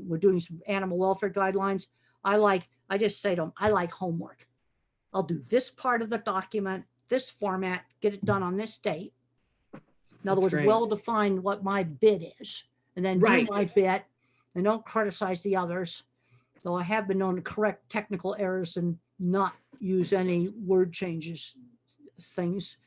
we're doing some animal welfare guidelines, I just say to them, I like homework. I'll do this part of the document, this format, get it done on this date. In other words, well define what my bit is, and then do my bit, and don't criticize the others. Though I have been known to correct technical errors and not use any word changes, things.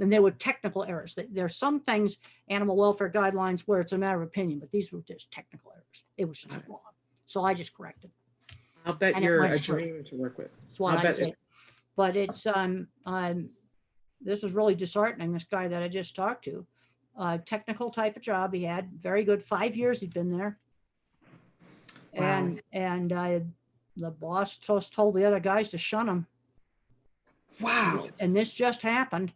And there were technical errors. There are some things, animal welfare guidelines, where it's a matter of opinion, but these were just technical errors. It was just wrong. So I just corrected. I'll bet you're a dream to work with. That's what I did. But it's this was really disheartening. This guy that I just talked to, technical type of job he had, very good. 5 years he'd been there, and the boss just told the other guys to shun him. Wow! And this just happened,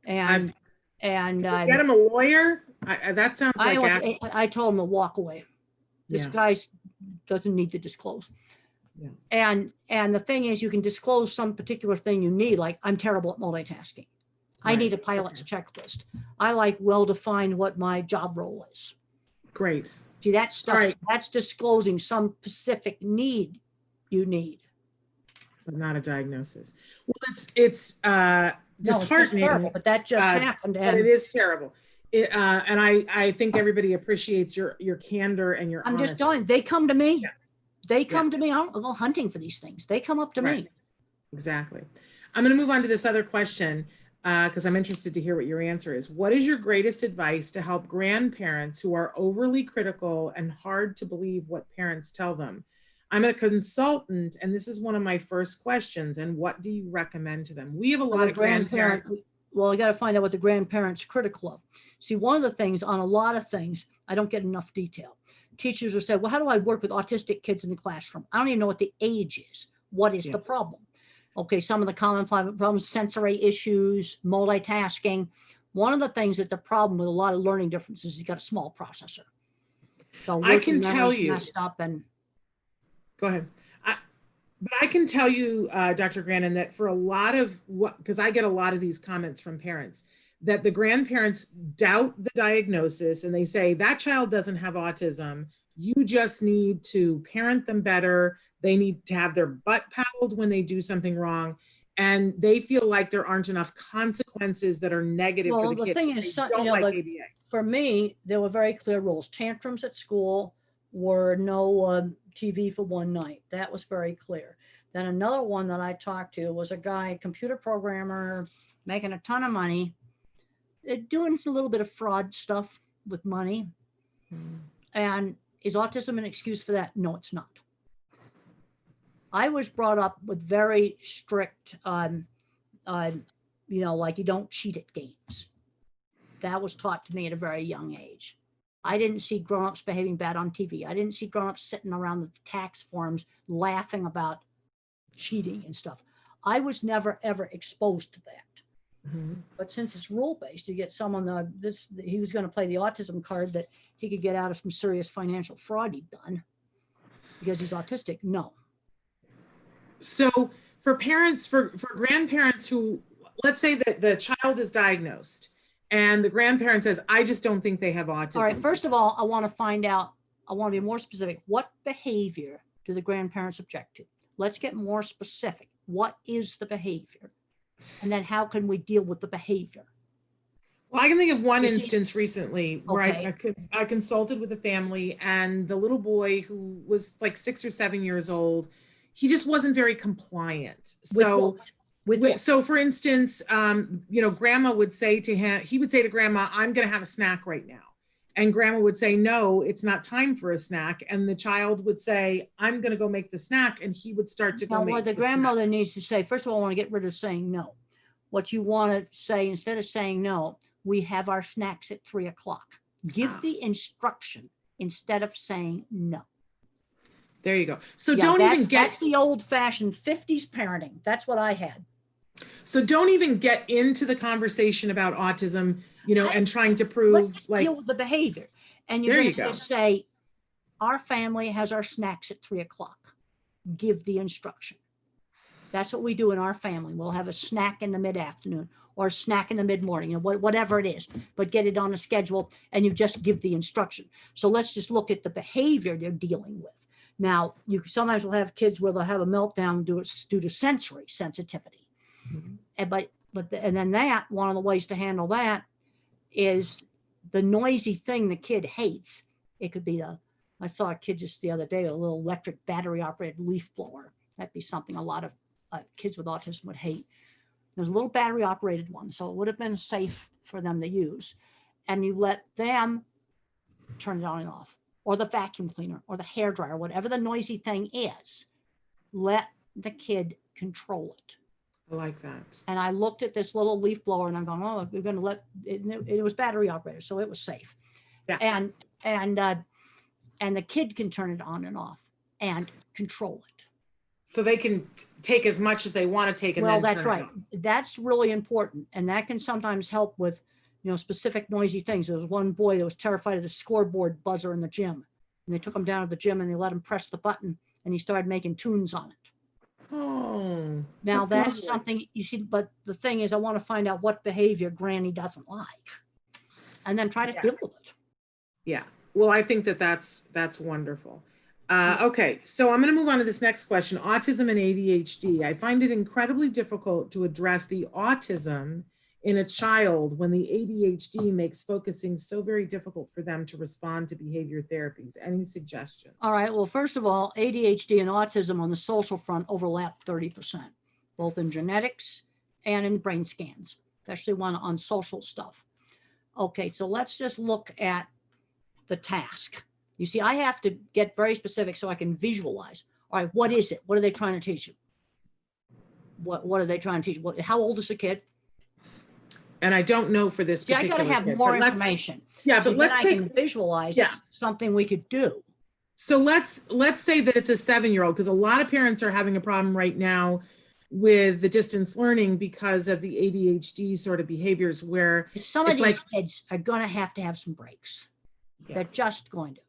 and get him a lawyer. That sounds like I told him to walk away. This guy doesn't need to disclose. Yeah. And the thing is, you can disclose some particular thing you need, like I'm terrible at multitasking. I need a pilot's checklist. I like well-defined what my job role is. Great. See, that stuff, that's disclosing some specific need you need. But not a diagnosis. Well, it's disheartening. Terrible, but that just happened. And it is terrible. And I think everybody appreciates your candor and your honesty. I'm just telling you, they come to me. Yeah. They come to me. I don't go hunting for these things. They come up to me. Exactly. I'm going to move on to this other question because I'm interested to hear what your answer is. What is your greatest advice to help grandparents who are overly critical and hard to believe what parents tell them? I'm a consultant, and this is one of my first questions. And what do you recommend to them? We have a lot of grandparents. Well, I got to find out what the grandparents are critical of. See, one of the things on a lot of things, I don't get enough detail. Teachers will say, well, how do I work with autistic kids in the classroom? I don't even know what the age is. What is the problem? Okay, some of the common problems, sensory issues, multitasking. One of the things that's the problem with a lot of learning differences is you got a small processor. So I can tell you. Messed up and go ahead. But I can tell you, Dr. Grannon, that for a lot of because I get a lot of these comments from parents, that the grandparents doubt the diagnosis and they say that child doesn't have autism. You just need to parent them better. They need to have their butt paddled when they do something wrong. And they feel like there aren't enough consequences that are negative for the kids. Well, the thing is, for me, there were very clear rules. Tantrums at school were no TV for one night. That was very clear. Then another one that I talked to was a guy, computer programmer, making a ton of money, doing a little bit of fraud stuff with money. And is autism an excuse for that? No, it's not. I was brought up with very strict, like you don't cheat at games. That was taught to me at a very young age. I didn't see grown-ups behaving bad on TV. I didn't see grown-ups sitting around the tax forms laughing about cheating and stuff. I was never, ever exposed to that. But since it's rule-based, you get someone he was going to play the autism card that he could get out of some serious financial fraud he'd done because he's autistic. No. So for parents, for grandparents who, let's say that the child is diagnosed and the grandparent says, I just don't think they have autism. All right, first of all, I want to find out, I want to be more specific. What behavior do the grandparents object to? Let's get more specific. What is the behavior? And then how can we deal with the behavior? Well, I can think of one instance recently where I consulted with a family, and the little boy, who was like 6 or 7 years old, he just wasn't very compliant. So for instance, grandma would say to him, he would say to grandma, I'm going to have a snack right now. And grandma would say, no, it's not time for a snack. And the child would say, I'm going to go make the snack. And he would start to go make the snack. What the grandmother needs to say, first of all, I want to get rid of saying no. What you want to say, instead of saying no, we have our snacks at 3 o'clock. Give the instruction instead of saying no. There you go. So that's the old fashioned 50s parenting. That's what I had. So don't even get into the conversation about autism, and trying to prove let's just deal with the behavior. And you're going to just say, our family has our snacks at 3 o'clock. Give the instruction. That's what we do in our family. We'll have a snack in the mid-afternoon or a snack in the mid-morning, whatever it is, but get it on a schedule and you just give the instruction. So let's just look at the behavior they're dealing with. Now, you sometimes will have kids where they'll have a meltdown due to sensory sensitivity. And then one of the ways to handle that is the noisy thing the kid hates. It could be I saw a kid just the other day, a little electric battery operated leaf blower. That'd be something a lot of kids with autism would hate. There's a little battery operated one, so it would have been safe for them to use. And you let them turn it on and off, or the vacuum cleaner, or the hair dryer, whatever the noisy thing is, let the kid control it. I like that. And I looked at this little leaf blower and I'm going, oh, we're going to let it was battery operated, so it was safe. Yeah. And the kid can turn it on and off and control it. So they can take as much as they want to take. And well, then that's right. That's really important. And that can sometimes help with, specific noisy things. There was one boy that was terrified of the scoreboard buzzer in the gym. And they took him down to the gym and they let him press the button and he started making tunes on it. Oh, now that's something you see, but the thing is, I want to find out what behavior Granny doesn't like and then try to deal with it. Yeah. Well, I think that's wonderful. Okay, so I'm going to move on to this next question, autism and ADHD. I find it incredibly difficult to address the autism in a child when the ADHD makes focusing so very difficult for them to respond to behavior therapies. Any suggestions? All right, well, first of all, ADHD and autism on the social front overlap 30%, both in genetics and in brain scans, especially one on social stuff. Okay, so let's just look at the task. You see, I have to get very specific so I can visualize. All right, what is it? What are they trying to teach you? What are they trying to teach you? How old is the kid? And I don't know for this particular kid. I got to have more information. Yeah, but let's take. I can visualize something we could do. So let's say that it's a 7-year-old, because a lot of parents are having a problem right now with the distance learning because of the ADHD sort of behaviors where some of these kids are going to have some breaks. Yeah. They're just going to.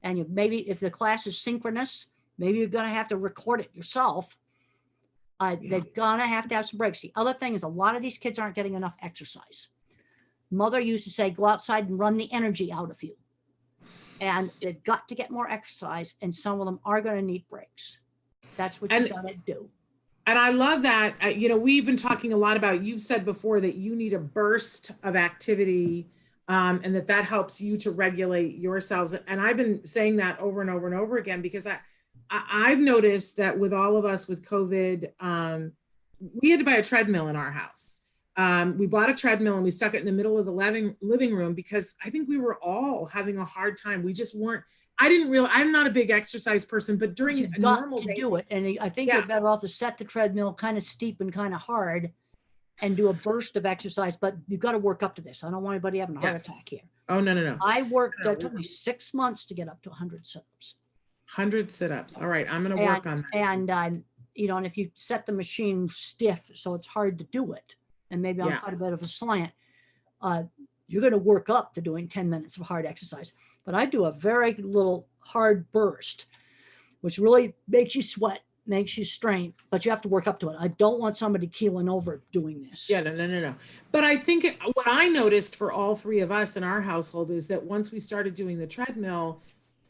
And maybe if the class is synchronous, maybe you're going to have to record it yourself. They're going to have some breaks. The other thing is a lot of these kids aren't getting enough exercise. Mother used to say, go outside and run the energy out of you. And they've got to get more exercise, and some of them are going to need breaks. That's what you got to do. And I love that. We've been talking a lot about, you've said before that you need a burst of activity and that helps you to regulate yourselves. And I've been saying that over and over and over again, because I've noticed that with all of us with COVID, we had to buy a treadmill in our house. We bought a treadmill and we stuck it in the middle of the living room because I think we were all having a hard time. We just weren't, I'm not a big exercise person, but during a normal day, do it. And I think you're better off to set the treadmill kind of steep and kind of hard and do a burst of exercise, but you've got to work up to this. I don't want anybody having a heart attack here. Oh, no. It took me 6 months to get up to 100 sit-ups. 100 sit-ups. All right. I'm going to work on that. And, and if you set the machine stiff, so it's hard to do it, and maybe on quite a bit of a slant, you're going to work up to doing 10 minutes of hard exercise. But I do a very little hard burst, which really makes you sweat, makes you strain, but you have to work up to it. I don't want somebody keeling over doing this. Yeah, no. But I think what I noticed for all three of us in our household is that once we started doing the treadmill,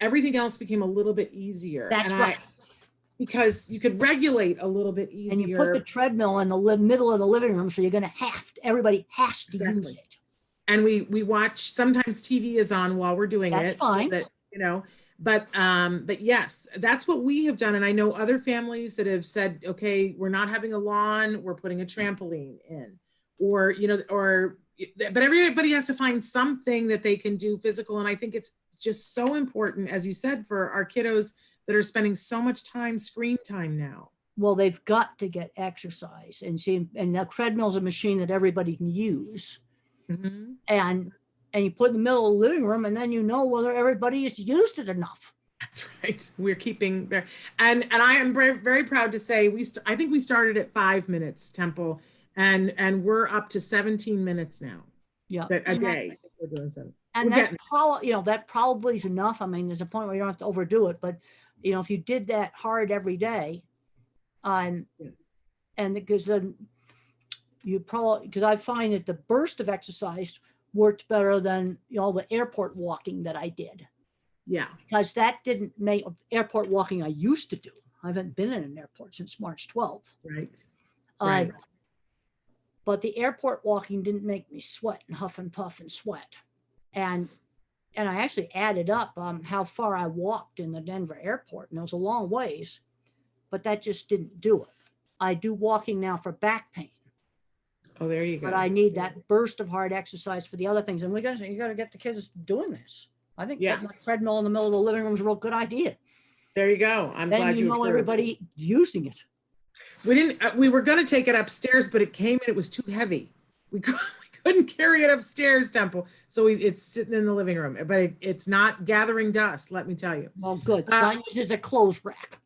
everything else became a little bit easier. That's right. Because you could regulate a little bit easier. And you put the treadmill in the middle of the living room, so you're going to everybody has to use it. And we watch, sometimes TV is on while we're doing That's fine. So that, but yes, that's what we have done. And I know other families that have said, okay, we're not having a lawn, we're putting a trampoline in, but everybody has to find something that they can do physical. And I think it's just so important, as you said, for our kiddos that are spending so much screen time now. Well, they've got to get exercise, and the treadmill is a machine that everybody can use. Mm-hmm. And you put it in the middle of the living room, and then whether everybody has used it enough. That's right. We're keeping and I am very, very proud to say I think we started at 5 minutes, Temple, and we're up to 17 minutes now. Yeah, a day. We're doing 7. And that probably is enough. I mean, there's a point where you don't have to overdo it, but if you did that hard every day, And because then you probably, because I find that the burst of exercise worked better than the airport walking that I did. Yeah. Because that didn't make airport walking I used to do. I haven't been in an airport since March 12th. Right. Right. But the airport walking didn't make me sweat and huff and puff and sweat. And I actually added up how far I walked in the Denver airport, and it was a long ways, but that just didn't do it. I do walking now for back pain. Oh, there you go. But I need that burst of hard exercise for the other things. And you got to get the kids doing this. I think putting a treadmill in the middle of the living room is a real good idea. There you go. I'm glad you know everybody using it. We were going to take it upstairs, but it came and it was too heavy. We couldn't carry it upstairs, Temple. So it's sitting in the living room, but it's not gathering dust. Let me tell you. Well, good. It's not used as a clothes rack.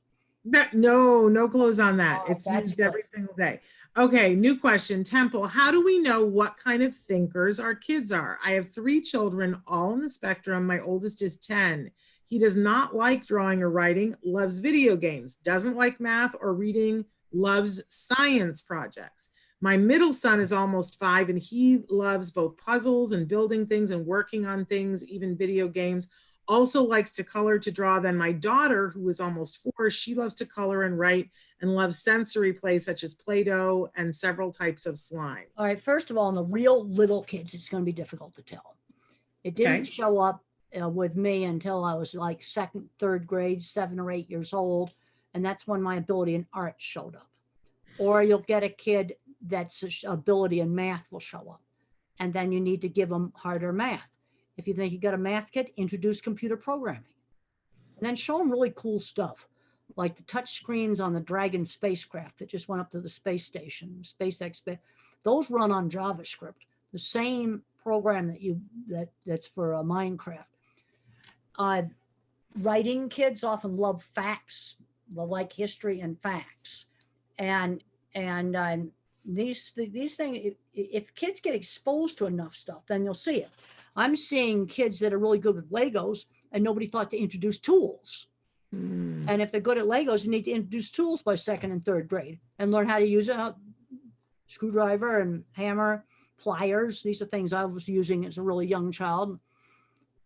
No clothes on that. Oh, it's used every single day. Okay, new question. Temple, how do we know what kind of thinkers our kids are? I have 3 children, all on the spectrum. My oldest is 10. He does not like drawing or writing, loves video games, doesn't like math or reading, loves science projects. My middle son is almost 5 and he loves both puzzles and building things and working on things, even video games. Also likes to color, to draw. Then my daughter, who is almost 4, she loves to color and write and loves sensory play such as Play-Doh and several types of slime. All right, first of all, in the real little kids, it's going to be difficult to tell. It didn't show up with me until I was like 2nd, 3rd grade, 7 or 8 years old. And that's when my ability in art showed up. Or you'll get a kid that's ability in math will show up. And then you need to give them harder math. If you think you got a math kid, introduce computer programming. And then show them really cool stuff, like the touch screens on the Dragon spacecraft that just went up to the space station, SpaceX. Those run on JavaScript, the same program that's for Minecraft. Writing kids often love facts. They like history and facts. And these things, if kids get exposed to enough stuff, then you'll see it. I'm seeing kids that are really good with Legos and nobody thought to introduce tools. And if they're good at Legos, you need to introduce tools by 2nd and 3rd grade and learn how to use a screwdriver and hammer, pliers. These are things I was using as a really young child.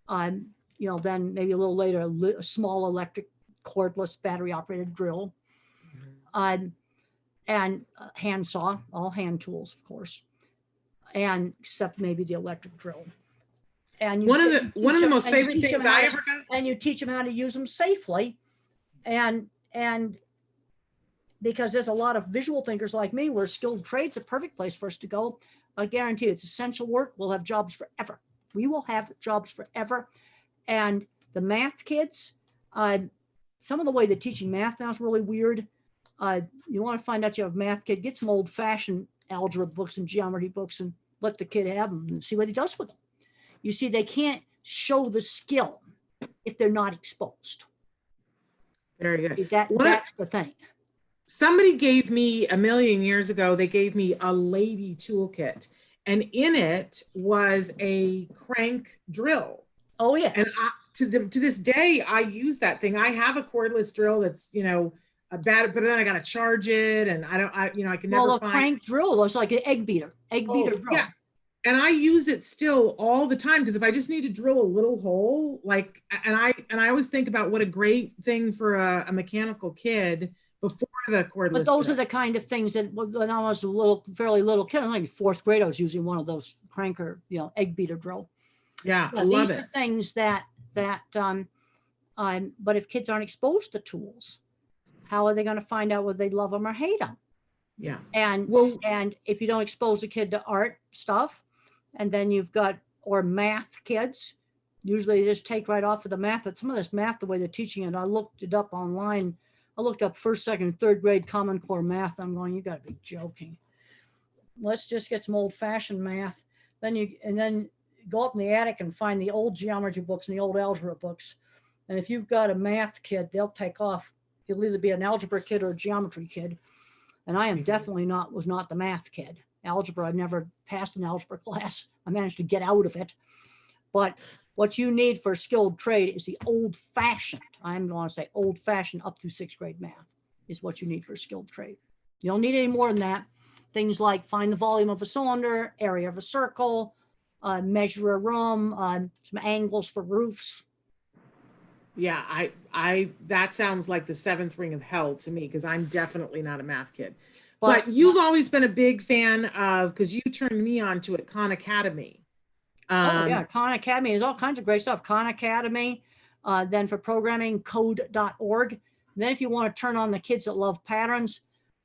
Then maybe a little later, a small electric cordless battery operated drill. And handsaw, all hand tools, of course, and except maybe the electric drill. And one of the most favorite things I ever got. And you teach them how to use them safely, and because there's a lot of visual thinkers like me, where skilled trade's a perfect place for us to go. I guarantee you, it's essential work. We'll have jobs forever. We will have jobs forever. And the math kids, some of the way they're teaching math now is really weird. You want to find out you have a math kid, get some old-fashioned algebra books and geometry books and let the kid have them and see what he does with them. You see, they can't show the skill if they're not exposed. Very good. That's the thing. Somebody gave me a million years ago, they gave me a lady toolkit, and in it was a crank drill. Oh, yes. And to this day, I use that thing. I have a cordless drill that's, bad, but then I got to charge it, and I can never find. Well, a crank drill was like an egg beater drill. Yeah. And I use it still all the time, because if I just need to drill a little hole, and I always think about what a great thing for a mechanical kid before the cordless. But those are the kind of things that when I was fairly little kid, I was like 4th grade, I was using one of those cranker, egg beater drill. Yeah, I love it. These are things that but if kids aren't exposed to tools, how are they going to find out whether they love them or hate them? Yeah. And if you don't expose a kid to art stuff, and then you've got, or math kids, usually they just take right off of the math. But some of this math, the way they're teaching it, I looked it up online. I looked up 1st, 2nd, and 3rd grade Common Core math. I'm going, you got to be joking. Let's just get some old-fashioned math. Then go up in the attic and find the old geometry books and the old algebra books. And if you've got a math kid, they'll take off. He'll either be an algebra kid or a geometry kid. And I am definitely was not the math kid. Algebra, I never passed an algebra class. I managed to get out of it. But what you need for skilled trade is the old-fashioned, I'm going to say old-fashioned up through 6th grade math is what you need for skilled trade. You don't need any more than that. Things like find the volume of a cylinder, area of a circle, measure a room, some angles for roofs. Yeah, that sounds like the seventh ring of hell to me, because I'm definitely not a math kid. But you've always been a big fan of, because you turned me on to it, Khan Academy. Oh yeah, Khan Academy. There's all kinds of great stuff. Khan Academy. Then for programming, code.org. Then if you want to turn on the kids that love patterns,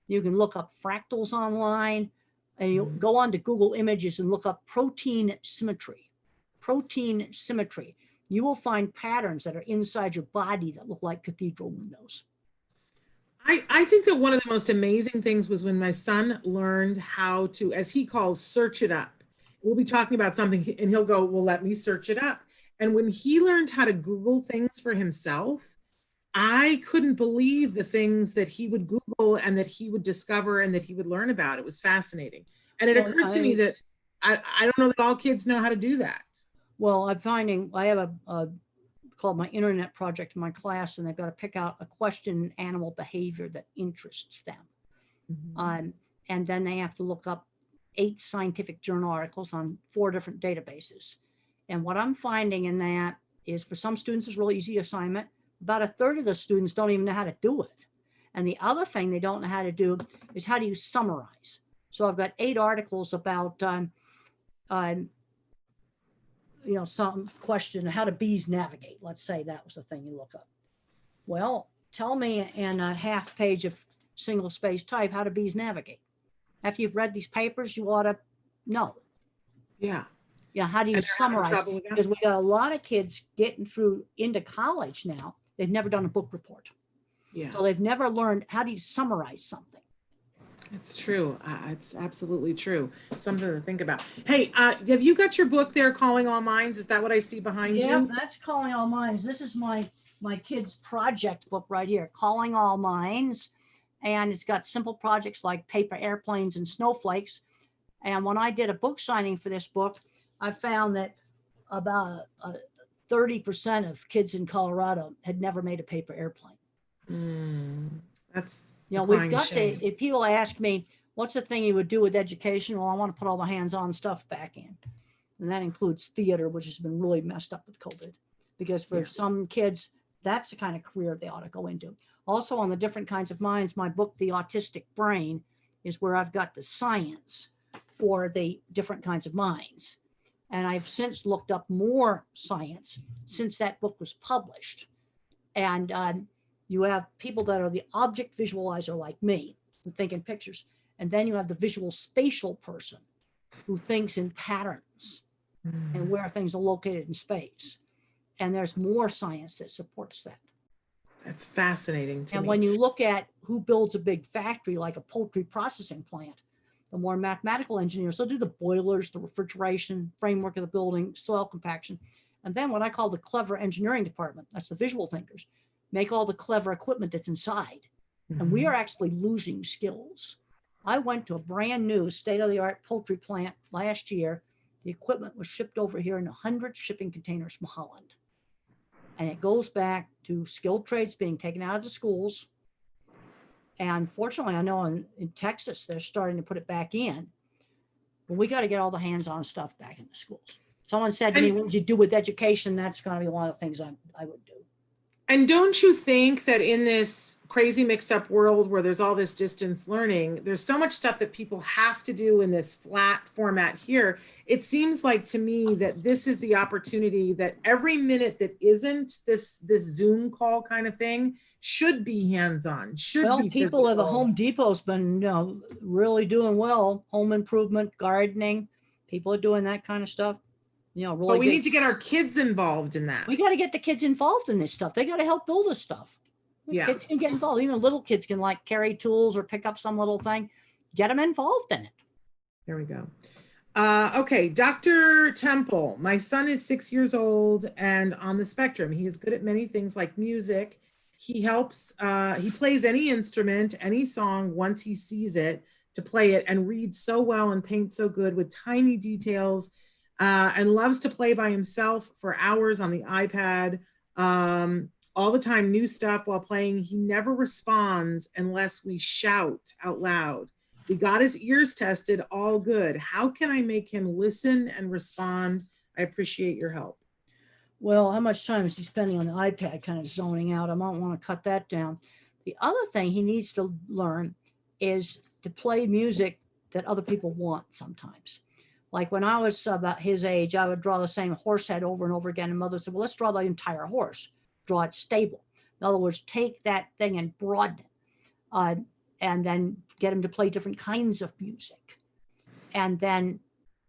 you can look up fractals online, and you go on to Google Images and look up protein symmetry. Protein symmetry. You will find patterns that are inside your body that look like cathedral windows. I think that one of the most amazing things was when my son learned how to, as he calls, search it up. We'll be talking about something and he'll go, well, let me search it up. And when he learned how to Google things for himself, I couldn't believe the things that he would Google and that he would discover and that he would learn about. It was fascinating. And it occurred to me that I don't know that all kids know how to do that. Well, I'm finding I have a called my internet project in my class, and they've got to pick out a question in animal behavior that interests them. And then they have to look up 8 scientific journal articles on 4 different databases. And what I'm finding in that is, for some students, it's a really easy assignment. About a third of the students don't even know how to do it. And the other thing they don't know how to do is how do you summarize. So I've got 8 articles about, some question, how do bees navigate? Let's say that was the thing you look up. Well, tell me in a half page of single space type, how do bees navigate? After you've read these papers, you ought to know. Yeah. Yeah. How do you summarize? Because we got a lot of kids getting through into college now. They've never done a book report. Yeah. So they've never learned, how do you summarize something? It's true. It's absolutely true. Something to think about. Hey, have you got your book there, Calling All Minds? Is that what I see behind you? Yeah, that's Calling All Minds. This is my kids' project book right here, Calling All Minds. And it's got simple projects like paper airplanes and snowflakes. And when I did a book signing for this book, I found that about 30% of kids in Colorado had never made a paper airplane. That's, we've got if people ask me, what's the thing you would do with education? Well, I want to put all the hands-on stuff back in. And that includes theater, which has been really messed up with COVID, because for some kids, that's the kind of career they ought to go into. Also, on the different kinds of minds, my book, The Autistic Brain, is where I've got the science for the different kinds of minds. And I've since looked up more science since that book was published. And you have people that are the object visualizer like me, who think in pictures. And then you have the visual spatial person who thinks in patterns and where things are located in space. And there's more science that supports that. That's fascinating to me. And when you look at who builds a big factory like a poultry processing plant, the more mathematical engineers, they'll do the boilers, the refrigeration, framework of the building, soil compaction. And then what I call the clever engineering department, that's the visual thinkers, make all the clever equipment that's inside. And we are actually losing skills. I went to a brand new state-of-the-art poultry plant last year. The equipment was shipped over here in 100 shipping containers from Holland. And it goes back to skilled trades being taken out of the schools. And fortunately, I know in Texas, they're starting to put it back in. But we got to get all the hands-on stuff back in the schools. Someone said to me, what would you do with education? That's going to be one of the things I would do. And don't you think that in this crazy mixed up world where there's all this distance learning, there's so much stuff that people have to do in this flat format here. It seems like to me that this is the opportunity that every minute that isn't this Zoom call kind of thing should be hands-on, should be people physical. at a Home Depot's been really doing well. Home improvement, gardening, people are doing that kind of stuff. Really but we need to get our kids involved in that. We got to get the kids involved in this stuff. They got to help build this stuff. Kids can get involved. Even little kids can carry tools or pick up some little thing. Get them involved in it. There we go. Okay, Dr. Temple. My son is 6 years old and on the spectrum. He is good at many things like music. He helps, he plays any instrument, any song once he sees it to play it, and reads so well and paints so good with tiny and loves to play by himself for hours on the iPad. all the time, new stuff while playing. He never responds unless we shout out loud. We got his ears tested, all good. How can I make him listen and respond? I appreciate your help. Well, how much time is he spending on the iPad kind of zoning out? I might want to cut that down. The other thing he needs to learn is to play music that other people want sometimes. Like when I was about his age, I would draw the same horse head over and over again. And mother said, well, let's draw the entire horse, draw it stable. In other words, take that thing and broaden it, and then get him to play different kinds of music. And then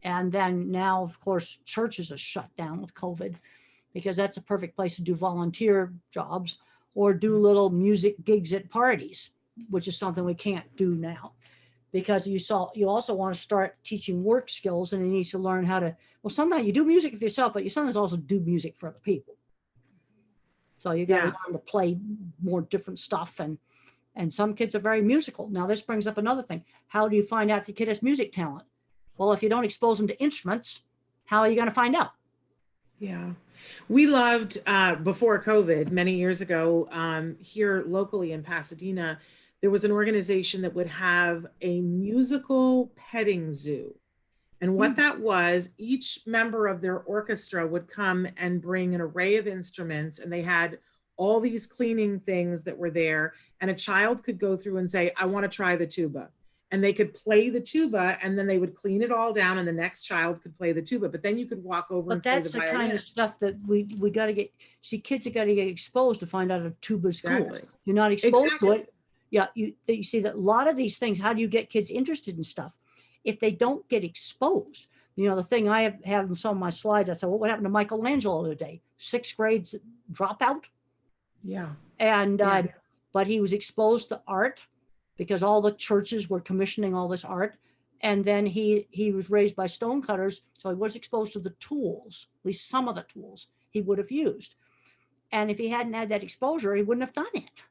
now, of course, churches are shut down with COVID, because that's a perfect place to do volunteer jobs or do little music gigs at parties, which is something we can't do now. Because you also want to start teaching work skills, and he needs to learn how to, well, sometimes you do music for yourself, but you sometimes also do music for other people. So you got to learn to play more different stuff. And some kids are very musical. Now this brings up another thing. How do you find out if the kid has music talent? Well, if you don't expose them to instruments, how are you going to find out? Yeah. We loved, before COVID, many years ago, here locally in Pasadena, there was an organization that would have a musical petting zoo. And what that was, each member of their orchestra would come and bring an array of instruments, and they had all these cleaning things that were there. And a child could go through and say, I want to try the tuba. And they could play the tuba, and then they would clean it all down, and the next child could play the tuba. But then you could walk over and play the violin. But that's the kind of stuff that we got to get, kids have got to get exposed to find out if tuba's cool. You're not exposed to it. Yeah, you see that a lot of these things, how do you get kids interested in stuff? If they don't get exposed, the thing I have in some of my slides, I said, well, what happened to Michelangelo the other day? 6th grade dropout. Yeah. And, but he was exposed to art because all the churches were commissioning all this art. And then he was raised by stonecutters. So he was exposed to the tools, at least some of the tools he would have used. And if he hadn't had that exposure, he wouldn't have done it.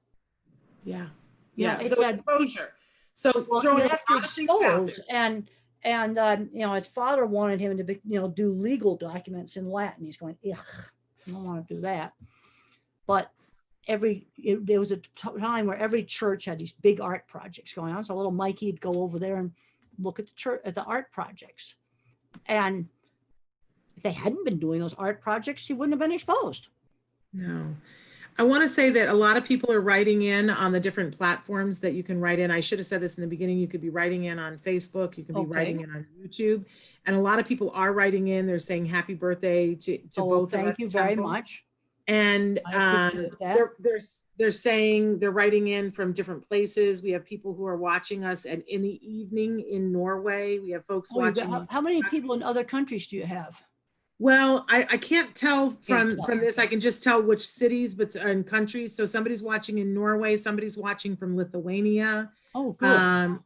Yeah. Yeah. So exposure. So throwing you have to expose, and his father wanted him to do legal documents in Latin. He's going, ugh, I don't want to do that. But there was a time where every church had these big art projects going on. So little Mikey'd go over there and look at the art projects. And if they hadn't been doing those art projects, he wouldn't have been exposed. No. I want to say that a lot of people are writing in on the different platforms that you can write in. I should have said this in the beginning. You could be writing in on Facebook. You can be writing in on YouTube. And a lot of people are writing in. They're saying happy birthday to both of us. Thank you very much. And they're saying, they're writing in from different places. We have people who are watching us in the evening in Norway. We have folks watching. How many people in other countries do you have? Well, I can't tell from this. I can just tell which cities, but in countries. So somebody's watching in Norway. Somebody's watching from Lithuania. Oh, good. I'm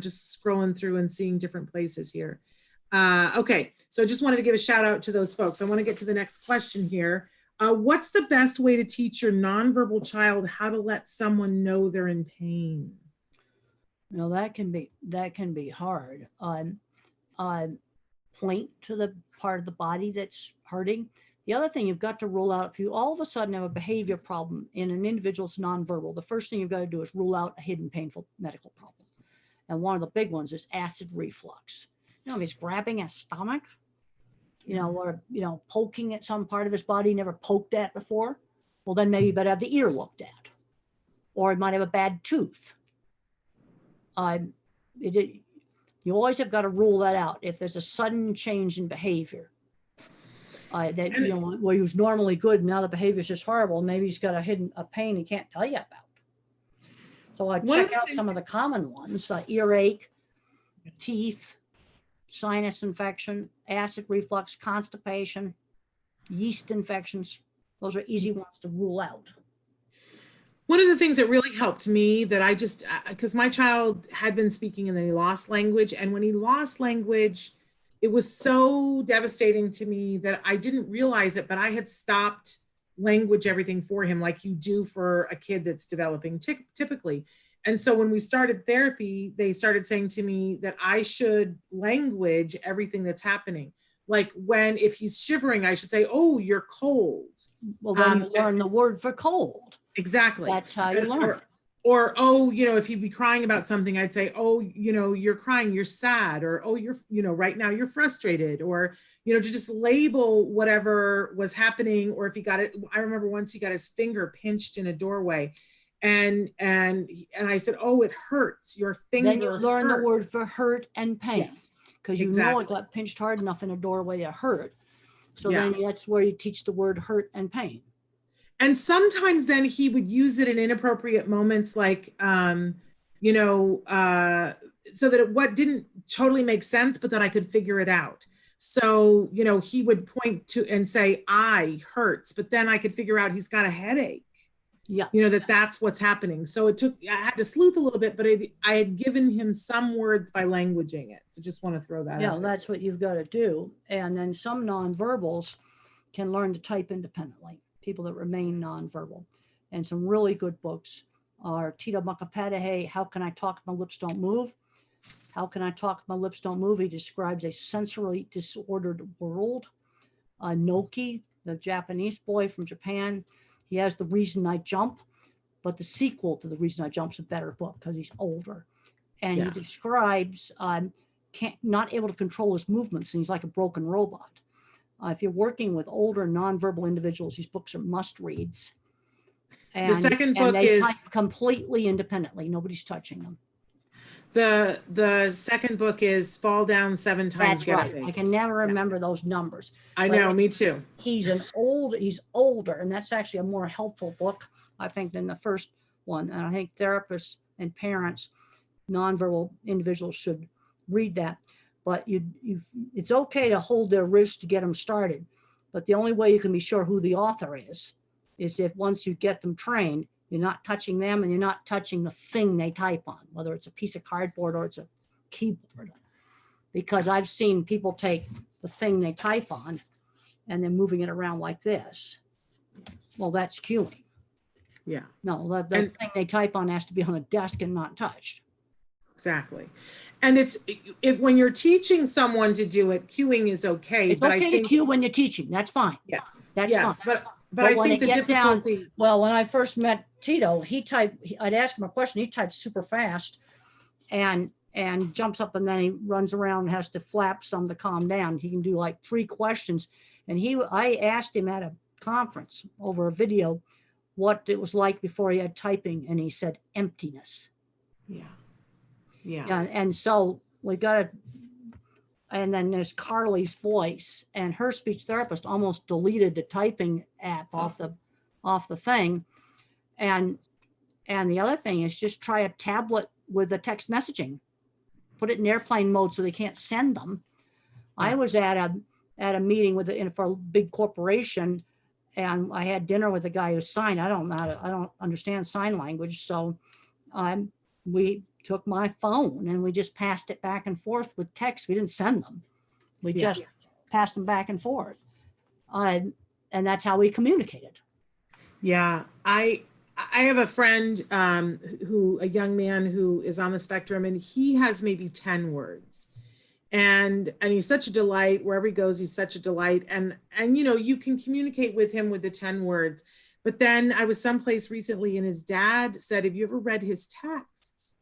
just scrolling through and seeing different places here. Okay, so I just wanted to give a shout out to those folks. I want to get to the next question here. What's the best way to teach your nonverbal child how to let someone know they're in pain? Well, that can be hard. Point to the part of the body that's hurting. The other thing you've got to rule out, if you all of a sudden have a behavior problem in an individual's nonverbal, the first thing you've got to do is rule out a hidden painful medical problem. And one of the big ones is acid reflux. He's grabbing his stomach, or, poking at some part of his body he never poked at before. Well, then maybe you better have the ear looked at. Or it might have a bad tooth. You always have got to rule that out. If there's a sudden change in behavior, where he was normally good, now the behavior is just horrible, maybe he's got a pain he can't tell you about. So I check out some of the common ones: earache, teeth, sinus infection, acid reflux, constipation, yeast infections. Those are easy ones to rule out. One of the things that really helped me, that because my child had been speaking and then he lost language. And when he lost language, it was so devastating to me that I didn't realize it, but I had stopped language everything for him, like you do for a kid that's developing typically. And so when we started therapy, they started saying to me that I should language everything that's happening. like if he's shivering, I should say, oh, you're cold. Well, then you learn the word for cold. Exactly. That's how you learn it. Or, oh, if he'd be crying about something, I'd say, oh, you're crying, you're sad, or, oh, you're, right now you're frustrated, or, to just label whatever was happening. Or if he got it, I remember once he got his finger pinched in a doorway, and I said, oh, it hurts, your finger. Then you learn the word for hurt and pain. Yes, because you know it got pinched hard enough in a doorway to hurt. So then that's where you teach the word hurt and pain. And sometimes then he would use it in inappropriate moments, like, so that what didn't totally make sense, but that I could figure it out. So, he would point to and say, I hurts, but then I could figure out he's got a headache. Yeah. That's what's happening. So I had to sleuth a little bit, but I had given him some words by languaging it. So just want to throw that out. Yeah, that's what you've got to do. And then some nonverbals can learn to type independently, people that remain nonverbal. And some really good books are Tito Mukapadahe, How Can I Talk If My Lips Don't Move? How Can I Talk If My Lips Don't Move? He describes a sensory disordered world. Noki, the Japanese boy from Japan, he has The Reason I Jump, but the sequel to The Reason I Jump is a better book because he's older. And he describes not able to control his movements, and he's like a broken robot. If you're working with older nonverbal individuals, these books are must-reads. And the second book they type completely independently. Nobody's touching them. The second book is Fall Down 7 Times. That's right. I can never remember those numbers. I know, me too. He's older, and that's actually a more helpful book, I think, than the first one. And I think therapists and parents, nonverbal individuals, should read that. But it's okay to hold their wrist to get them started. But the only way you can be sure who the author is if once you get them trained, you're not touching them and you're not touching the thing they type on, whether it's a piece of cardboard or it's a keyboard. Because I've seen people take the thing they type on and they're moving it around like this. Well, that's cueing. Yeah. No, the thing they type on has to be on a desk and not touched. Exactly. And when you're teaching someone to do it, cueing is okay. It's okay to cue when you're teaching. That's fine. Yes. That's fine. But I think the difficulty. Well, when I first met Tito, I'd ask him a question. He types super fast and jumps up, and then he runs around and has to flap some to calm down. He can do like 3 questions. And I asked him at a conference over a video what it was like before he had typing. And he said, emptiness. Yeah. And so we got it. And then there's Carly's voice, and her speech therapist almost deleted the typing app off the thing. And the other thing is just try a tablet with the text messaging. Put it in airplane mode so they can't send them. Yeah. I was at a meeting for a big corporation, and I had dinner with a guy who signed. I don't understand sign language, so we took my phone and we just passed it back and forth with text. We didn't send them. We just passed them back and forth. And that's how we communicated. Yeah. I have a friend a young man who is on the spectrum, and he has maybe 10 words. And he's such a delight. Wherever he goes, he's such a delight. And you can communicate with him with the 10 words. But then I was someplace recently, and his dad said, have you ever read his texts?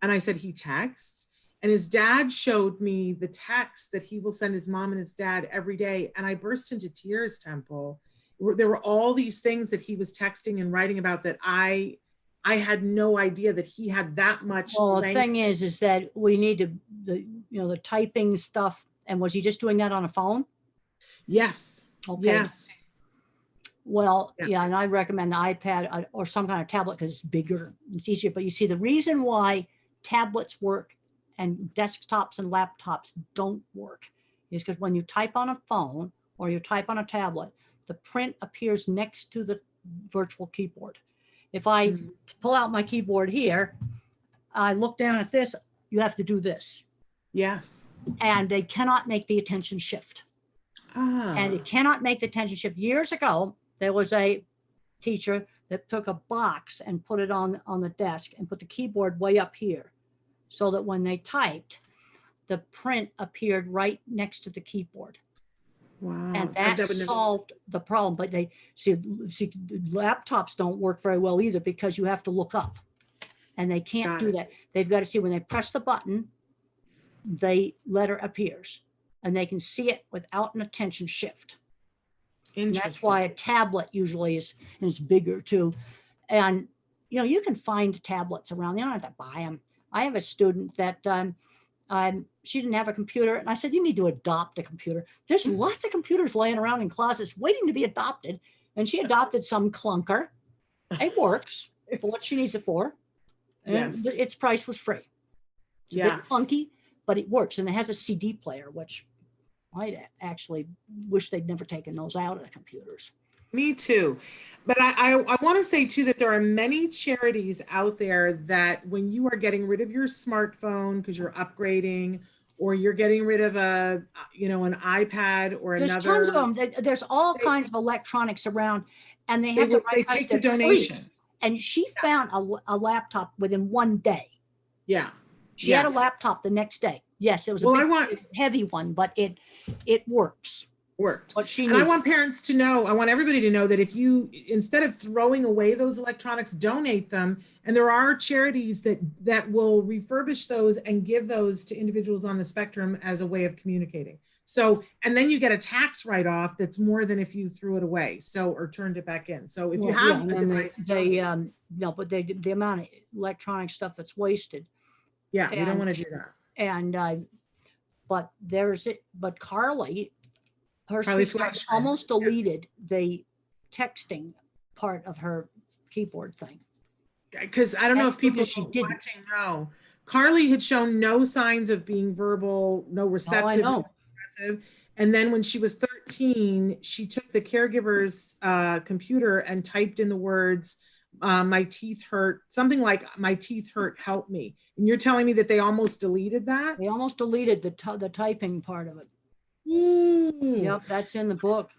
And I said, he texts? And his dad showed me the text that he will send his mom and his dad every day. And I burst into tears, Temple. There were all these things that he was texting and writing about that I had no idea that he had that much. Well, the thing is that we need the typing stuff. And was he just doing that on a phone? Yes. Okay. Yes. Well, yeah, and I recommend the iPad or some kind of tablet because it's bigger, it's easier. But you see, the reason why tablets work and desktops and laptops don't work is because when you type on a phone or you type on a tablet, the print appears next to the virtual keyboard. If I pull out my keyboard here, I look down at this, you have to do this. Yes. And they cannot make the attention shift. And it cannot make the attention shift. Years ago, there was a teacher that took a box and put it on the desk and put the keyboard way up here so that when they typed, the print appeared right next to the keyboard. Wow. And that would never, solved the problem. But they see, laptops don't work very well either because you have to look up, and they can't got do it. that. They've got to see when they press the button, the letter appears, and they can see it without an attention shift. And that's why a tablet usually is bigger too. And you can find tablets around. You don't have to buy them. I have a student that she didn't have a computer, and I said, you need to adopt a computer. There's lots of computers laying around in closets waiting to be adopted. And she adopted some clunker. It works for what she needs it for. And Yes. its price was free. It's a bit funky, but it works. And it has a CD player, which I actually wish they'd never taken those out of the computers. Me too. But I want to say too that there are many charities out there that when you are getting rid of your smartphone because you're upgrading, or you're getting rid of an iPad or There's another. Tons of them. There's all kinds of electronics around, and they have they take the donation. Free. And she found a laptop within one day. Yeah. She had a laptop the next day. Yes, it was a heavy one, but it works. Worked. What she and needs. I want parents to know, I want everybody to know that if you, instead of throwing away those electronics, donate them. And there are charities that will refurbish those and give those to individuals on the spectrum as a way of communicating. So, and then you get a tax write-off that's more than if you threw it away, or turned it back in. So if you have a device, but the amount of electronic stuff that's wasted. Yeah, we don't want to do that. And but Carly, her Flash almost deleted the texting part of her keyboard thing. Because I don't know if people watching know, Carly had shown no signs of being verbal, no receptive, no aggressive. And then when she was 13, she took the caregiver's computer and typed in the words, my teeth hurt, something like my teeth hurt, help me. And you're telling me that they almost deleted that? They almost deleted the typing part of it. Yep, that's in the book.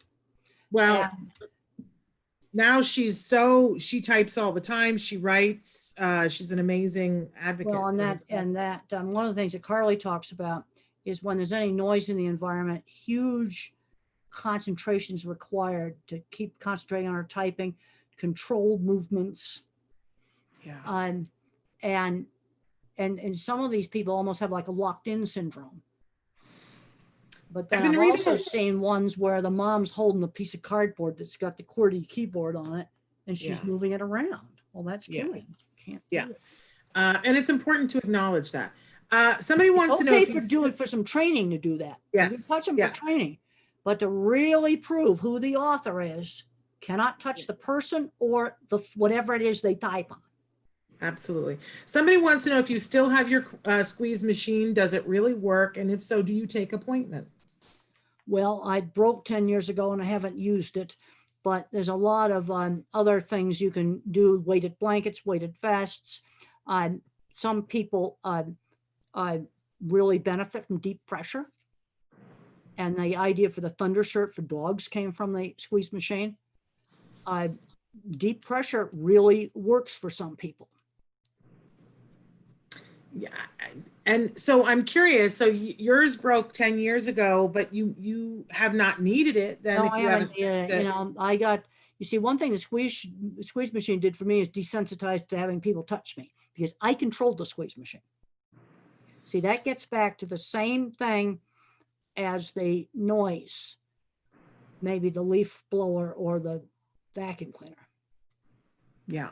Well, now she types all the time. She writes. She's an amazing advocate. Well, one of the things that Carly talks about is when there's any noise in the environment, huge concentration is required to keep concentrating on her typing, controlled movements. Yeah. And some of these people almost have like a locked-in syndrome. But then I've also seen ones where the mom's holding a piece of cardboard that's got the QWERTY keyboard on it, and she's moving it around. Well, that's killing. Can't do it. And it's important to acknowledge that. Somebody wants to know if you do it for some training to do that. Yes. You touch them for training, but to really prove who the author is, cannot touch the person or the whatever it is they type on. Absolutely. Somebody wants to know if you still have your squeeze machine. Does it really work? And if so, do you take appointments? Well, I broke 10 years ago and I haven't used it, but there's a lot of other things you can do. Weighted blankets, weighted vests. Some people really benefit from deep pressure. And the idea for the Thunder shirt for dogs came from the squeeze machine. Deep pressure really works for some people. Yeah, and so I'm curious. So yours broke 10 years ago, but you have not needed it. Then no, if you haven't needed it. You see, one thing the squeeze machine did for me is desensitized to having people touch me because I controlled the squeeze machine. See, that gets back to the same thing as the noise, maybe the leaf blower or the vacuum cleaner. Yeah.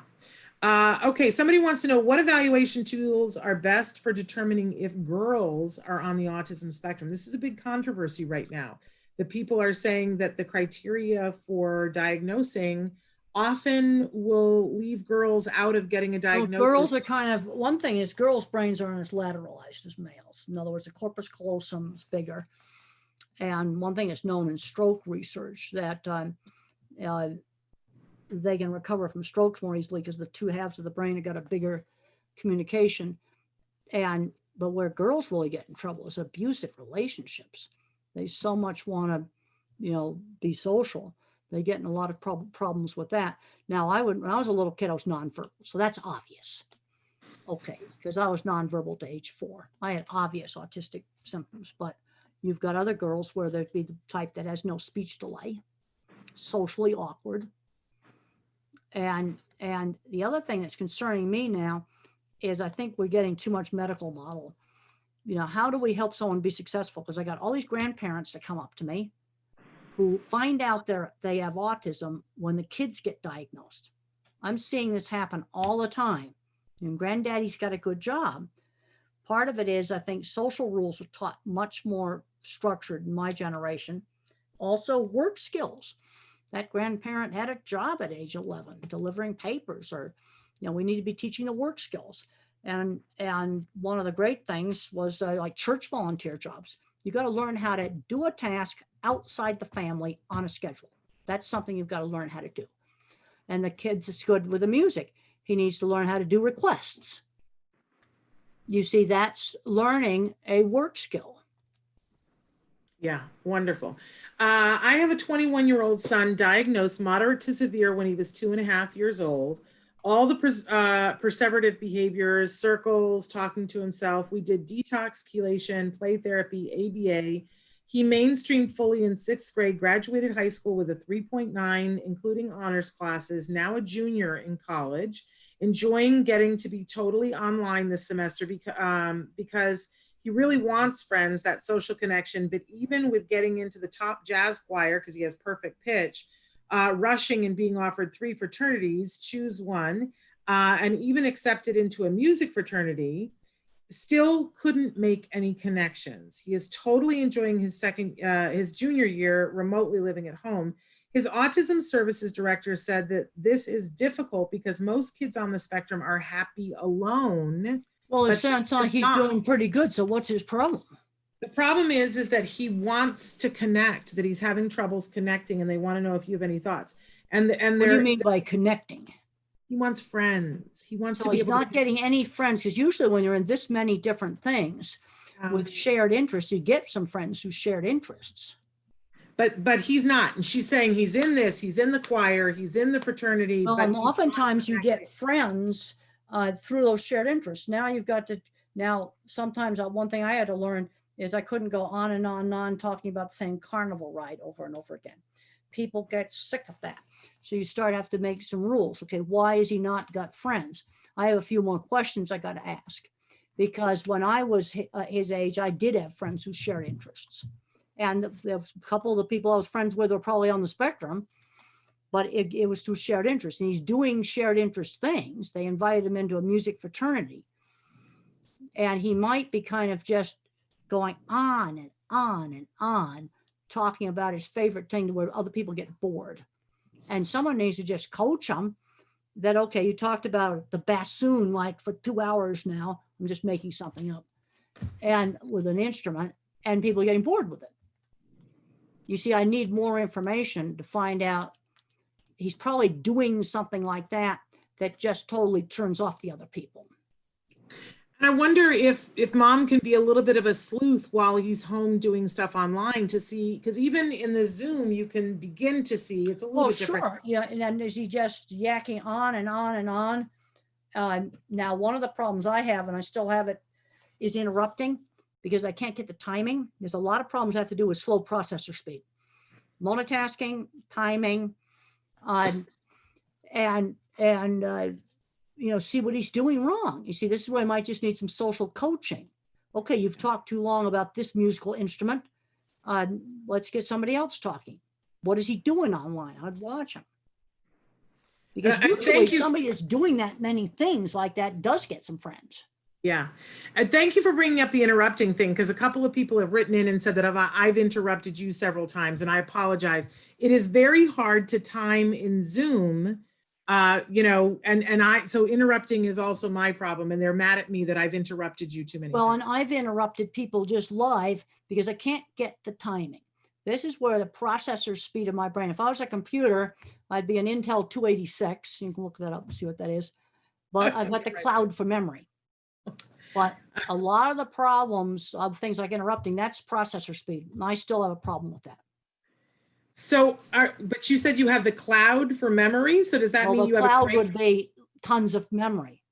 Okay, somebody wants to know what evaluation tools are best for determining if girls are on the autism spectrum. This is a big controversy right now. The people are saying that the criteria for diagnosing often will leave girls out of getting a diagnosis. Well, girls are one thing is girls' brains aren't as lateralized as males. In other words, the corpus callosum is bigger. And one thing is known in stroke research that they can recover from strokes more easily because the two halves of the brain have got a bigger communication. But where girls really get in trouble is abusive relationships. They so much want to, be social. They get in a lot of problems with that. Now, when I was a little kid, I was nonverbal, so that's obvious. Okay, because I was nonverbal to age 4. I had obvious autistic symptoms, but You've got other girls where there'd be the type that has no speech delay, socially awkward. And the other thing that's concerning me now is I think we're getting too much medical model. How do we help someone be successful? Because I got all these grandparents that come up to me who find out they have autism when the kids get diagnosed. I'm seeing this happen all the time. And granddaddy's got a good job. Part of it is, I think, social rules are taught much more structured in my generation. Also, work skills. That grandparent had a job at age 11, delivering papers, or, we need to be teaching the work skills. And one of the great things was like church volunteer jobs. You got to learn how to do a task outside the family on a schedule. That's something you've got to learn how to do. And the kids is good with the music. He needs to learn how to do requests. You see, that's learning a work skill. Yeah, wonderful. I have a 21-year-old son diagnosed moderate to severe when he was 2.5 years old. All the perseverative behaviors, circles, talking to himself. We did detox, chelation, play therapy, ABA. He mainstreamed fully in 6th grade, graduated high school with a 3.9, including honors classes, now a junior in college, enjoying getting to be totally online this semester because he really wants friends, that social connection. But even with getting into the top jazz choir, because he has perfect pitch, rushing and being offered 3 fraternities, choose one, and even accepted into a music fraternity, still couldn't make any connections. He is totally enjoying his junior year remotely living at home. His autism services director said that this is difficult because most kids on the spectrum are happy alone. Well, it sounds like he's doing pretty good. So what's his problem? The problem is that he wants to connect, that he's having troubles connecting, and they want to know if you have any thoughts. And what do you mean by connecting? He wants friends. He wants to be able to. He's not getting any friends, because usually when you're in this many different things with shared interests, you get some friends who shared interests. But he's not. And she's saying he's in this, he's in the choir, he's in the fraternity. Well, but oftentimes you get friends through those shared interests. Now you've got to, sometimes one thing I had to learn is I couldn't go on and on and on talking about the same carnival ride over and over again. People get sick of that. So you have to make some rules. Okay, why has he not got friends? I have a few more questions I got to ask, because when I was his age, I did have friends who shared interests. And a couple of the people I was friends with were probably on the spectrum, but it was through shared interest. And he's doing shared interest things. They invited him into a music fraternity. And he might be kind of just going on and on and on, talking about his favorite thing to where other people get bored. And someone needs to just coach him that, okay, you talked about the bassoon like for 2 hours now. I'm just making something up. And with an instrument, and people are getting bored with it. You see, I need more information to find out. He's probably doing something like that just totally turns off the other people. And I wonder if mom can be a little bit of a sleuth while he's home doing stuff online to see, because even in the Zoom, you can begin to see it's a little bit different. Sure. Yeah. And then is he just yakking on and on and on? Now, one of the problems I have, and I still have it, is interrupting, because I can't get the timing. There's a lot of problems I have to do with slow processor speed, multitasking, timing, see what he's doing wrong. You see, this is where I might just need some social coaching. Okay, you've talked too long about this musical instrument. Let's get somebody else talking. What is he doing online? I'd watch him. Because usually somebody that's doing that many things like that does get some friends. Yeah. And thank you for bringing up the interrupting thing, because a couple of people have written in and said that I've interrupted you several times, and I apologize. It is very hard to time in Zoom, so interrupting is also my problem, and they're mad at me that I've interrupted you too many times. Well, and I've interrupted people just live because I can't get the timing. This is where the processor speed of my brain, if I was a computer, I'd be an Intel 286. You can look that up and see what that is. But I've got the cloud for memory. But a lot of the problems of things like interrupting, that's processor speed. And I still have a problem with that. So, but you said you have the cloud for memory. So does that mean you have a cloud would be tons of memory?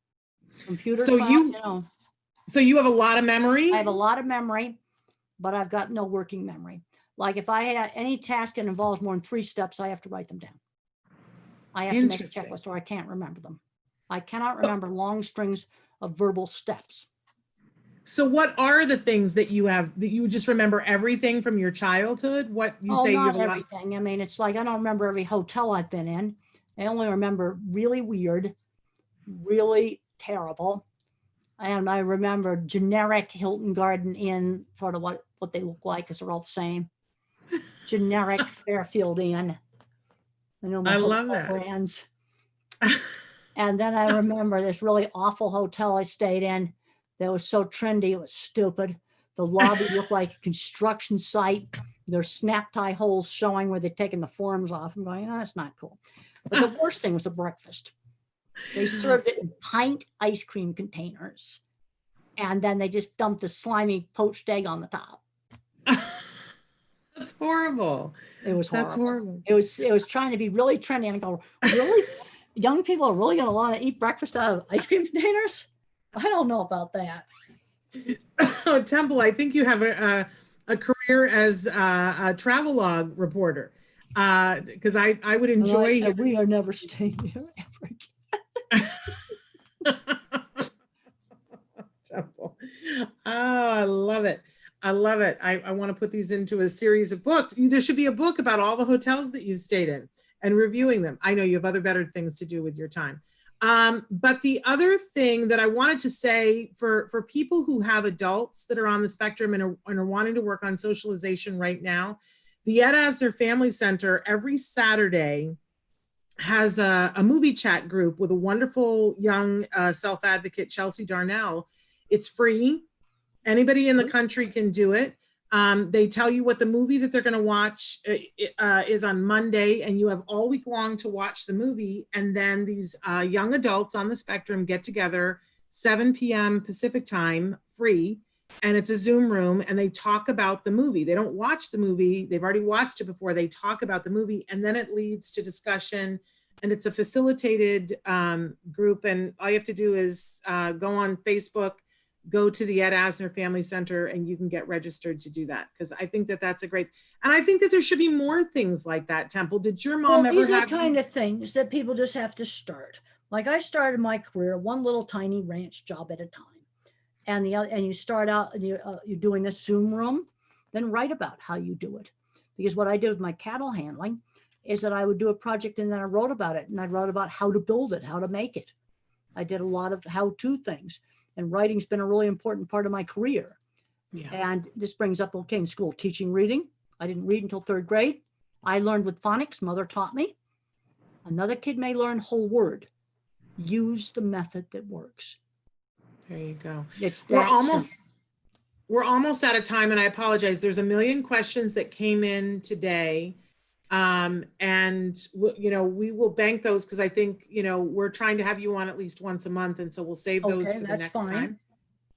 Computer so cloud, so you have a lot of memory? I have a lot of memory. but I've got no working memory. Like if I had any task that involves more than 3 steps, I have to write them down. I have to make a Interesting. checklist or I can't remember them. I cannot remember long strings of verbal steps. So what are the things that you have that you just remember everything from your childhood? What you say you have not a lot. everything. I mean, it's like, I don't remember every hotel I've been in. I only remember really weird, really terrible. And I remember generic Hilton Garden Inn, sort of what they look like, because they're all the same. Generic Fairfield Inn. I know my love hotel that. brands. And then I remember this really awful hotel I stayed in that was so trendy, it was stupid. The lobby looked like a construction site. There's snap tie holes showing where they're taking the forms off. I'm going, oh, that's not cool. But the worst thing was the breakfast. They served it in pint ice cream containers. And then they just dumped the slimy poached egg on the top. That's horrible. It was horrible. That's horrible. It was trying to be really trendy. And I go, really? Young people are really going to want to eat breakfast out of ice cream containers? I don't know about that. Oh, Temple, I think you have a career as a travelogue reporter, because I would enjoy. We are never staying here ever again. Temple. Oh, I love it. I love it. I want to put these into a series of books. There should be a book about all the hotels that you've stayed in and reviewing them. I know you have other better things to do with your time. But the other thing that I wanted to say for people who have adults that are on the spectrum and are wanting to work on socialization right now, the Ed Asner Family Center every Saturday has a movie chat group with a wonderful young self-advocate, Chelsea Darnell. It's free. Anybody in the country can do it. They tell you what the movie that they're going to watch is on Monday, and you have all week long to watch the movie. And then these young adults on the spectrum get together 7 p.m. Pacific time, free, and it's a Zoom room, and they talk about the movie. They don't watch the movie. They've already watched it before. They talk about the movie, and then it leads to discussion, and it's a facilitated group. And all you have to do is go on Facebook, go to the Ed Asner Family Center, and you can get registered to do that. Because I think that that's a great, and I think that there should be more things like that. Temple, did your mom ever have? These are kind of things that people just have to start. Like I started my career one little tiny ranch job at a time, and you start out and you're doing this Zoom room, then write about how you do it. Because what I did with my cattle handling is that I would do a project and then I wrote about it, and I wrote about how to build it, how to make it. I did a lot of how-to things. And writing's been a really important part of my career. Yeah. And this brings up, okay, in school, teaching reading. I didn't read until 3rd grade. I learned with phonics, mother taught me. Another kid may learn whole word. Use the method that works. There you go. We're almost out of time, and I apologize. There's a million questions that came in today. And we will bank those, because I think, we're trying to have you on at least once a month. And so we'll save those for the next time.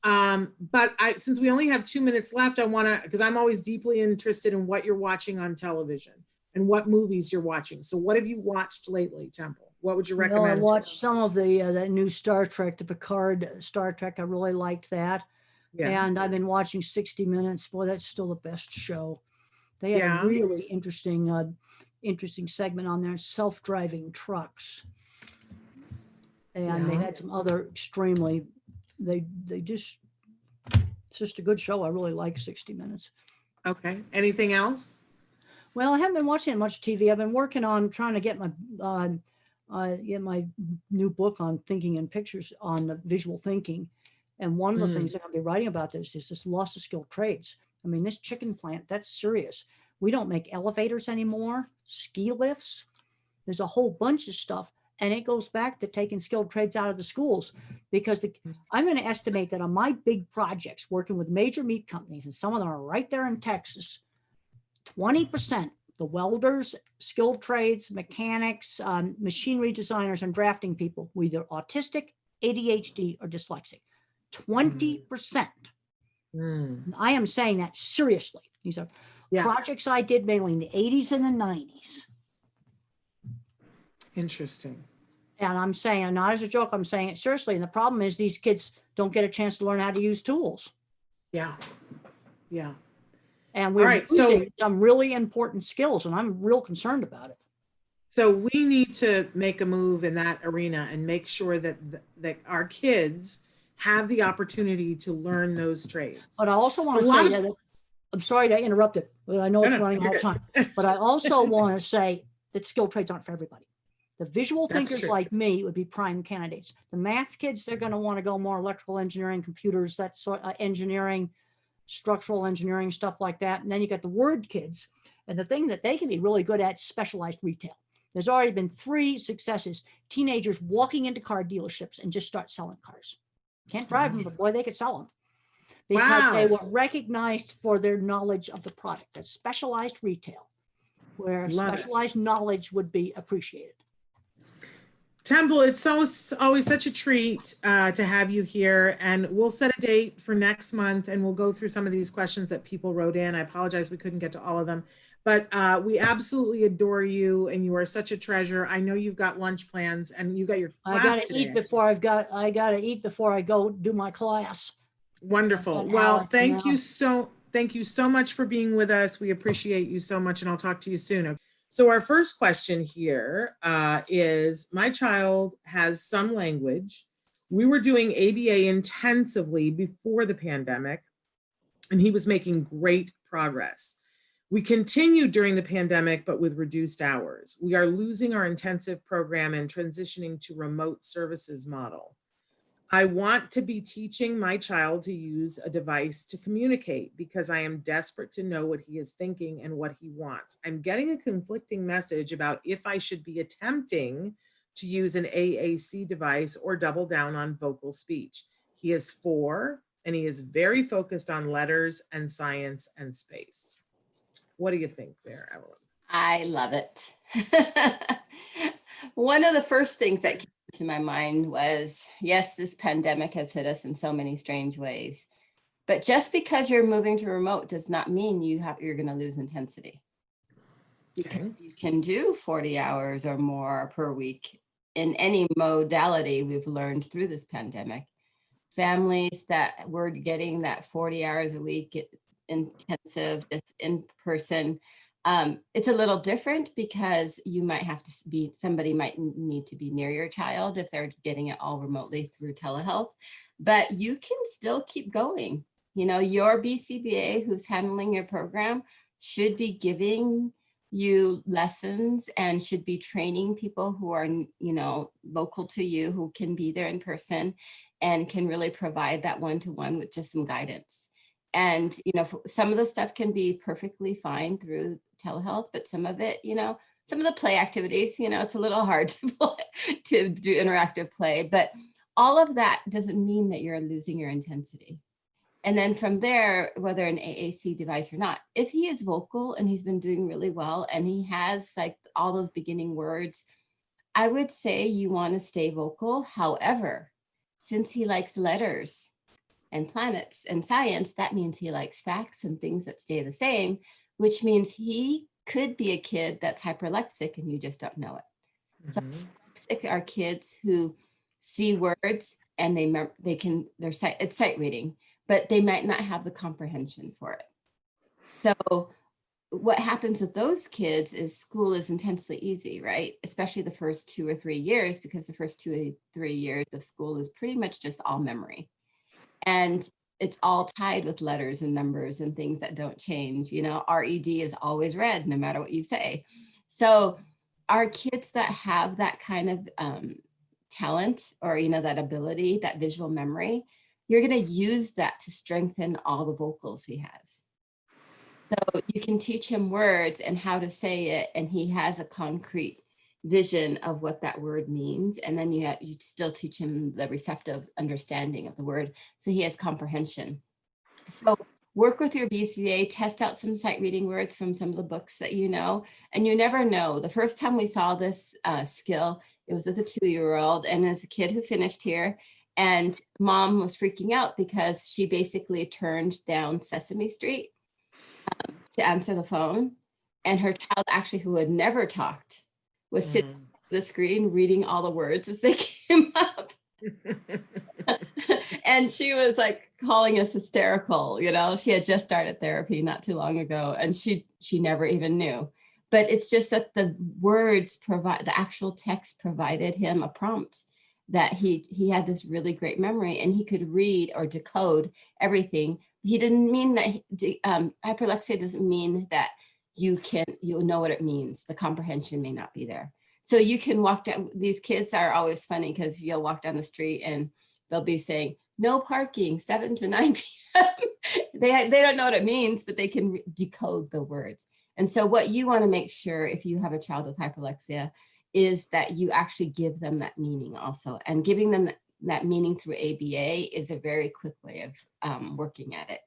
But since we only have 2 minutes left, I want to, because I'm always deeply interested in what you're watching on television and what movies you're watching. So what have you watched lately, Temple? What would you recommend? I watched some of the new Star Trek, the Picard Star Trek. I really liked that. Yeah. And I've been watching 60 Minutes. Boy, that's still the best show. They had a really interesting segment on there, self-driving trucks. And they had some other extremely, it's just a good show. I really like 60 Minutes. Okay. Anything else? Well, I haven't been watching much TV. I've been working on trying to get my new book on thinking in pictures, on visual thinking. And one of the things that I'll be writing about this is this loss of skilled trades. I mean, this chicken plant, that's serious. We don't make elevators anymore, ski lifts. There's a whole bunch of stuff. And it goes back to taking skilled trades out of the schools, because I'm going to estimate that on my big projects, working with major meat companies, and some of them are right there in Texas, 20%, the welders, skilled trades, mechanics, machinery designers, and drafting people were either autistic, ADHD, or dyslexic. 20%. I am saying that seriously. These are projects I did mainly in the 80s and the 90s. Interesting. And I'm saying, not as a joke, I'm saying it seriously. And the problem is these kids don't get a chance to learn how to use tools. Yeah. Yeah. And All we're right, so losing some really important skills, and I'm real concerned about it. so we need to make a move in that arena and make sure that that our kids have the opportunity to learn those trades. But I also want A to lot say of- that, I'm sorry to interrupt it, but I know No, it's no, running you're out of good. time. But I also want to say that skilled trades aren't for everybody. The visual That's thinkers true. like me would be prime candidates. The math kids, they're going to want to go more electrical engineering, computers, that sort of engineering, structural engineering, stuff like that. And then you got the word kids. And the thing that they can be really good at is specialized retail. There's already been 3 successes. Teenagers walking into car dealerships and just start selling cars. Can't drive them, but boy, they could sell them. Because they were recognized for their knowledge of the product. That's specialized retail, where specialized knowledge would be appreciated. Temple, it's always such a treat to have you here, and we'll set a date for next month, and we'll go through some of these questions that people wrote in. I apologize we couldn't get to all of them, but we absolutely adore you, and you are such a treasure. I know you've got lunch plans, and you got your class I got to today, eat before I got to eat before I go do my class. Wonderful. Well, thank you so much for being with us. We appreciate you so much, and I'll talk to you soon. So our first question here is, my child has some language. We were doing ABA intensively before the pandemic, and he was making great progress. We continued during the pandemic, but with reduced hours. We are losing our intensive program and transitioning to remote services model. I want to be teaching my child to use a device to communicate because I am desperate to know what he is thinking and what he wants. I'm getting a conflicting message about if I should be attempting to use an AAC device or double down on vocal speech. He is 4 and he is very focused on letters and science and space. What do you think there, Evelyn? I love it. One of the first things that came to my mind was, yes, this pandemic has hit us in so many strange ways, but just because you're moving to remote does not mean you're going to lose intensity. Because you can do 40 hours or more per week in any modality we've learned through this pandemic. Families that were getting that 40 hours a week intensive, just in person, it's a little different because you might have to be, somebody might need to be near your child if they're getting it all remotely through telehealth, but you can still keep going. You know, your BCBA who's handling your program should be giving you lessons and should be training people who are, you know, local to you, who can be there in person and can really provide that one-to-one with just some guidance. And, you know, some of the stuff can be perfectly fine through telehealth, but some of it, you know, some of the play activities, you know, it's a little hard to do interactive play, but all of that doesn't mean that you're losing your intensity. And then from there, whether an AAC device or not, if he is vocal and he's been doing really well and he has like all those beginning words, I would say you want to stay vocal. However, since he likes letters and planets and science, that means he likes facts and things that stay the same, which means he could be a kid that's hyperlexic and you just don't know it. So dyslexic are kids who see words and it's sight reading, but they might not have the comprehension for it. So what happens with those kids is school is intensely easy, right? Especially the first 2 or 3 years, because the first 2 or 3 years of school is pretty much just all memory. And it's all tied with letters and numbers and things that don't change. You know, RED is always red, no matter what you say. So our kids that have that kind of talent, or, you know, that ability, that visual memory, you're going to use that to strengthen all the vocals he has. So you can teach him words and how to say it, and he has a concrete vision of what that word means. And then you still teach him the receptive understanding of the word, so he has comprehension. So work with your BCBA, test out some sight reading words from some of the books that you know, and you never know. The first time we saw this skill, it was with a 2-year-old, and as a kid who finished here, and mom was freaking out because she basically turned down Sesame Street to answer the phone. And her child, actually, who had never talked, was sitting on the screen reading all the words as they came up. And she was like calling us hysterical. You know, she had just started therapy not too long ago, and she never even knew. But it's just that the words the actual text provided him a prompt, that he had this really great memory and he could read or decode everything. He didn't mean that hyperlexia doesn't mean that you know what it means. The comprehension may not be there. So you can walk down, these kids are always funny because you'll walk down the street and they'll be saying, no parking, 7 to 9 p.m. They don't know what it means, but they can decode the words. And so what you want to make sure if you have a child with hyperlexia is that you actually give them that meaning also. And giving them that meaning through ABA is a very quick way of working at it.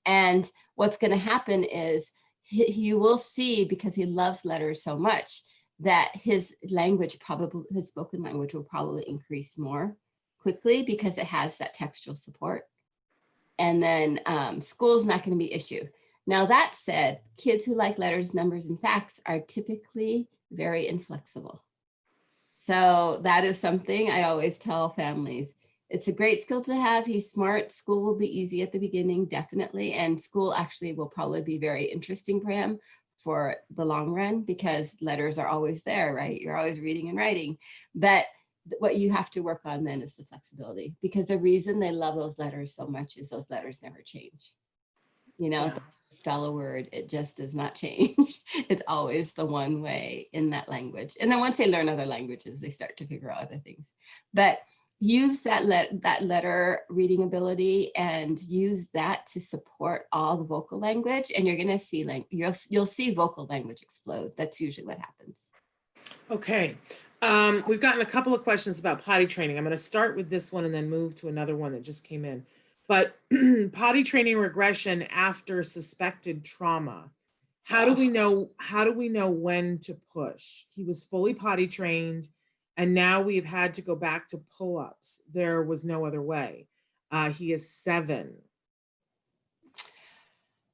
And what's going to happen is you will see, because he loves letters so much, that his spoken language will probably increase more quickly because it has that textual support. And then school is not going to be an issue. Now, that said, kids who like letters, numbers, and facts are typically very inflexible. So that is something I always tell families. It's a great skill to have. He's smart. School will be easy at the beginning, definitely. And school actually will probably be very interesting for him for the long run, because letters are always there, right? You're always reading and writing. But what you have to work on then is the flexibility, because the reason they love those letters so much is those letters never change. You know, Yeah. Spell a word, it just does not change. It's always the one way in that language. And then once they learn other languages, they start to figure out other things. But use that letter reading ability and use that to support all the vocal language, and you're going to see you'll see vocal language explode. That's usually what happens. Okay. We've gotten a couple of questions about potty training. I'm going to start with this one and then move to another one that just came in. But potty training regression after suspected trauma. How do we know when to push? He was fully potty trained, and now we've had to go back to pull-ups. There was no other way. He is 7.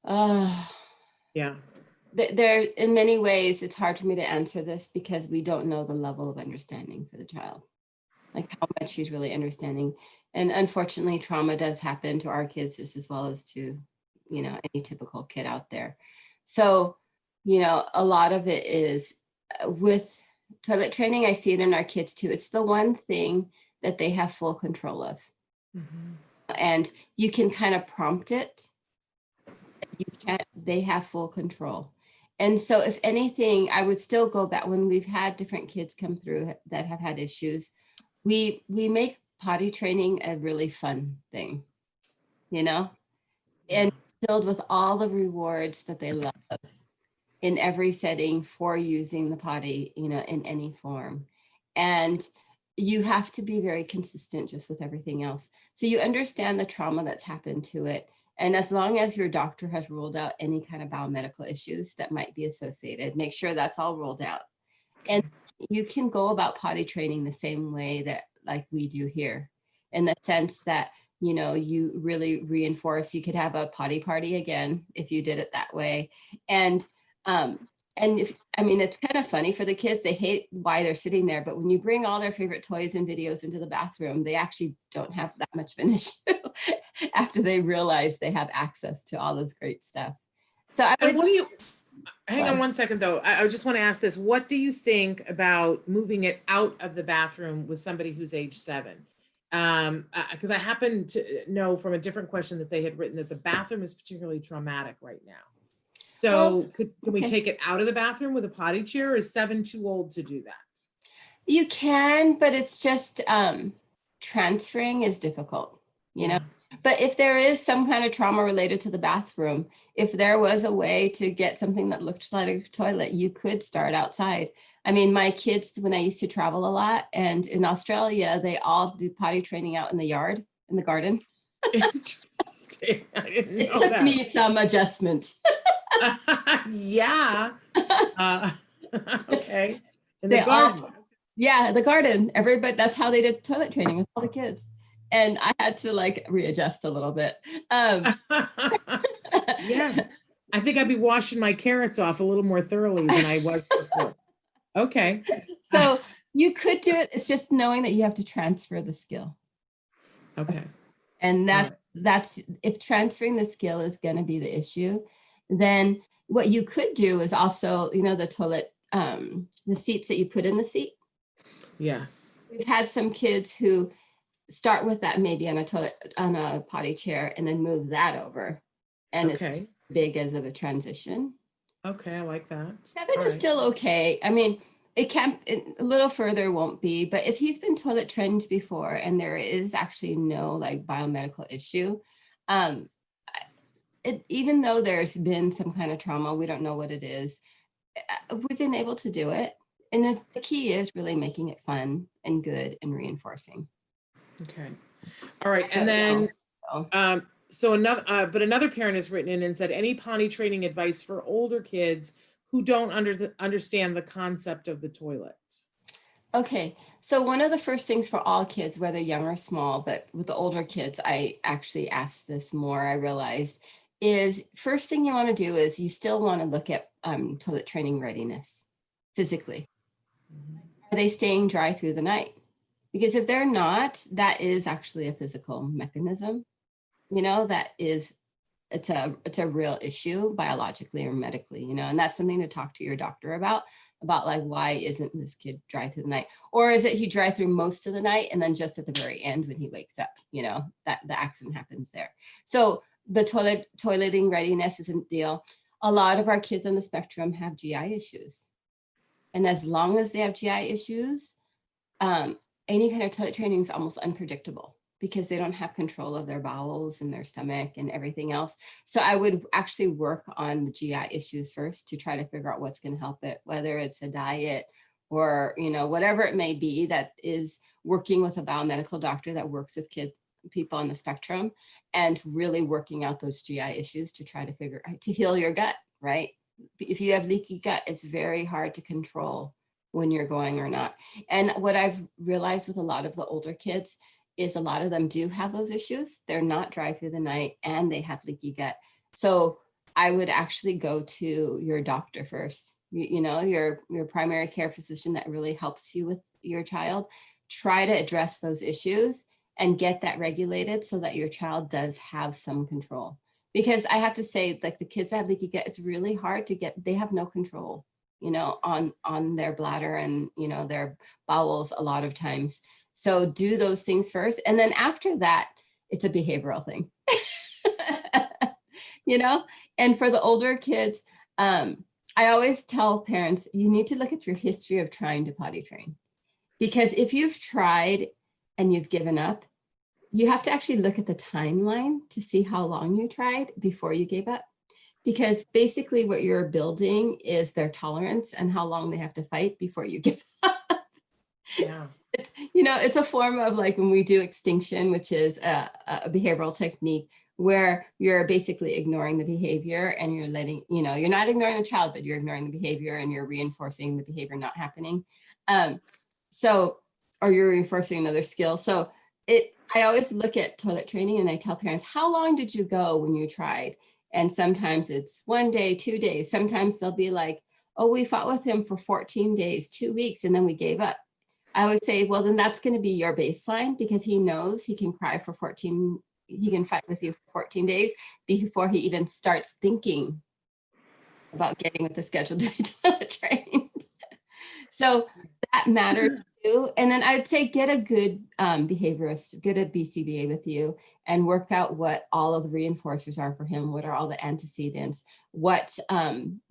Yeah. There, in many ways, it's hard for me to answer this because we don't know the level of understanding for the child, like how much he's really understanding. And unfortunately, trauma does happen to our kids just as well as to, you know, any typical kid out there. So, you know, a lot of it is with toilet training. I see it in our kids too. It's the one thing that they have full control of. Mm-hmm. And you can kind of prompt it. They have full control. And so if anything, I would still go back when we've had different kids come through that have had issues. We make potty training a really fun thing, you know, and filled with all the rewards that they love in every setting for using the potty, you know, in any form. And you have to be very consistent just with everything else. So you understand the trauma that's happened to it. And as long as your doctor has ruled out any kind of biomedical issues that might be associated, make sure that's all ruled out. And you can go about potty training the same way that like we do here, in the sense that, you know, you really reinforce, you could have a potty party again if you did it that way. And it's kind of funny for the kids. They hate why they're sitting there, but when you bring all their favorite toys and videos into the bathroom, they actually don't have that much of an issue after they realize they have access to all this great stuff. So hang on one second though. I just want to ask this. What do you think about moving it out of the bathroom with somebody who's age 7? Because I happen to know from a different question that they had written that the bathroom is particularly traumatic right now. So can we take it out of the bathroom with a potty chair, or is 7 too old to do that? You can, but it's just transferring is difficult, you know. But if there is some kind of trauma related to the bathroom, if there was a way to get something that looked like a toilet, you could start outside. I mean, my kids, when I used to travel a lot, and in Australia, they all do potty training out in the yard, in the garden. Interesting. I didn't know it took me some adjustment. Yeah. Okay. In the garden. The garden. Everybody, that's how they did toilet training with all the kids. And I had to like readjust a little bit. Yes. I think I'd be washing my carrots off a little more thoroughly than I was before. Okay. So you could do it. It's just knowing that you have to transfer the skill. Okay. And that's that's, if transferring the skill is going to be the issue, then what you could do is also, you know, the toilet, the seats that you put in the seat. Yes. We've had some kids who start with that maybe on a toilet, on a potty chair, and then move that over. And Okay. it's big as of a transition. Okay, I like that. 7 All is right. still okay. I mean, it can, a little further won't be, but if he's been toilet trained before and there is actually no like biomedical issue, even though there's been some kind of trauma, we don't know what it is, we've been able to do it. And the key is really making it fun and good and reinforcing. Okay. All right. And then, so another parent has written in and said, any potty training advice for older kids who don't understand the concept of the toilet? Okay, so one of the first things for all kids, whether young or small, but with the older kids, I actually asked this more, I realized, is first thing you want to do is you still want to look at toilet training readiness physically. Are they staying dry through the night? Because if they're not, that is actually a physical mechanism, you know, that is, it's a real issue biologically or medically, you know, and that's something to talk to your doctor about like, why isn't this kid dry through the night? Or is it he dry through most of the night and then just at the very end when he wakes up, you know, that the accident happens there. So the toileting readiness is a deal. A lot of our kids on the spectrum have GI issues. And as long as they have GI issues, any kind of toilet training is almost unpredictable because they don't have control of their bowels and their stomach and everything else. So I would actually work on the GI issues first to try to figure out what's going to help it, whether it's a diet or, you know, whatever it may be that is working with a biomedical doctor that works with people on the spectrum and really working out those GI issues to try to figure out to heal your gut, right? If you have leaky gut, it's very hard to control when you're going or not. And what I've realized with a lot of the older kids is a lot of them do have those issues. They're not dry through the night and they have leaky gut. So I would actually go to your doctor first, you know, your primary care physician that really helps you with your child. Try to address those issues and get that regulated so that your child does have some control. Because I have to say, like the kids that have leaky gut, it's really hard to get, they have no control, you know, on their bladder and, you know, their bowels a lot of times. So do those things first. And then after that, it's a behavioral thing, you know, and for the older kids, I always tell parents, you need to look at your history of trying to potty train, because if you've tried and you've given up, you have to actually look at the timeline to see how long you tried before you gave up. Because basically what you're building is their tolerance and how long they have to fight before you give up. Yeah. It's, you know, it's a form of like when we do extinction, which is a behavioral technique where you're basically ignoring the behavior and you're letting, you know, you're not ignoring the child, but you're ignoring the behavior and you're reinforcing the behavior not happening. Or you're reinforcing another skill. So I always look at toilet training and I tell parents, how long did you go when you tried? And sometimes it's 1 day, 2 days. Sometimes they'll be like, oh, we fought with him for 14 days, 2 weeks, and then we gave up. I would say, well, then that's going to be your baseline because he knows he can cry for 14, he can fight with you for 14 days before he even starts thinking about getting with the schedule to be toilet trained. So that matters too. And then I'd say get a good behaviorist, get a BCBA with you and work out what all of the reinforcers are for him. What are all the antecedents? What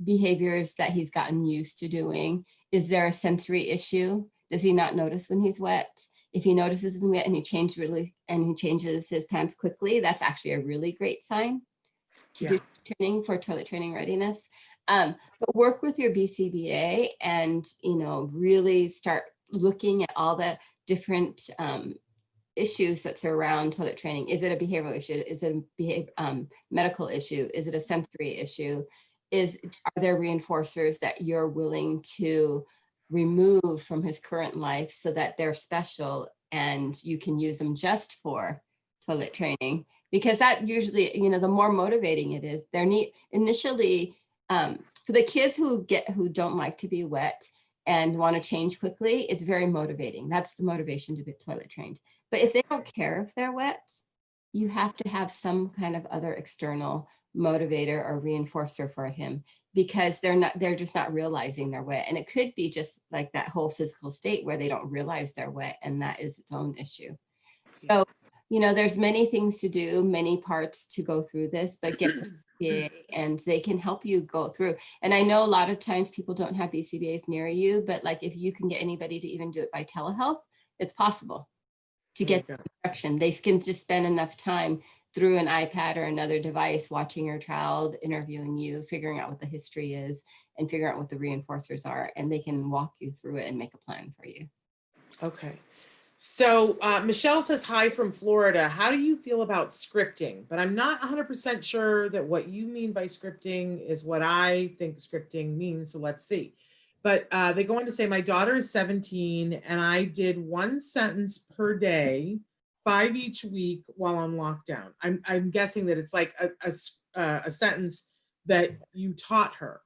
behaviors that he's gotten used to doing? Is there a sensory issue? Does he not notice when he's wet? If he notices he's wet and he changes his pants quickly, that's actually a really great sign to do training for toilet training readiness. But work with your BCBA and, you know, really start looking at all the different issues that surround toilet training. Is it a behavioral issue? Is it a medical issue? Is it a sensory issue? Are there reinforcers that you're willing to remove from his current life so that they're special and you can use them just for toilet training? Because that usually, you know, the more motivating it is, they're neat initially. For the kids who don't like to be wet and want to change quickly, it's very motivating. That's the motivation to get toilet trained. But if they don't care if they're wet, you have to have some kind of other external motivator or reinforcer for him, because they're just not realizing they're wet. And it could be just like that whole physical state where they don't realize they're wet, and that is its own issue. So, you know, there's many things to do, many parts to go through this, but get BCBA and they can help you go through. And I know a lot of times people don't have BCBAs near you, but like if you can get anybody to even do it by telehealth, it's possible to get the instruction. They can just spend enough time through an iPad or another device, watching your child, interviewing you, figuring out what the history is, and figure out what the reinforcers are, and they can walk you through it and make a plan for you. Okay. So Michelle says hi from Florida. How do you feel about scripting? But I'm not 100% sure that what you mean by scripting is what I think scripting means. So let's see. But they go on to say, my daughter is 17 and I did 1 sentence per day, 5 each week while on lockdown. I'm guessing that it's like a sentence that you taught her,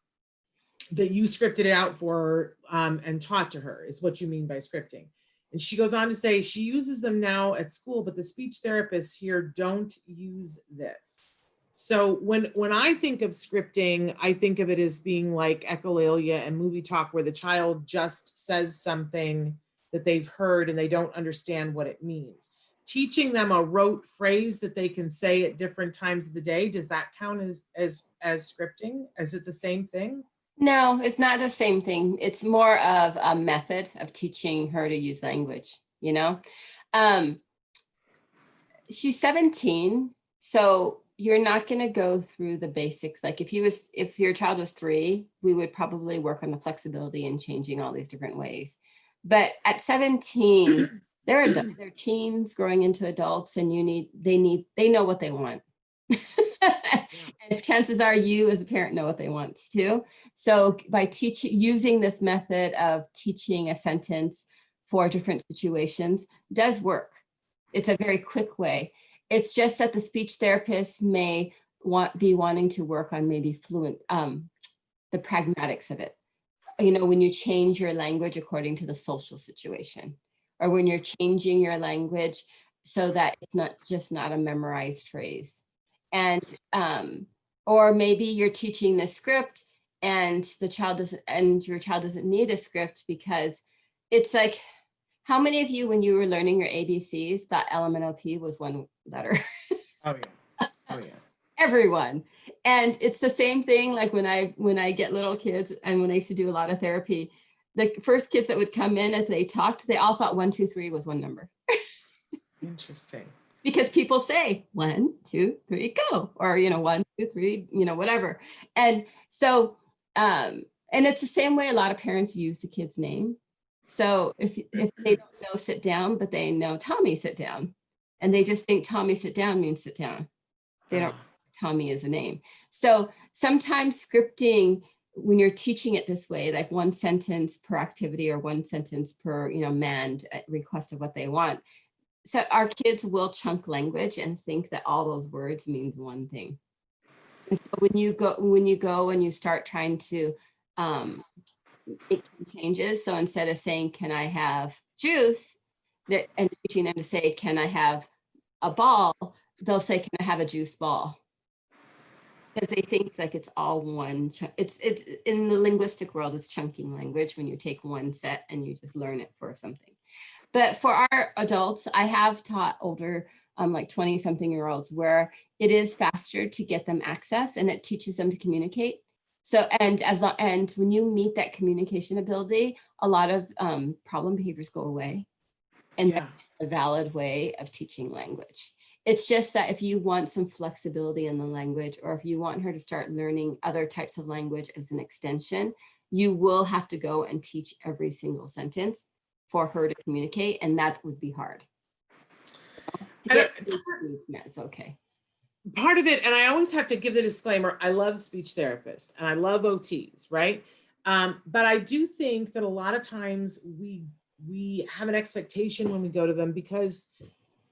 that you scripted it out for her and taught to her is what you mean by scripting. And she goes on to say she uses them now at school, but the speech therapists here don't use this. So when I think of scripting, I think of it as being like echolalia and movie talk, where the child just says something that they've heard and they don't understand what it means. Teaching them a rote phrase that they can say at different times of the day, does that count as scripting? Is it the same thing? No, it's not the same thing. It's more of a method of teaching her to use language, you know? She's 17, so you're not going to go through the basics. Like if your child was 3, we would probably work on the flexibility and changing all these different ways. But at 17, they're teens growing into adults, and they know what they want. And chances are you as a parent know what they want too. So by using this method of teaching a sentence for different situations does work. It's a very quick way. It's just that the speech therapist may be wanting to work on maybe the pragmatics of it. You know, when you change your language according to the social situation, or when you're changing your language so that it's not a memorized phrase. And or maybe you're teaching the script and your child doesn't need a script, because it's like, how many of you, when you were learning your ABCs, thought LMNOP was one letter? Oh yeah. Oh yeah. Everyone. And it's the same thing. Like when I get little kids, and when I used to do a lot of therapy, the first kids that would come in, if they talked, they all thought 1, 2, 3 was one number. Interesting. Because people say 1, 2, 3, go, or 1, 2, 3, whatever. And so and it's the same way a lot of parents use the kid's name. So if they don't know sit down, but they know Tommy sit down, and they just think Tommy sit down means sit down, they don't Tommy is a name. So sometimes scripting, when you're teaching it this way, like 1 sentence per activity or 1 sentence per manned request of what they want, so our kids will chunk language and think that all those words means one thing. And so when you go and you start trying to make some changes, so instead of saying, can I have juice, and teaching them to say, can I have a ball, they'll say, can I have a juice ball? Because they think like it's all one. It's in the linguistic world, it's chunking language when you take one set and you just learn it for something. But for our adults, I have taught older, like 20-something-year-olds, where it is faster to get them access, and it teaches them to communicate. So, and when you meet that communication ability, a lot of problem behaviors go away, and that's a valid way of teaching language. It's just that if you want some flexibility in the language, or if you want her to start learning other types of language as an extension, you will have to go and teach every single sentence for her to communicate, and that would be hard. To get needs met, it's okay. Part of it, and I always have to give the disclaimer, I love speech therapists and I love OTs, right? But I do think that a lot of times we have an expectation when we go to them, because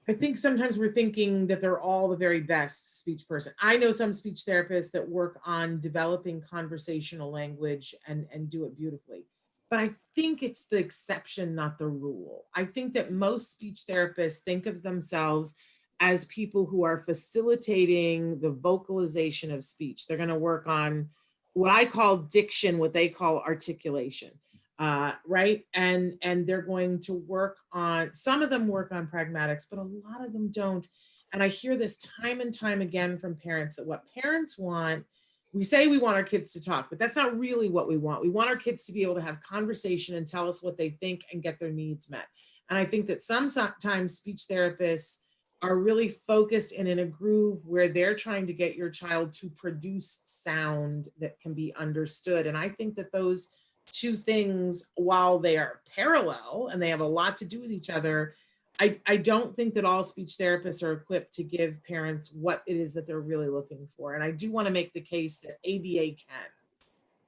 I think sometimes we're thinking that they're all the very best speech person. I know some speech therapists that work on developing conversational language and do it beautifully. But I think it's the exception, not the rule. I think that most speech therapists think of themselves as people who are facilitating the vocalization of speech. They're going to work on what I call diction, what they call articulation, right? And they're going to work on, some of them work on pragmatics, but a lot of them don't. And I hear this time and time again from parents, that what parents want, we say we want our kids to talk, but that's not really what we want. We want our kids to be able to have conversation and tell us what they think and get their needs met. And I think that sometimes speech therapists are really focused and in a groove where they're trying to get your child to produce sound that can be understood. And I think that those two things, while they are parallel and they have a lot to do with each other, I don't think that all speech therapists are equipped to give parents what it is that they're really looking for. And I do want to make the case that ABA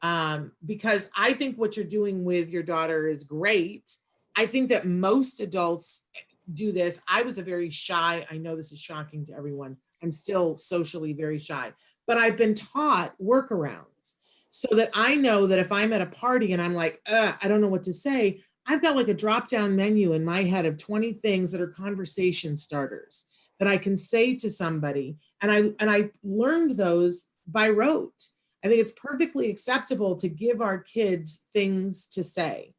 can, because I think what you're doing with your daughter is great. I think that most adults do this. I was a very shy, I know this is shocking to everyone, I'm still socially very shy, but I've been taught workarounds so that I know that if I'm at a party and I'm like, I don't know what to say, I've got like a drop-down menu in my head of 20 things that are conversation starters that I can say to somebody. And I learned those by rote. I think it's perfectly acceptable to give our kids things to say.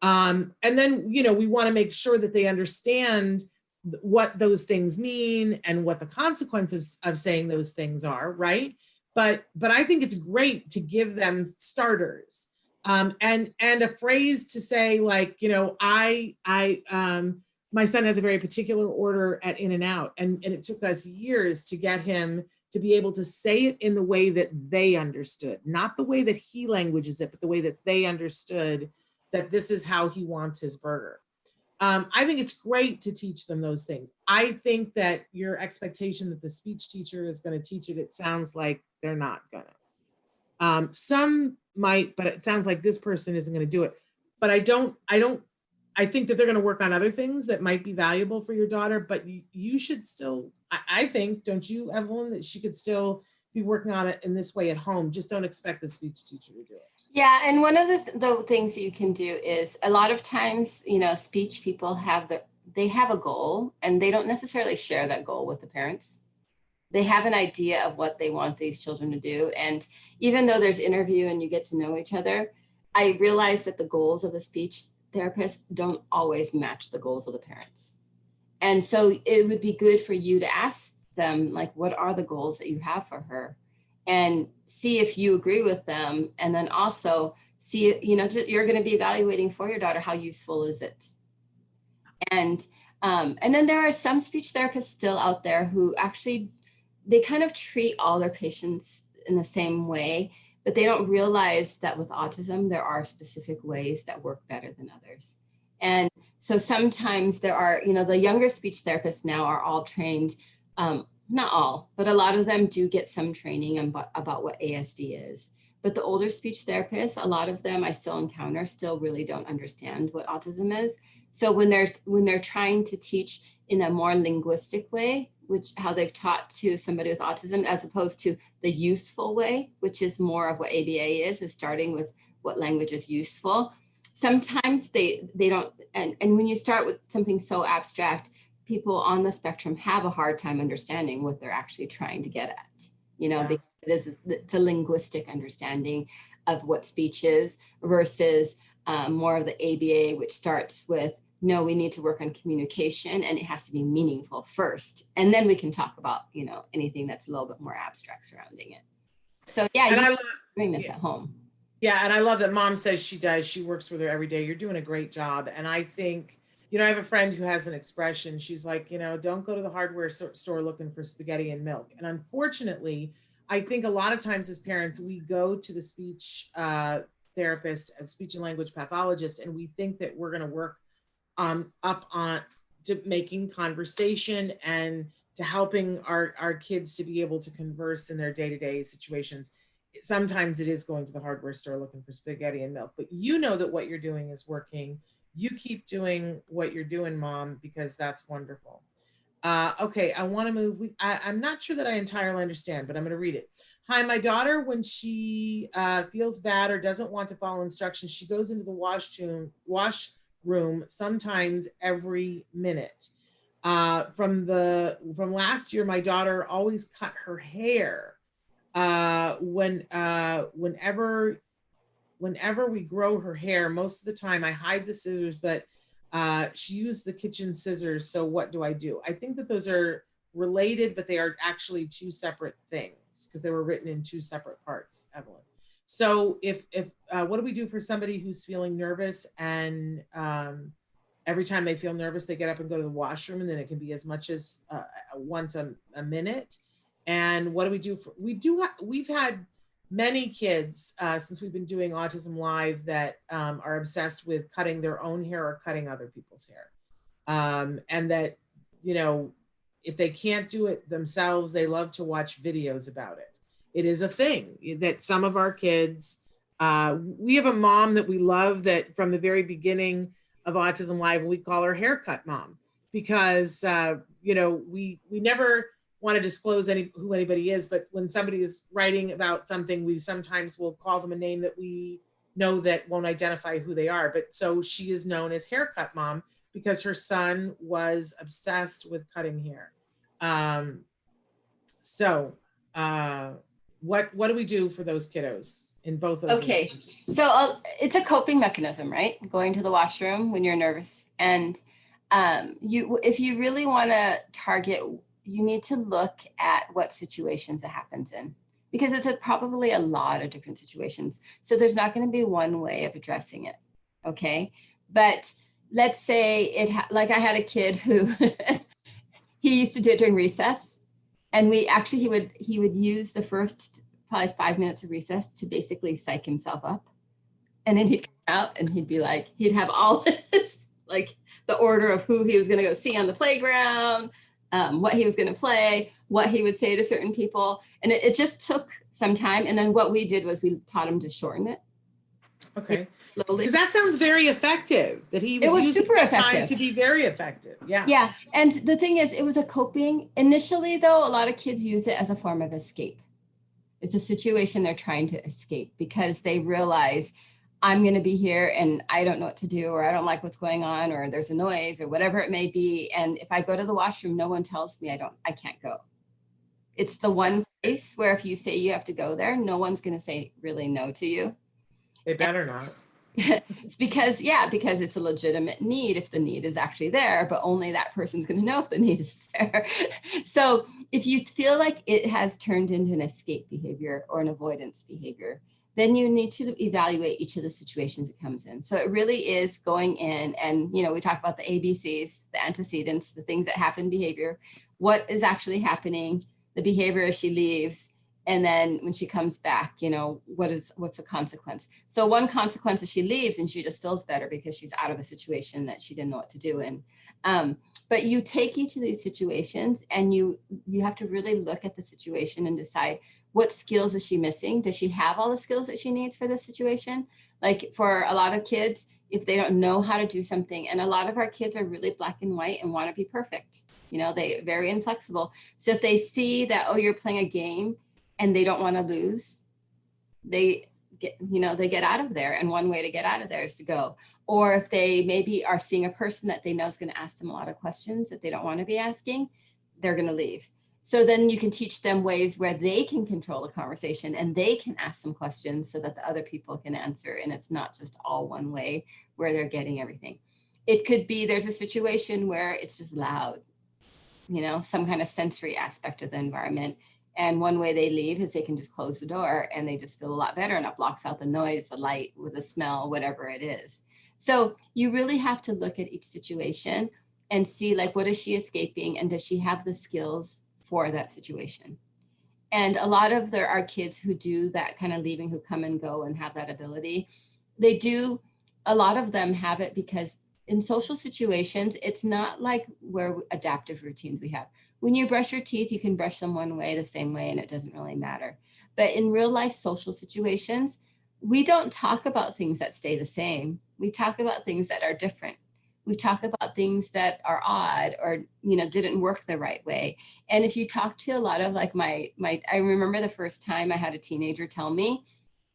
And then, we want to make sure that they understand what those things mean and what the consequences of saying those things are, right? But I think it's great to give them starters. And a phrase to say, like, my son has a very particular order at In-N-Out, and it took us years to get him to be able to say it in the way that they understood, not the way that he languages it, but the way that they understood that this is how he wants his burger. I think it's great to teach them those things. I think that your expectation that the speech teacher is going to teach it sounds like they're not gonna. Some might, but it sounds like this person isn't going to do it. But I think that they're going to work on other things that might be valuable for your daughter, but you should still, I think, don't you, Evelyn, that she could still be working on it in this way at home. Just don't expect the speech teacher to do it. Yeah, and one of the things that you can do is, a lot of times, speech people they have a goal, and they don't necessarily share that goal with the parents. They have an idea of what they want these children to do. And even though there's interview and you get to know each other, I realize that the goals of the speech therapist don't always match the goals of the parents. And so it would be good for you to ask them, like, what are the goals that you have for her? And see if you agree with them. And then also see, you're going to be evaluating for your daughter, how useful is it? And then there are some speech therapists still out there who actually, they kind of treat all their patients in the same way, but they don't realize that with autism, there are specific ways that work better than others. And so sometimes there are, the younger speech therapists now are all trained, not all, but a lot of them do get some training about what ASD is. But the older speech therapists, a lot of them I still encounter, still really don't understand what autism is. So when they're trying to teach in a more linguistic way, which how they've taught to somebody with autism, as opposed to the useful way, which is more of what ABA is starting with what language is useful. Sometimes they don't, and when you start with something so abstract, people on the spectrum have a hard time understanding what they're actually trying to get at, because it's a linguistic understanding of what speech is versus more of the ABA, which starts with, no, we need to work on communication and it has to be meaningful first. And then we can talk about, anything that's a little bit more abstract surrounding it. So yeah, you're doing this at home. Yeah, and I love that Mom says she does. She works with her every day. You're doing a great job. And I think, I have a friend who has an expression. She's like, don't go to the hardware store looking for spaghetti and milk. And unfortunately, I think a lot of times as parents, we go to the speech therapist and speech and language pathologist, and we think that we're going to work up on to making conversation and to helping our kids to be able to converse in their day-to-day situations. Sometimes it is going to the hardware store looking for spaghetti and milk, but that what you're doing is working. You keep doing what you're doing, Mom, because that's wonderful. Okay, I want to move. I'm not sure that I entirely understand, but I'm going to read it. Hi, my daughter, when she feels bad or doesn't want to follow instructions, she goes into the washroom sometimes every minute. From last year, my daughter always cut her hair. Whenever we grow her hair, most of the time I hide the scissors, but she used the kitchen scissors. So what do I do? I think that those are related, but they are actually two separate things because they were written in two separate parts, Evelyn. So if what do we do for somebody who's feeling nervous and every time they feel nervous, they get up and go to the washroom, and then it can be as much as once a minute. And what do we do? We've had many kids since we've been doing Autism Live that are obsessed with cutting their own hair or cutting other people's hair. And that, if they can't do it themselves, they love to watch videos about it. It is a thing that some of our kids, we have a mom that we love that from the very beginning of Autism Live, we call her Haircut Mom, because, we never want to disclose who anybody is, but when somebody is writing about something, we sometimes will call them a name that we know that won't identify who they are. But so she is known as Haircut Mom because her son was obsessed with cutting hair. What do we do for those kiddos in both those instances? So it's a coping mechanism, right? Going to the washroom when you're nervous. And if you really want to target, you need to look at what situations it happens in, because it's probably a lot of different situations. So there's not going to be one way of addressing it. Okay. But let's say like I had a kid who he used to do it during recess. And he would use the first probably 5 minutes of recess to basically psych himself up. And then he'd come out and he'd be like, he'd have all this, like the order of who he was going to go see on the playground, what he was going to play, what he would say to certain people. And it just took some time. And then what we did was we taught him to shorten it. Okay. Because that sounds very effective, that he was using that time to be very effective. Yeah. Yeah. And the thing is, it was a coping. Initially, though, a lot of kids use it as a form of escape. It's a situation they're trying to escape because they realize I'm going to be here and I don't know what to do, or I don't like what's going on, or there's a noise or whatever it may be. And if I go to the washroom, no one tells me I can't go. It's the one place where if you say you have to go there, no one's going to say really no to you. They better not. It's because it's a legitimate need if the need is actually there, but only that person's going to know if the need is there. So if you feel like it has turned into an escape behavior or an avoidance behavior, then you need to evaluate each of the situations it comes in. So it really is going in and, we talk about the ABCs, the antecedents, the things that happen in behavior, what is actually happening, the behavior as she leaves. And then when she comes back, what's the consequence? So one consequence is she leaves and she just feels better because she's out of a situation that she didn't know what to do in. But you take each of these situations and you have to really look at the situation and decide what skills is she missing? Does she have all the skills that she needs for this situation? Like for a lot of kids, if they don't know how to do something, and a lot of our kids are really black and white and want to be perfect, they're very inflexible. So if they see that, oh, you're playing a game, and they don't want to lose, they get out of there. And one way to get out of there is to go. Or if they maybe are seeing a person that they know is going to ask them a lot of questions that they don't want to be asking, they're going to leave. So then you can teach them ways where they can control the conversation and they can ask some questions so that the other people can answer. And it's not just all one way where they're getting everything. It could be there's a situation where it's just loud, some kind of sensory aspect of the environment. And one way they leave is they can just close the door and they just feel a lot better, and it blocks out the noise, the light, with the smell, whatever it is. So you really have to look at each situation and see, like, what is she escaping and does she have the skills for that situation? And a lot of there are kids who do that kind of leaving, who come and go and have that ability. They do, a lot of them have it because in social situations, it's not like where adaptive routines we have. When you brush your teeth, you can brush them one way, the same way, and it doesn't really matter. But in real life social situations, we don't talk about things that stay the same. We talk about things that are different. We talk about things that are odd or, didn't work the right way. And if you talk to a lot of like I remember the first time I had a teenager tell me,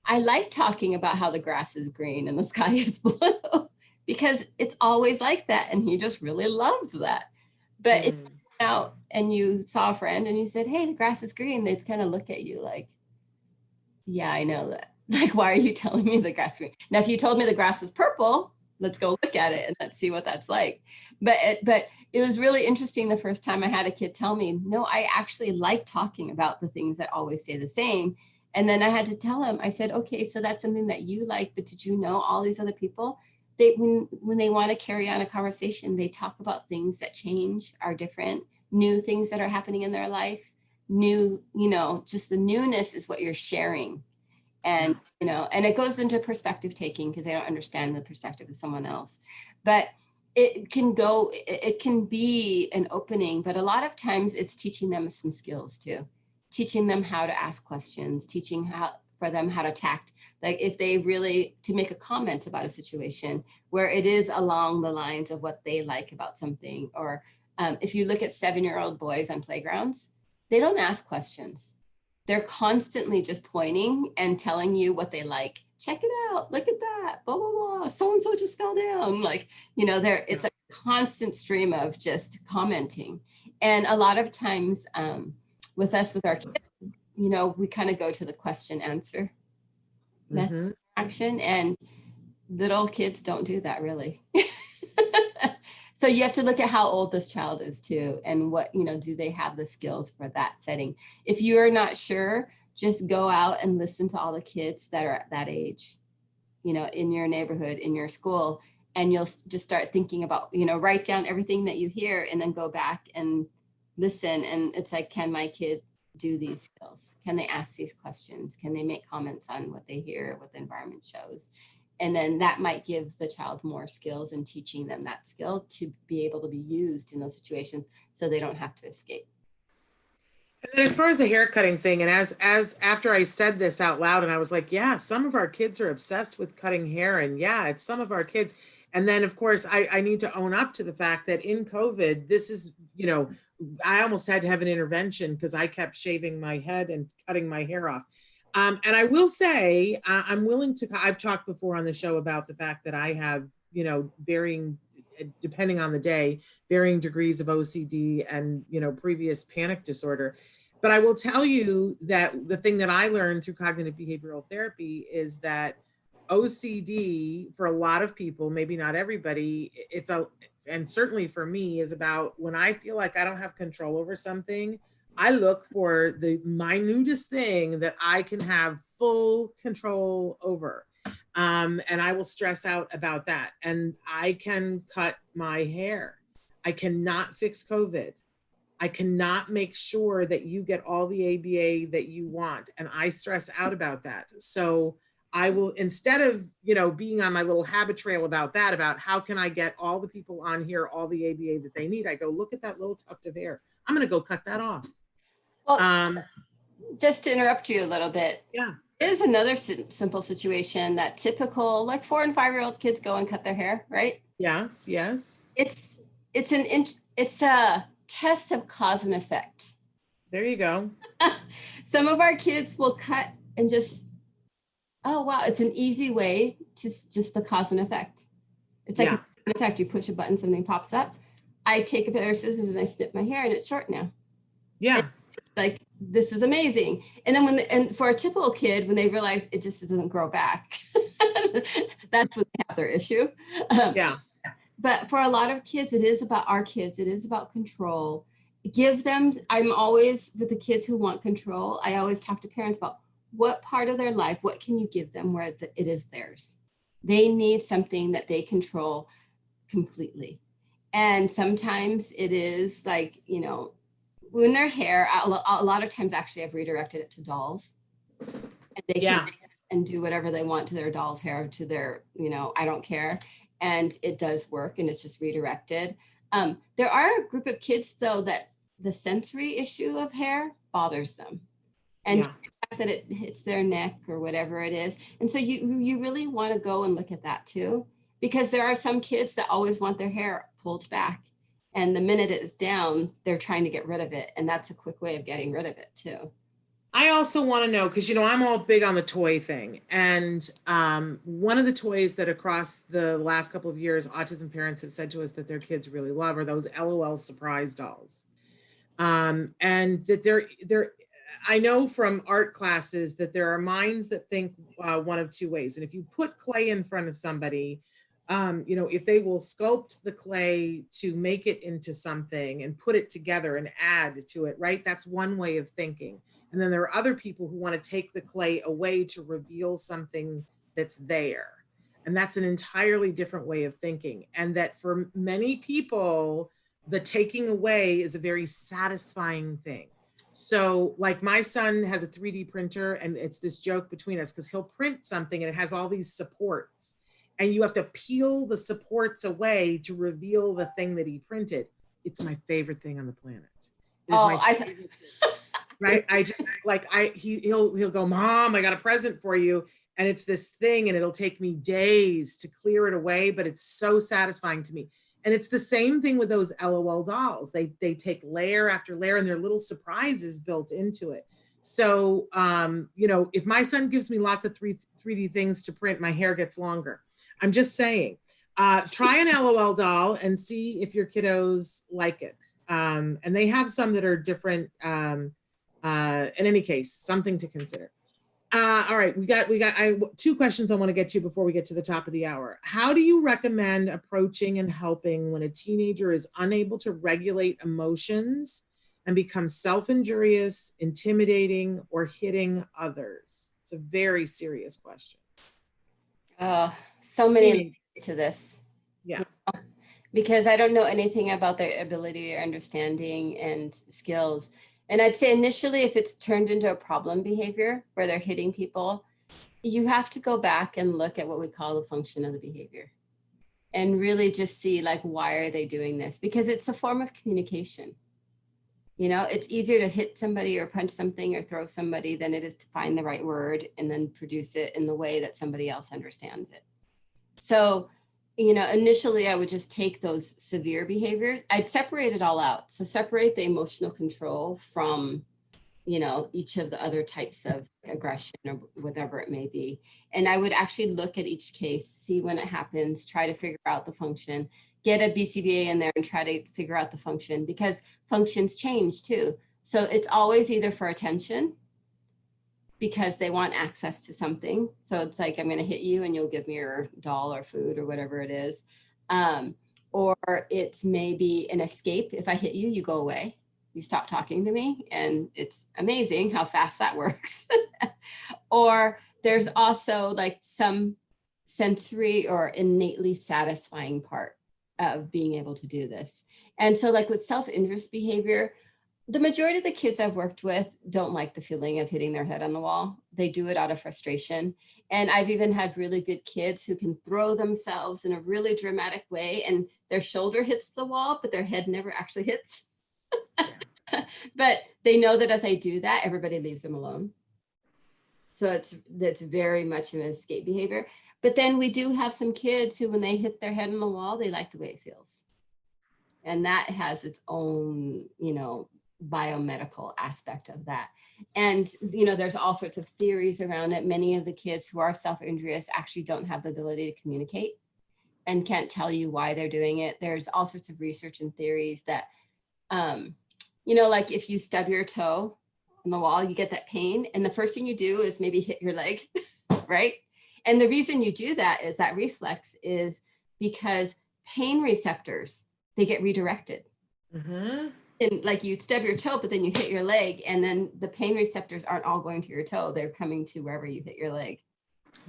I like talking about how the grass is green and the sky is blue because it's always like that. And he just really loved that. But if you went out and you saw a friend and you said, hey, the grass is green, they'd kind of look at you like, yeah, I know that. Like, why are you telling me the grass is green? Now, if you told me the grass is purple, let's go look at it and let's see what that's like. But it was really interesting the first time I had a kid tell me, no, I actually like talking about the things that always stay the same. And then I had to tell him, I said, okay, so that's something that you like, but did you know all these other people, when they want to carry on a conversation, they talk about things that change, are different, new things that are happening in their life, new, just the newness is what you're sharing. And, and it goes into perspective taking because they don't understand the perspective of someone else. But it can be an opening, but a lot of times it's teaching them some skills too, teaching them how to ask questions, teaching for them how to tact, like if they really, to make a comment about a situation where it is along the lines of what they like about something. Or if you look at 7-year-old boys on playgrounds, they don't ask questions. They're constantly just pointing and telling you what they like. Check it out, look at that, blah, blah, blah. So-and-so just fell down. Like, it's a constant stream of just commenting. And a lot of times with our kids, we kind of go to the question answer method action, and little kids don't do that really. So you have to look at how old this child is too, and what, do they have the skills for that setting? If you're not sure, just go out and listen to all the kids that are at that age, in your neighborhood, in your school, and you'll just start thinking about, write down everything that you hear and then go back and listen. And it's like, can my kid do these skills? Can they ask these questions? Can they make comments on what they hear, what the environment shows? And then that might give the child more skills in teaching them that skill to be able to be used in those situations so they don't have to escape. And then as far as the hair cutting thing, and as after I said this out loud, and I was like, yeah, some of our kids are obsessed with cutting hair, and yeah, it's some of our kids. And then of course I need to own up to the fact that in COVID, this is, I almost had to have an intervention because I kept shaving my head and cutting my hair off. And I will say, I'm willing to, I've talked before on the show about the fact that I have, varying, depending on the day, varying degrees of OCD and, previous panic disorder. But I will tell you that the thing that I learned through cognitive behavioral therapy is that OCD for a lot of people, maybe not everybody, and certainly for me, is about when I feel like I don't have control over something, I look for the minutest thing that I can have full control over. And I will stress out about that. And I can cut my hair. I cannot fix COVID. I cannot make sure that you get all the ABA that you want. And I stress out about that. So I will, instead of, being on my little habit trail about that, about how can I get all the people on here, all the ABA that they need, I go, look at that little tuft of hair. I'm going to go cut that off. Well, just to interrupt you a little bit. Yeah. Is another simple situation that typical like 4 and 5-year-old kids go and cut their hair, right? Yes. Yes. It's a test of cause and effect. There you go. Some of our kids will cut and just, oh wow, it's an easy way to just the cause and effect. It's like an effect. You push a button, something pops up. I take a pair of scissors and I snip my hair and it's short now. Yeah. It's like, this is amazing. And then and for a typical kid, when they realize it just doesn't grow back, that's when they have their issue. Yeah. But for a lot of kids, it is about our kids. It is about control. Give them, I'm always with the kids who want control. I always talk to parents about what part of their life, what can you give them where it is theirs? They need something that they control completely. And sometimes it is like, when their hair, a lot of times actually I've redirected it to dolls. And they can and do whatever they want to their doll's hair, to their, I don't care. And it does work and it's just redirected. There are a group of kids though that the sensory issue of hair bothers them. And the fact that it hits their neck or whatever it is. And so you really want to go and look at that too, because there are some kids that always want their hair pulled back. And the minute it's down, they're trying to get rid of it. And that's a quick way of getting rid of it too. I also want to know, because, I'm all big on the toy thing. And one of the toys that across the last couple of years, autism parents have said to us that their kids really love are those LOL surprise dolls. And that I know from art classes that there are minds that think one of two ways. And if you put clay in front of somebody, if they will sculpt the clay to make it into something and put it together and add to it, right? That's one way of thinking. And then there are other people who want to take the clay away to reveal something that's there. And that's an entirely different way of thinking. And that for many people, the taking away is a very satisfying thing. So like my son has a 3D printer, and it's this joke between us because he'll print something and it has all these supports, and you have to peel the supports away to reveal the thing that he printed. It's my favorite thing on the planet. It is my favorite thing. Right? I just like, he'll go, Mom, I got a present for you. And it's this thing, and it'll take me days to clear it away, but it's so satisfying to me. And it's the same thing with those LOL dolls. They take layer after layer, and there are little surprises built into it. So, if my son gives me lots of 3D things to print, my hair gets longer. I'm just saying, try an LOL doll and see if your kiddos like it. And they have some that are different. In any case, something to consider. All right, we got two questions I want to get to before we get to the top of the hour. How do you recommend approaching and helping when a teenager is unable to regulate emotions and becomes self-injurious, intimidating, or hitting others? It's a very serious question. So many to this. Yeah. Because I don't know anything about their ability or understanding and skills. And I'd say initially, if it's turned into a problem behavior where they're hitting people, you have to go back and look at what we call the function of the behavior and really just see, like, why are they doing this? Because it's a form of communication. It's easier to hit somebody or punch something or throw somebody than it is to find the right word and then produce it in the way that somebody else understands it. So, initially I would just take those severe behaviors. I'd separate it all out. So separate the emotional control from, each of the other types of aggression or whatever it may be. And I would actually look at each case, see when it happens, try to figure out the function, get a BCBA in there and try to figure out the function, because functions change too. So it's always either for attention, because they want access to something. So it's like, I'm going to hit you and you'll give me your doll or food or whatever it is. Or it's maybe an escape. If I hit you, you go away. You stop talking to me. And it's amazing how fast that works. Or there's also like some sensory or innately satisfying part of being able to do this. And so like with self-interest behavior, the majority of the kids I've worked with don't like the feeling of hitting their head on the wall. They do it out of frustration. And I've even had really good kids who can throw themselves in a really dramatic way and their shoulder hits the wall, but their head never actually hits. But they know that if they do that, everybody leaves them alone. So that's very much an escape behavior. But then we do have some kids who, when they hit their head on the wall, they like the way it feels. And that has its own, biomedical aspect of that. And, there's all sorts of theories around it. Many of the kids who are self-injurious actually don't have the ability to communicate and can't tell you why they're doing it. There's all sorts of research and theories that, like if you stub your toe on the wall, you get that pain. And the first thing you do is maybe hit your leg, right? And the reason you do that is that reflex is because pain receptors, they get redirected. Mm-hmm. And like you stub your toe, but then you hit your leg, and then the pain receptors aren't all going to your toe. They're coming to wherever you hit your leg.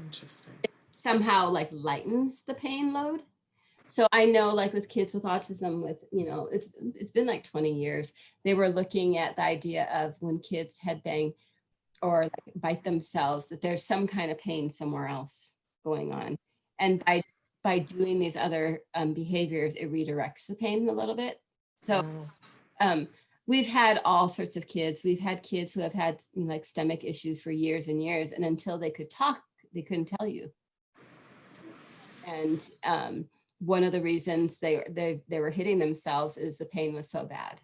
Interesting. It somehow like lightens the pain load. So I know like with kids with autism with, it's been like 20 years, they were looking at the idea of when kids headbang or like bite themselves, that there's some kind of pain somewhere else going on. And by doing these other behaviors, it redirects the pain a little bit. So we've had all sorts of kids. We've had kids who have had like stomach issues for years and years, and until they could talk, they couldn't tell you. And one of the reasons they were hitting themselves is the pain was so bad.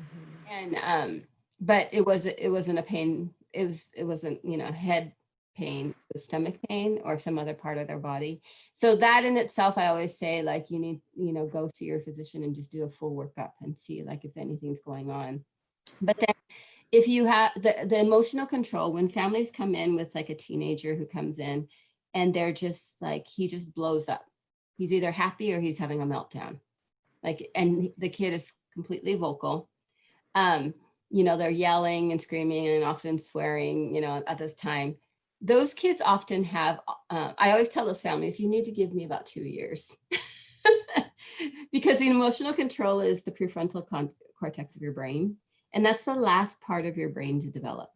Mm-hmm. And but it wasn't a pain. It wasn't, you know, head pain, the stomach pain or some other part of their body. So that in itself, I always say, like, you need, you know, go see your physician and just do a full workup and see like if anything's going on. But then if you have the emotional control, when families come in with like a teenager who comes in and they're just like, he just blows up. He's either happy or he's having a meltdown. Like, and the kid is completely vocal. You know, they're yelling and screaming and often swearing, you know, at this time. Those kids often have, I always tell those families, you need to give me about 2 years. Because the emotional control is the prefrontal cortex of your brain. And that's the last part of your brain to develop.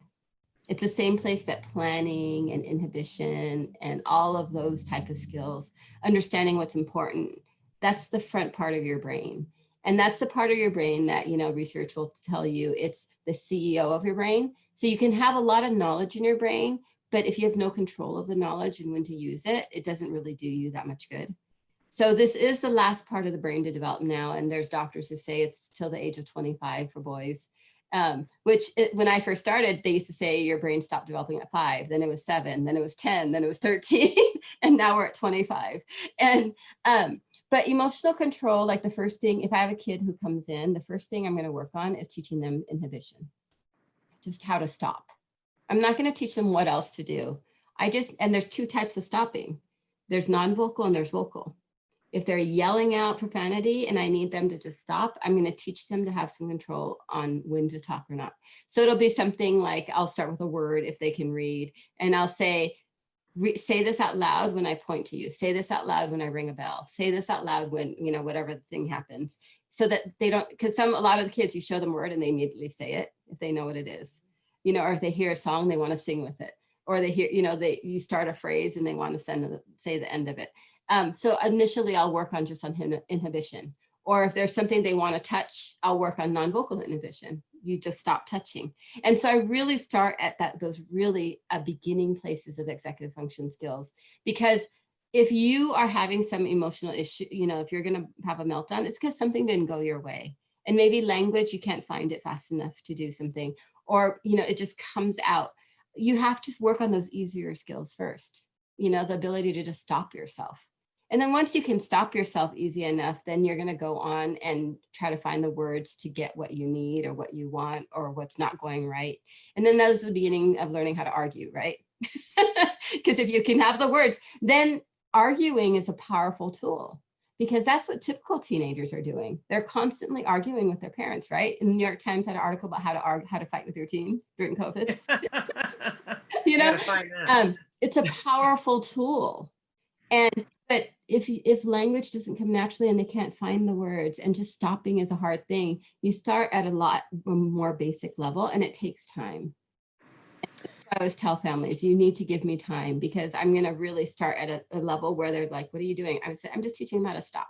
It's the same place that planning and inhibition and all of those type of skills, understanding what's important, that's the front part of your brain. And that's the part of your brain that, you know, research will tell you it's the CEO of your brain. So you can have a lot of knowledge in your brain, but if you have no control of the knowledge and when to use it, it doesn't really do you that much good. So this is the last part of the brain to develop now. And there's doctors who say it's till the age of 25 for boys, when I first started, they used to say your brain stopped developing at 5, then it was 7, then it was 10, then it was 13, and now we're at 25. And, but emotional control, like the first thing, if I have a kid who comes in, the first thing I'm going to work on is teaching them inhibition, just how to stop. I'm not going to teach them what else to do. And there's 2 types of stopping. There's non-vocal and there's vocal. If they're yelling out profanity and I need them to just stop, I'm going to teach them to have some control on when to talk or not. So it'll be something like, I'll start with a word if they can read, and I'll say, say this out loud when I point to you. Say this out loud when I ring a bell. Say this out loud when, you know, whatever the thing happens, so that they don't, because a lot of the kids, you show them a word and they immediately say it if they know what it is, you know, or if they hear a song, they want to sing with it, or they hear, you know, you start a phrase and they want to say the end of it. So initially I'll work on just on inhibition, or if there's something they want to touch, I'll work on non-vocal inhibition. You just stop touching. And so I really start at those really beginning places of executive function skills, because if you are having some emotional issue, you know, if you're going to have a meltdown, it's because something didn't go your way. And maybe language, you can't find it fast enough to do something, or, you know, it just comes out. You have to work on those easier skills first, you know, the ability to just stop yourself. And then once you can stop yourself easy enough, then you're going to go on and try to find the words to get what you need or what you want or what's not going right. And then that was the beginning of learning how to argue, right? Because if you can have the words, then arguing is a powerful tool, because that's what typical teenagers are doing. They're constantly arguing with their parents, right? And the New York Times had an article about how to fight with your teen during COVID. You know, it's a powerful tool. But if language doesn't come naturally and they can't find the words, and just stopping is a hard thing, you start at a lot more basic level and it takes time. I always tell families, you need to give me time, because I'm going to really start at a level where they're like, what are you doing? I would say, I'm just teaching them how to stop.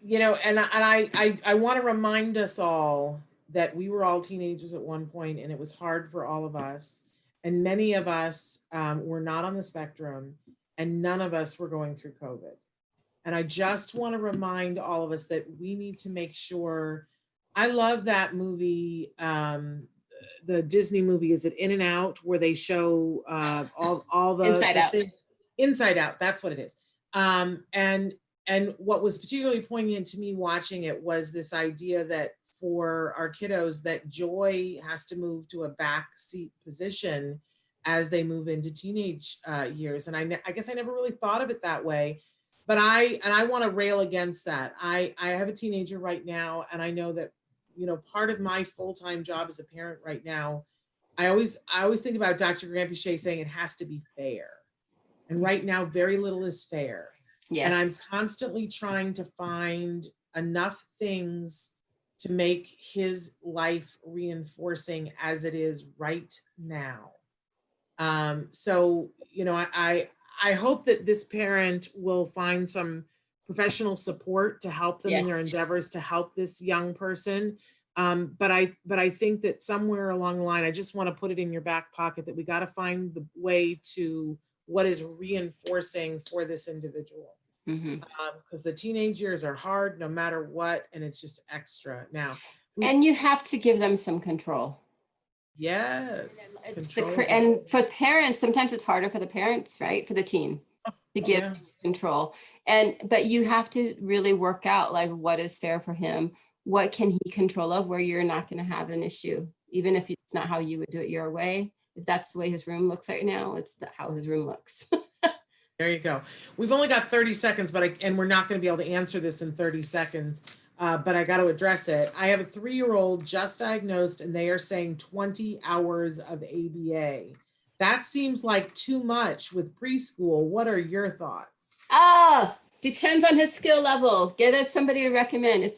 You know, and I want to remind us all that we were all teenagers at one point, and it was hard for all of us. And many of us were not on the spectrum, and none of us were going through COVID. And I just want to remind all of us that we need to make sure. I love that movie, the Disney movie, is it In and Out, where they show all the Inside Out. Inside Out, that's what it is. And what was particularly poignant to me watching it was this idea that for our kiddos, that joy has to move to a backseat position as they move into teenage years. And I guess I never really thought of it that way, but I want to rail against that. I have a teenager right now, and I know that, you know, part of my full-time job as a parent right now, I always think about Dr. Grampuchet saying it has to be fair. And right now, very little is fair. Yes. And I'm constantly trying to find enough things to make his life reinforcing as it is right now. So, you know, I hope that this parent will find some professional support to help them in their endeavors to help this young person. But I think that somewhere along the line, I just want to put it in your back pocket that we got to find the way to what is reinforcing for this individual. because the teenage years are hard no matter what, and it's just extra. Now, and you have to give them some control. yes, And for parents, sometimes it's harder for the parents, right? For the teen to give control. But you have to really work out like what is fair for him, what can he control of, where you're not going to have an issue, even if it's not how you would do it your way. If that's the way his room looks right now, it's how his room looks. There you go. We've only got 30 seconds, and we're not going to be able to answer this in 30 seconds, but I got to address it. I have a 3-year-old just diagnosed, and they are saying 20 hours of ABA. That seems like too much with preschool. What are your thoughts? Depends on his skill level. Get somebody to recommend.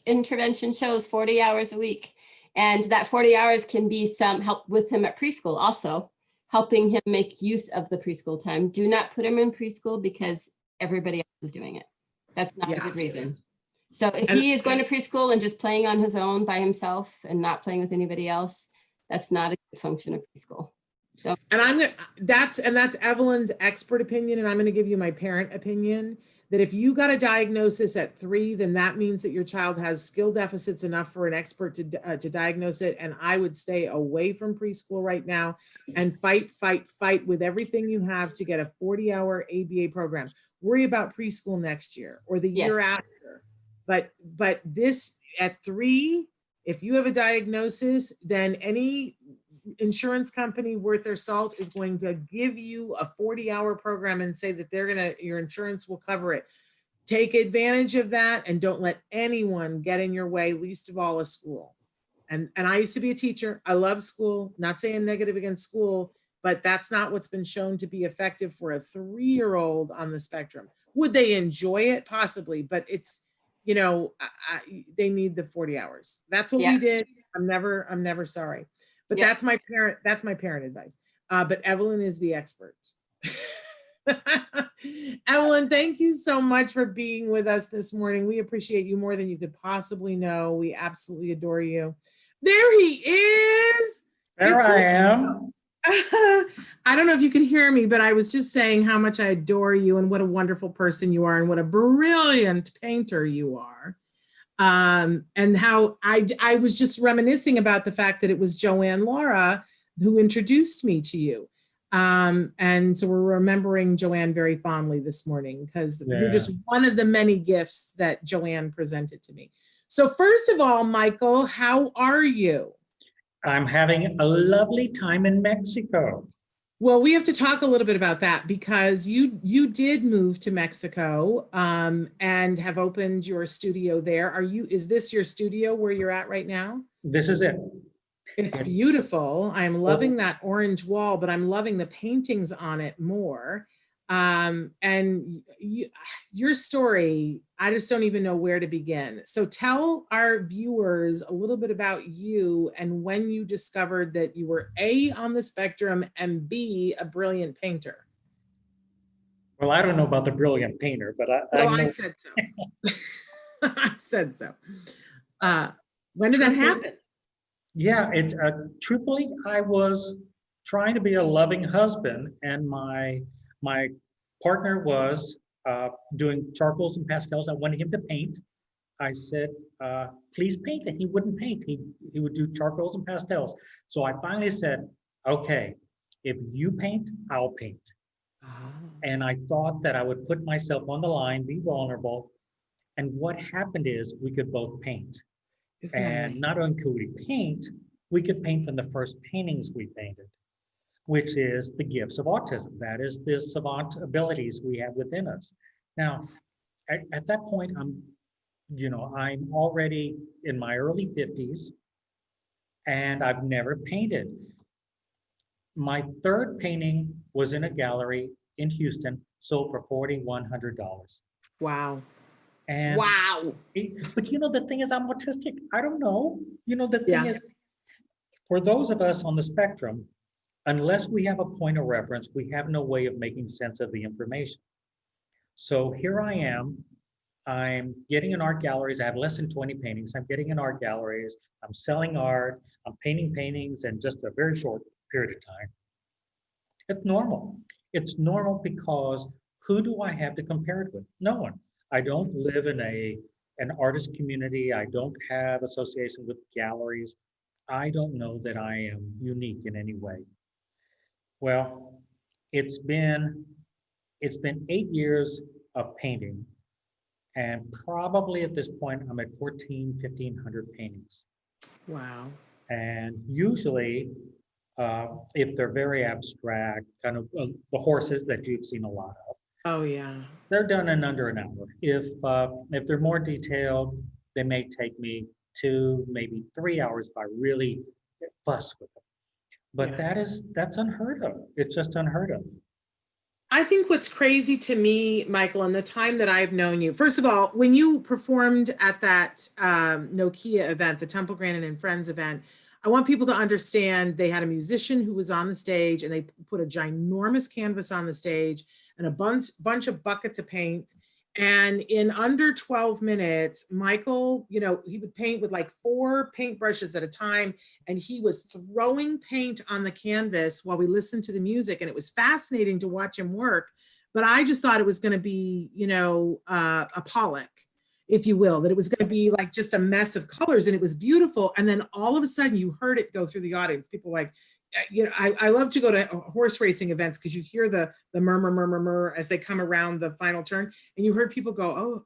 Intervention shows 40 hours a week. And that 40 hours can be some help with him at preschool also, helping him make use of the preschool time. Do not put him in preschool because everybody else is doing it. That's not a good reason. So if he is going to preschool and just playing on his own by himself and not playing with anybody else, that's not a good function of preschool. So, and that's Evelyn's expert opinion, and I'm going to give you my parent opinion. That if you got a diagnosis at 3, then that means that your child has skill deficits enough for an expert to diagnose it. And I would stay away from preschool right now and fight with everything you have to get a 40-hour ABA program. Worry about preschool next year or the year after. But this at 3, if you have a diagnosis, then any insurance company worth their salt is going to give you a 40-hour program and say that your insurance will cover it. Take advantage of that and don't let anyone get in your way, least of all a school. And I used to be a teacher. I love school, not saying negative against school, but that's not what's been shown to be effective for a 3-year-old on the spectrum. Would they enjoy it? Possibly, but it's, they need the 40 hours. That's what we did. I'm never sorry. But that's my parent advice. But Evelyn is the expert. Evelyn, thank you so much for being with us this morning. We appreciate you more than you could possibly know. We absolutely adore you. There he is. There I am. I don't know if you can hear me, but I was just saying how much I adore you and what a wonderful person you are and what a brilliant painter you are. And how I was just reminiscing about the fact that it was Joanne Laura who introduced me to you. And so we're remembering Joanne very fondly this morning because you're just one of the many gifts that Joanne presented to me. So first of all, Michael, how are you? I'm having a lovely time in Mexico. Well, we have to talk a little bit about that because you did move to Mexico and have opened your studio there. Is this your studio where you're at right now? This is it. It's beautiful. I'm loving that orange wall, but I'm loving the paintings on it more. And your story, I just don't even know where to begin. So tell our viewers a little bit about you and when you discovered that you were A, on the spectrum, and B, a brilliant painter. Well, I don't know about the brilliant painter, but I said so. I said so. When did that happen? Yeah, it's truthfully, I was trying to be a loving husband, and my partner was doing charcoals and pastels. I wanted him to paint. I said, please paint, and he wouldn't paint. He would do charcoals and pastels. So I finally said, okay, if you paint, I'll paint. And I thought that I would put myself on the line, be vulnerable. And what happened is we could both paint. And not only could we paint from the first paintings we painted, which is the gifts of autism. That is the savant abilities we have within us. Now, at that point, I'm already in my early 50s, and I've never painted. My third painting was in a gallery in Houston, sold for $4,100. Wow. And wow. But the thing is, I'm autistic. I don't know. The thing is, for those of us on the spectrum, unless we have a point of reference, we have no way of making sense of the information. So here I am. I'm getting in art galleries. I have less than 20 paintings. I'm getting in art galleries. I'm selling art. I'm painting paintings in just a very short period of time. It's normal. It's normal because Who do I have to compare it with? No one. I don't live in an artist community. I don't have association with galleries. I don't know that I am unique in any way. Well, it's been it's been 8 years of painting, and probably at this point I'm at 1,500 paintings. Wow. And usually, if they're very abstract, kind of the horses that you've seen a lot of, Oh yeah. they're done in under an hour. If they're more detailed, they may take me 2, maybe 3 hours if I really fuss with them. But Yeah. that's unheard of. It's just unheard of. I think what's crazy to me, Michael, in the time that I've known you, first of all, when you performed at that Nokia event, the Temple Grandin and Friends event, I want people to understand they had a musician who was on the stage and they put a ginormous canvas on the stage and a bunch of buckets of paint. And in under 12 minutes, Michael, you know, he would paint with like 4 paintbrushes at a time, and he was throwing paint on the canvas while we listened to the music. And it was fascinating to watch him work. But I just thought it was going to be, you know, a Pollock, if you will, that it was going to be like just a mess of colors, and it was beautiful. And then all of a sudden you heard it go through the audience. People like, you know, I love to go to horse racing events because you hear the murmur as they come around the final turn, and you heard people go,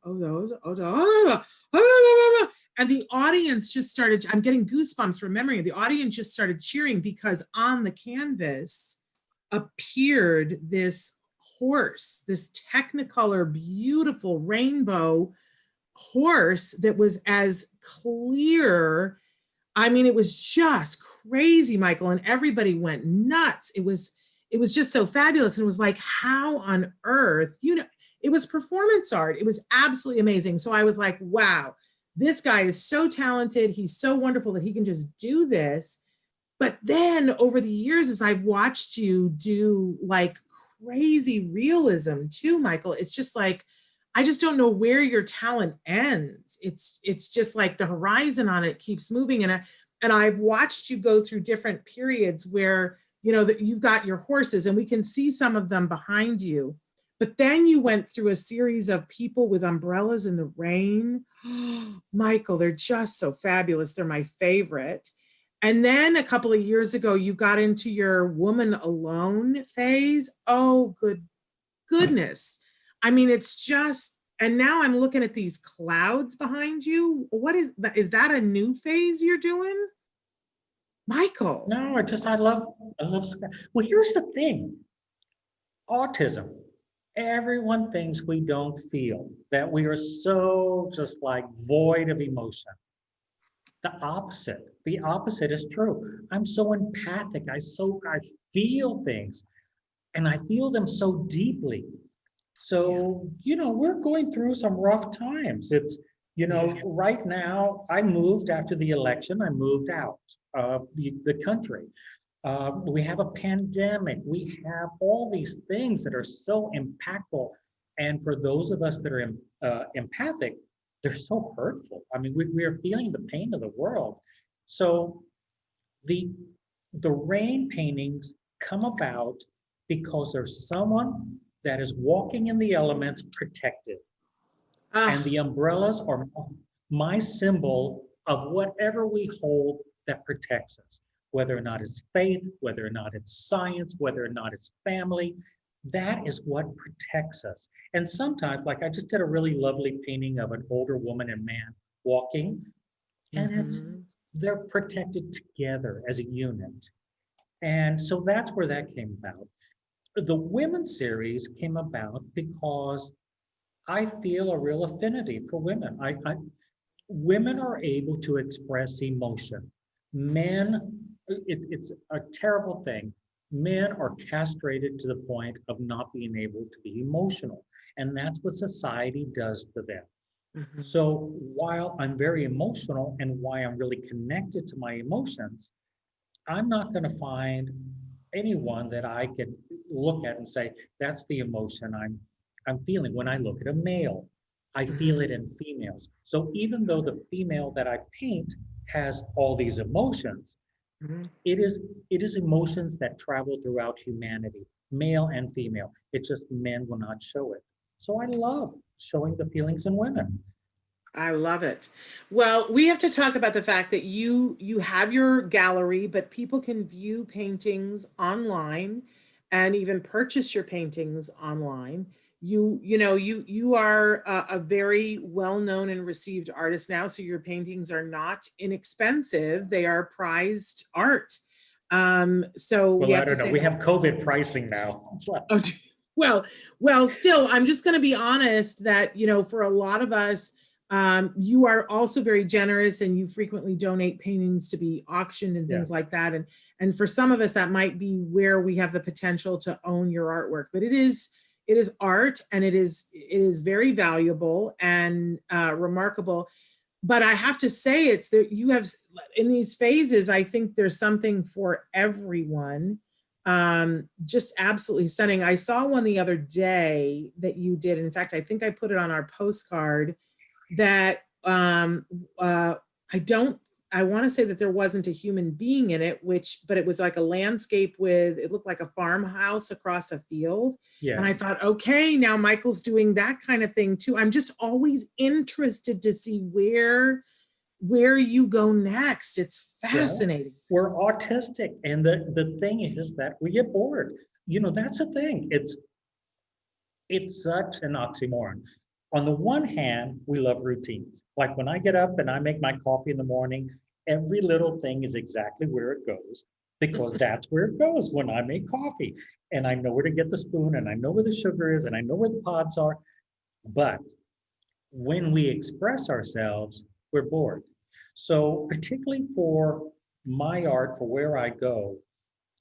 and the audience just started, I'm getting goosebumps remembering it. The audience just started cheering because on the canvas appeared this horse, this technicolor, beautiful rainbow horse that was as clear. I mean, it was just crazy, Michael, and everybody went nuts. It was just so fabulous. And it was like, how on earth, you know, it was performance art. It was absolutely amazing. So I was like, wow, this guy is so talented. He's so wonderful that he can just do this. But then over the years, as I've watched you do like crazy realism too, Michael, it's just like, I just don't know where your talent ends. It's just like the horizon on it keeps moving. And I've watched you go through different periods where, you know, that you've got your horses and we can see some of them behind you. But then you went through a series of people with umbrellas in the rain. Michael, they're just so fabulous. They're my favorite. And then a couple of years ago, you got into your woman alone phase. Oh, goodness. I mean, it's just, and now I'm looking at these clouds behind you. What is that a new phase you're doing? Michael. No, I love, well, here's the thing. Autism. Everyone thinks we don't feel, that we are so just like void of emotion. The opposite is true. I'm so empathic. I feel things, and I feel them so deeply. So, you know, we're going through some rough times. It's, you know, right now, I moved after the election, I moved out of the country. We have a pandemic. We have all these things that are so impactful. And for those of us that are empathic, they're so hurtful. I mean, we are feeling the pain of the world. So the rain paintings come about because there's someone that is walking in the elements protected. And the umbrellas are my symbol of whatever we hold that protects us, whether or not it's faith, whether or not it's science, whether or not it's family. That is what protects us. And sometimes, like I just did a really lovely painting of an older woman and man walking, and they're protected together as a unit. And so that's where that came about. The women's series came about because I feel a real affinity for women. Women are able to express emotion. Men, it's a terrible thing. Men are castrated to the point of not being able to be emotional. And that's what society does to them. So while I'm very emotional and why I'm really connected to my emotions, I'm not going to find anyone that I can look at and say, that's the emotion I'm feeling when I look at a male. I feel it in females. So even though the female that I paint has all these emotions, it is emotions that travel throughout humanity. male and female. It's just men will not show it. So I love showing the feelings in women. I love it. Well, we have to talk about the fact that you have your gallery, but people can view paintings online and even purchase your paintings online. You are a very well-known and received artist now, so your paintings are not inexpensive. They are prized art. So Well, we I have to don't know. say We that. have COVID pricing now. It's like, Oh, well, still, I'm just going to be honest that, for a lot of us, you are also very generous and you frequently donate paintings to be auctioned and things like that. And for some of us, that might be where we have the potential to own your artwork, but it is art, and it is very valuable and remarkable. But I have to say, it's that you have, in these phases, I think there's something for everyone. Just absolutely stunning. I saw one the other day that you did. In fact, I think I put it on our postcard that I want to say that there wasn't a human being in it, but it was like a landscape with, it looked like a farmhouse across a field. yeah. And I thought, okay, now Michael's doing that kind of thing too. I'm just always interested to see where you go next. It's fascinating. We're autistic, and the thing is that we get bored. That's the thing. It's such an oxymoron. On the one hand, we love routines. Like when I get up and I make my coffee in the morning, every little thing is exactly where it goes, because that's where it goes when I make coffee. And I know where to get the spoon, and I know where the sugar is, and I know where the pods are. But when we express ourselves, we're bored. So particularly for my art, for where I go,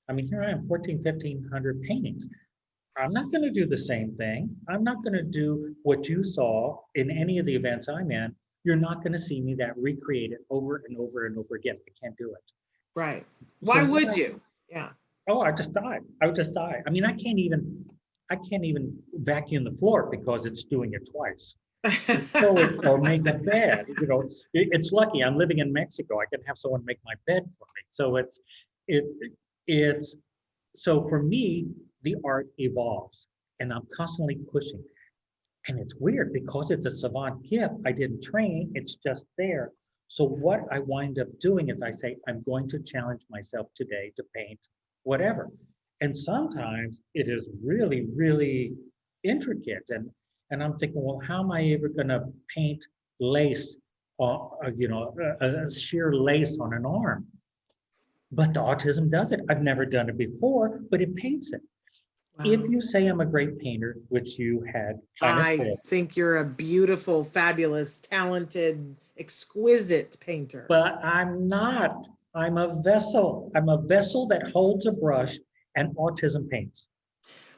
I mean, here I am, 1,500 paintings. I'm not going to do the same thing. I'm not going to do what you saw in any of the events I'm in. You're not going to see me that recreate it over and over and over again. I can't do it. Right. Why would you? Yeah. Oh, I just die. I would just die. I mean, I can't even vacuum the floor because it's doing it twice. Or make a bed. It's lucky I'm living in Mexico. I can have someone make my bed for me. So it's so for me, the art evolves, and I'm constantly pushing. And it's weird because it's a savant gift. I didn't train, it's just there. So what I wind up doing is I say, I'm going to challenge myself today to paint whatever. And sometimes it is really, really intricate. And I'm thinking, well, how am I ever going to paint lace, a sheer lace on an arm? But the autism does it. I've never done it before, but it paints it. Wow. If you say I'm a great painter, which you had, I think you're a beautiful, fabulous, talented, exquisite painter. But I'm not. I'm a vessel. I'm a vessel that holds a brush and autism paints.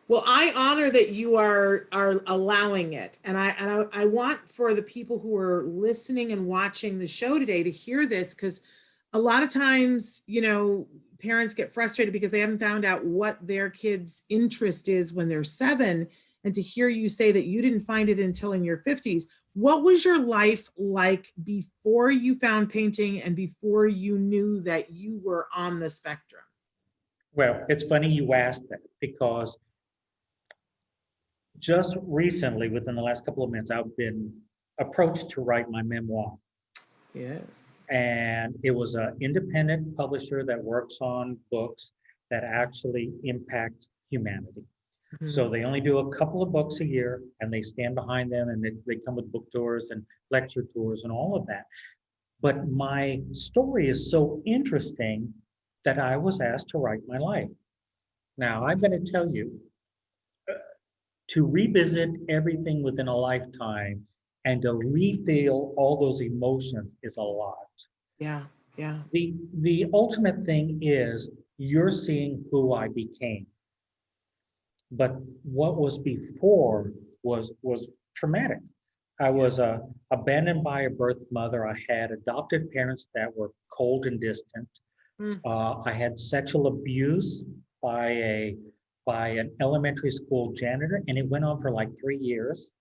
Well, I honor that you are allowing it, and I want for the people who are listening and watching the show today to hear this, because a lot of times, parents get frustrated because they haven't found out what their kid's interest is when they're 7. And to hear you say that you didn't find it until in your 50s, what was your life like before you found painting and before you knew that you were on the spectrum? Well, it's funny you asked that, because just recently, within the last couple of minutes, I've been approached to write my memoir. Yes. And it was an independent publisher that works on books that actually impact humanity. Mm-hmm. So they only do a couple of books a year, and they stand behind them, and they come with book tours and lecture tours and all of that. But my story is so interesting that I was asked to write my life. Now, I'm going to tell you, to revisit everything within a lifetime and to refeel all those emotions is a lot. Yeah, yeah. The ultimate thing is you're seeing who I became. But what was before was traumatic. I was abandoned by a birth mother. I had adopted parents that were cold and distant. I had sexual abuse by an elementary school janitor, and it went on for like 3 years.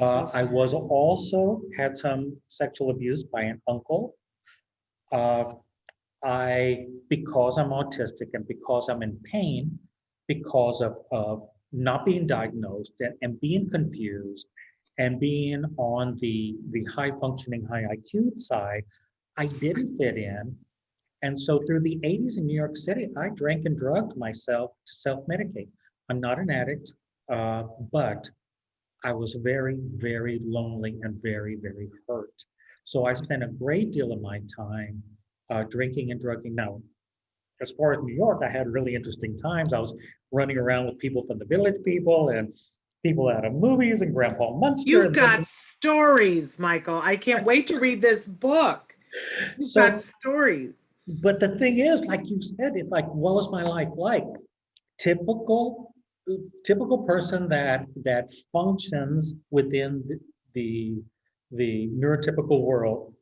I was also had some sexual abuse by an uncle. Because I'm autistic and because I'm in pain, because of not being diagnosed and being confused and being on the high functioning, high IQ side, I didn't fit in. And so through the 80s in New York City, I drank and drugged myself to self-medicate. I'm not an addict, but I was very, very lonely and very, very hurt. So I spent a great deal of my time drinking and drugging. Now, as far as New York, I had really interesting times. I was running around with people from the Village People and people out of movies and Grandpa Munster. You've got stories, Michael. I can't wait to read this book. You've got stories. But the thing is, like you said, it's like, what was my life like? Typical person that functions within the neurotypical world.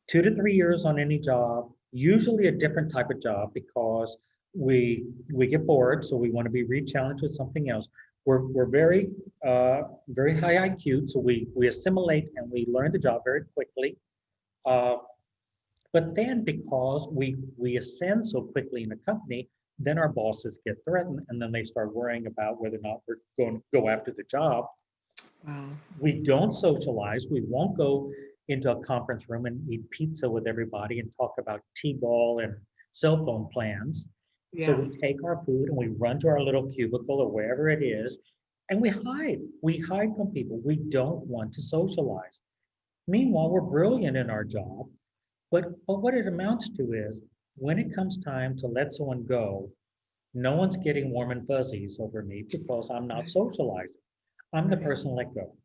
2 to 3 years on any job, usually a different type of job because we get bored, so we want to be re-challenged with something else. We're very very high IQ, so we assimilate and we learn the job very quickly. But then because we ascend so quickly in a company, then our bosses get threatened and then they start worrying about whether or not we're going to go after the job. Wow. We don't socialize. We won't go into a conference room and eat pizza with everybody and talk about T-ball and cell phone plans. Yeah. So we take our food and we run to our little cubicle or wherever it is, and we hide. We hide from people. We don't want to socialize. Meanwhile, we're brilliant in our job. But what it amounts to is when it comes time to let someone go, no one's getting warm and fuzzies over me because I'm not socializing. I'm the person let go.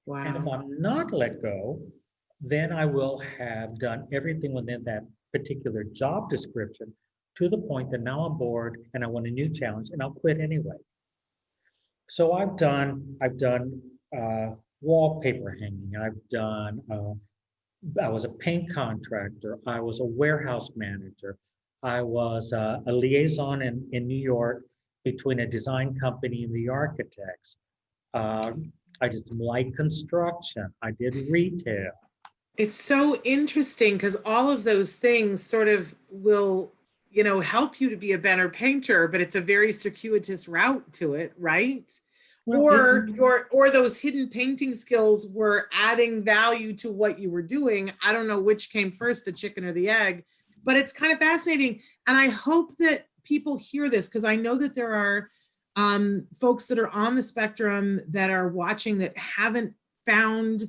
Wow. And if I'm not let go, then I will have done everything within that particular job description to the point that now I'm bored and I want a new challenge and I'll quit anyway. So I've done wallpaper hanging. I was a paint contractor. I was a warehouse manager. I was a liaison in New York between a design company and the architects. I did some light construction. I did retail. It's so interesting because all of those things sort of will, help you to be a better painter, but it's a very circuitous route to it, right? Well, or those hidden painting skills were adding value to what you were doing. I don't know which came first, the chicken or the egg, but it's kind of fascinating. And I hope that people hear this because I know that there are folks that are on the spectrum that are watching that haven't found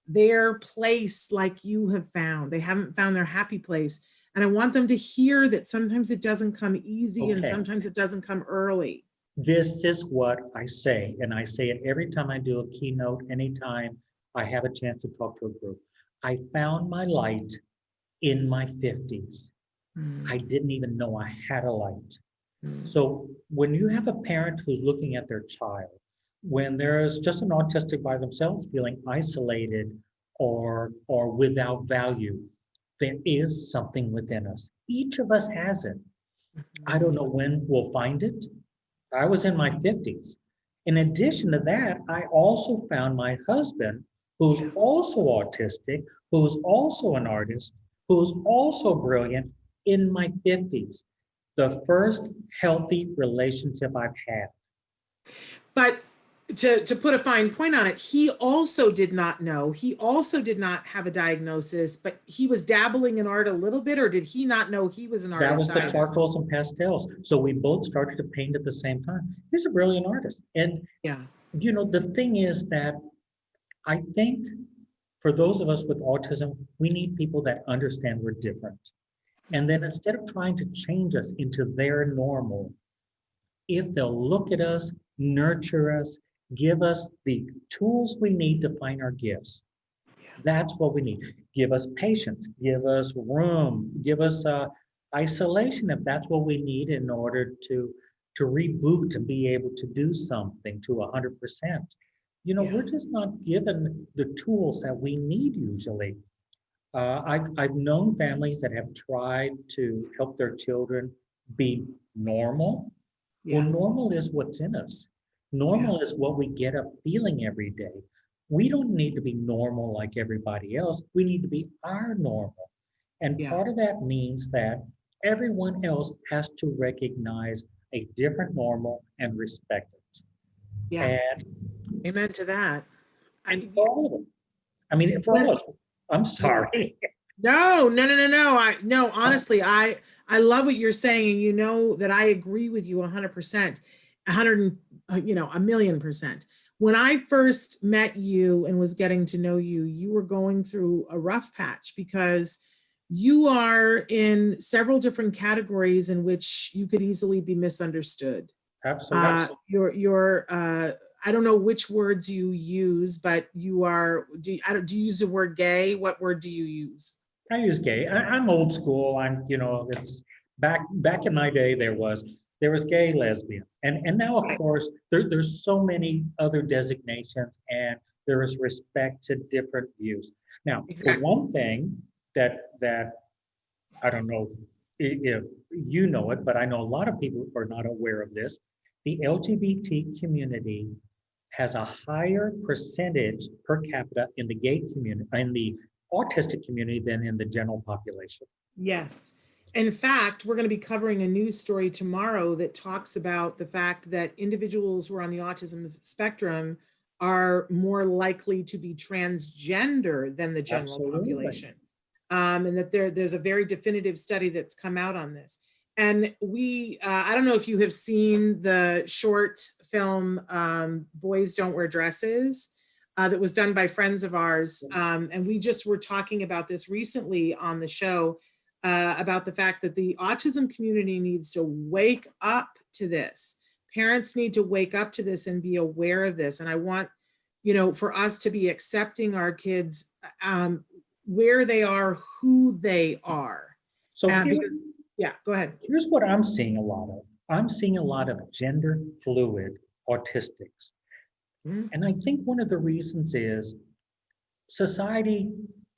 their place like you have found. They haven't found their happy place. And I want them to hear that sometimes it doesn't come easy and sometimes it doesn't come early. This is what I say, and I say it every time I do a keynote, anytime I have a chance to talk to a group. I found my light in my 50s. I didn't even know I had a light. So when you have a parent who's looking at their child, when there's just an autistic by themselves feeling isolated or without value, there is something within us. Each of us has it. I don't know when we'll find it. I was in my 50s. In addition to that, I also found my husband, who's also autistic, who's also an artist, who's also brilliant in my 50s. The first healthy relationship I've had. But to put a fine point on it, he also did not know. He also did not have a diagnosis, but he was dabbling in art a little bit, or did he not know he was an artist? That was the charcoals and pastels. So we both started to paint at the same time. He's a brilliant artist. And, the thing is that I think for those of us with autism, we need people that understand we're different. And then instead of trying to change us into their normal, if they'll look at us, nurture us, give us the tools we need to find our gifts. That's what we need. Give us patience, give us room, give us isolation if that's what we need in order to reboot and be able to do something to 100%. We're just not given the tools that we need usually. I've known families that have tried to help their children be normal. Well, normal is what's in us. Normal is what we get up feeling every day. We don't need to be normal like everybody else. We need to be our normal. And part of that means that everyone else has to recognize a different normal and respect it. Yeah, And, amen to that. and for all of them. I mean, for all of them. I'm sorry. No. No, honestly, I love what you're saying, and you know that I agree with you 100%, 1,000,000%. When I first met you and was getting to know you, you were going through a rough patch because you are in several different categories in which you could easily be misunderstood. Absolutely. You're I don't know which words you use, but you are, do you use the word gay? What word do you use? I use gay. I'm old school. It's back in my day, there was gay, lesbian. And now, of course, there's so many other designations, and there is respect to different views. Now, Exactly. the one thing that I don't know if you know it, but I know a lot of people are not aware of this. The LGBT community has a higher percentage per capita in the gay community, in the autistic community, than in the general population. Yes. In fact, we're going to be covering a news story tomorrow that talks about the fact that individuals who are on the autism spectrum are more likely to be transgender than the general population. And that there's a very definitive study that's come out on this. And I don't know if you have seen the short film, Boys Don't Wear Dresses, that was done by friends of ours. And we just were talking about this recently on the show, about the fact that the autism community needs to wake up to this. Parents need to wake up to this and be aware of this. And I want, for us to be accepting our kids where they are, who they are. So yeah, go ahead. Here's what I'm seeing a lot of. I'm seeing a lot of gender fluid autistics. And I think one of the reasons is society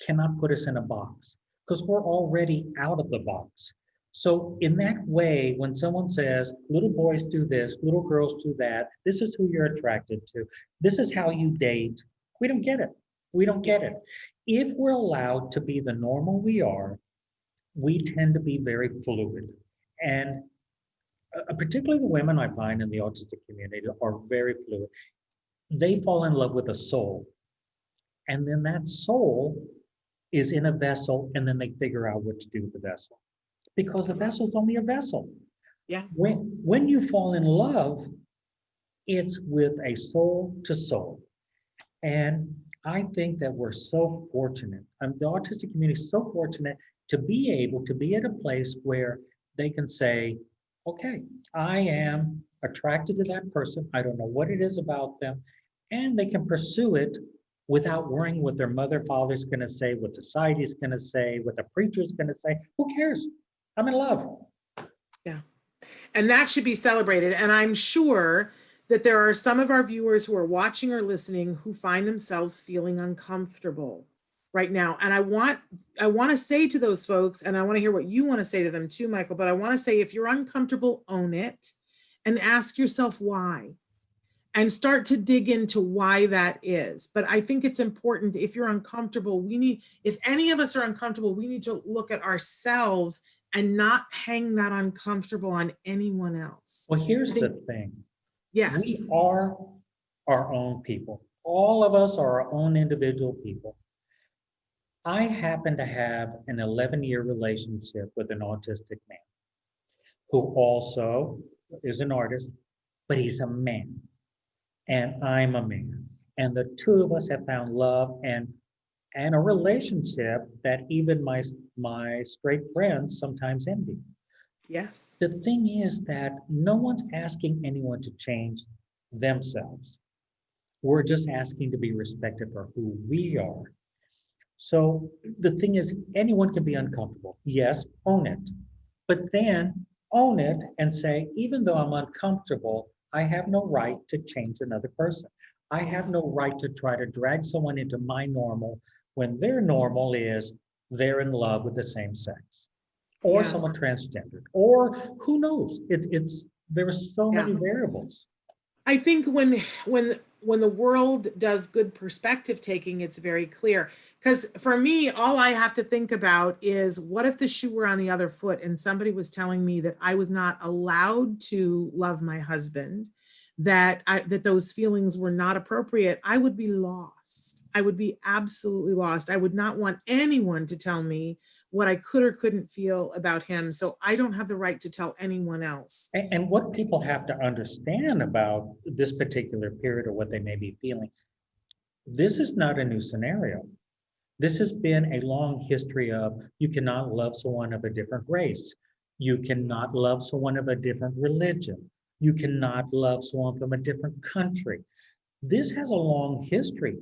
cannot put us in a box because we're already out of the box. So in that way, when someone says, little boys do this, little girls do that, this is who you're attracted to, this is how you date, we don't get it. We don't get it. If we're allowed to be the normal we are, we tend to be very fluid. And particularly the women I find in the autistic community are very fluid. They fall in love with a soul. And then that soul is in a vessel, and then they figure out what to do with the vessel. Because the vessel is only a vessel. Yeah. When you fall in love, it's with a soul to soul. And I think that we're so fortunate. The autistic community is so fortunate to be able to be at a place where they can say, okay, I am attracted to that person. I don't know what it is about them. And they can pursue it without worrying what their mother, father's going to say, what society is going to say, what the preacher is going to say. Who cares? I'm in love. Yeah. And that should be celebrated. And I'm sure that there are some of our viewers who are watching or listening who find themselves feeling uncomfortable right now. And I want to say to those folks, and I want to hear what you want to say to them too, Michael, but I want to say, if you're uncomfortable, own it and ask yourself why, and start to dig into why that is. But I think it's important, if you're uncomfortable, if any of us are uncomfortable, we need to look at ourselves and not hang that uncomfortable on anyone else. Well, here's the thing. Yes. We are our own people. All of us are our own individual people. I happen to have an 11-year relationship with an autistic man who also is an artist, but he's a man. And I'm a man. And the two of us have found love and a relationship that even my straight friends sometimes envy. Yes. The thing is that no one's asking anyone to change themselves. We're just asking to be respected for who we are. So the thing is, anyone can be uncomfortable. Yes, own it. But then own it and say, even though I'm uncomfortable, I have no right to change another person. I have no right to try to drag someone into my normal when their normal is they're in love with the same sex, or someone transgendered, or who knows? There are so many variables. I think when when the world does good perspective taking, it's very clear. Because for me, all I have to think about is, what if the shoe were on the other foot and somebody was telling me that I was not allowed to love my husband, that those feelings were not appropriate? I would be lost. I would be absolutely lost. I would not want anyone to tell me what I could or couldn't feel about him. So I don't have the right to tell anyone else. And what people have to understand about this particular period or what they may be feeling, this is not a new scenario. This has been a long history of, you cannot love someone of a different race. You cannot love someone of a different religion. You cannot love someone from a different country. This has a long history.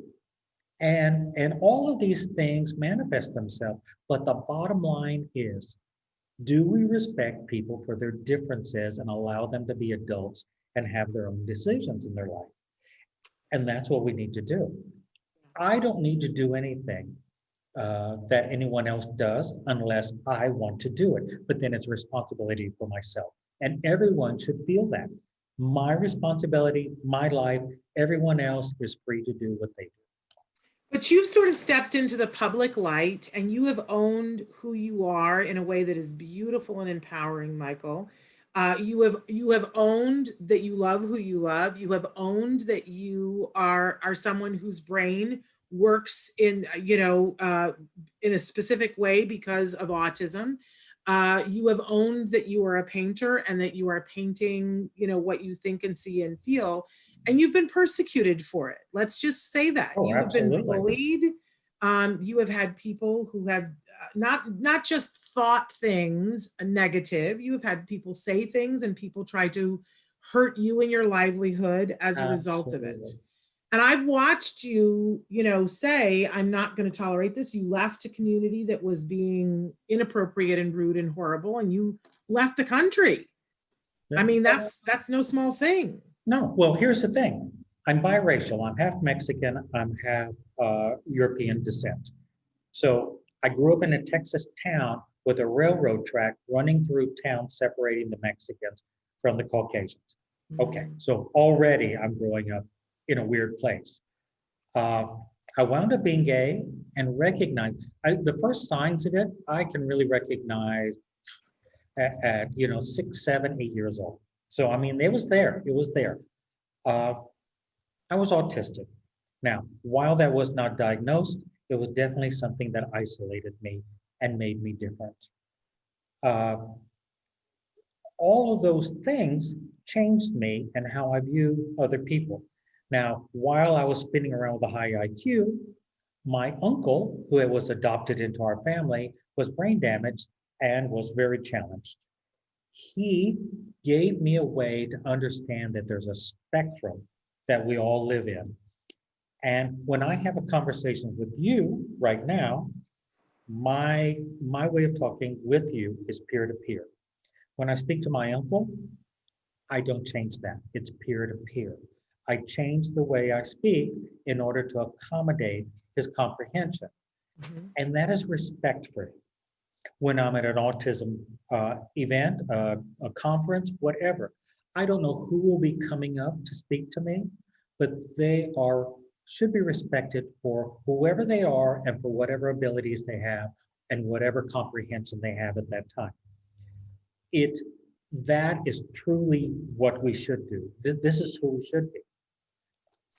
And all of these things manifest themselves. But the bottom line is, do we respect people for their differences and allow them to be adults and have their own decisions in their life? And that's what we need to do. I don't need to do anything that anyone else does unless I want to do it. But then it's a responsibility for myself. And everyone should feel that. My responsibility, my life, everyone else is free to do what they do. But you've sort of stepped into the public light and you have owned who you are in a way that is beautiful and empowering, Michael. You have owned that you love who you love. You have owned that you are someone whose brain works in in a specific way because of autism. You have owned that you are a painter and that you are painting, what you think and see and feel. And you've been persecuted for it. Let's just say that. Oh, you have absolutely. been bullied. You have had people who have not just thought things negative. You have had people say things and people try to hurt you and your livelihood as a result of it. And I've watched you, say, I'm not going to tolerate this. You left a community that was being inappropriate and rude and horrible, and you left the country. Yeah. I mean, that's no small thing. No, well, here's the thing. I'm biracial. I'm half Mexican. I'm half European descent. So I grew up in a Texas town with a railroad track running through town, separating the Mexicans from the Caucasians. Okay, so already I'm growing up in a weird place. I wound up being gay and recognized, the first signs of it, I can really recognize at 6, 7, 8 years old. So, I mean, it was there. I was autistic. Now, while that was not diagnosed, it was definitely something that isolated me and made me different. All of those things changed me and how I view other people. Now, while I was spinning around with a high IQ, my uncle, who was adopted into our family, was brain damaged and was very challenged. He gave me a way to understand that there's a spectrum that we all live in. And when I have a conversation with you right now, my way of talking with you is peer-to-peer. When I speak to my uncle, I don't change that. It's peer-to-peer. I change the way I speak in order to accommodate his comprehension. Mm-hmm. And that is respect-free. When I'm at an autism event, a conference, whatever, I don't know who will be coming up to speak to me, but they should be respected for whoever they are and for whatever abilities they have and whatever comprehension they have at that time. That is truly what we should do. This is who we should be.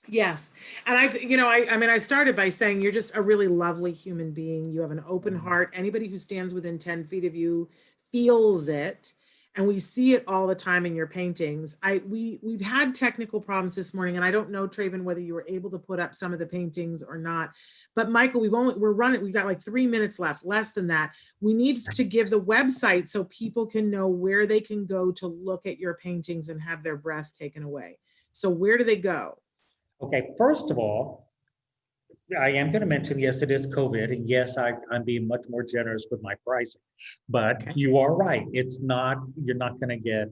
Yes. And I started by saying you're just a really lovely human being. You have an open heart. Anybody who stands within 10 feet of you feels it. And we see it all the time in your paintings. We've had technical problems this morning, and I don't know, Traven, whether you were able to put up some of the paintings or not. But Michael, we've got like 3 minutes left, less than that. We need to give the website so people can know where they can go to look at your paintings and have their breath taken away. So where do they go? Okay, first of all, I am going to mention, yes, it is COVID, and yes, I'm being much more generous with my pricing, but okay. You are right. You're not going to get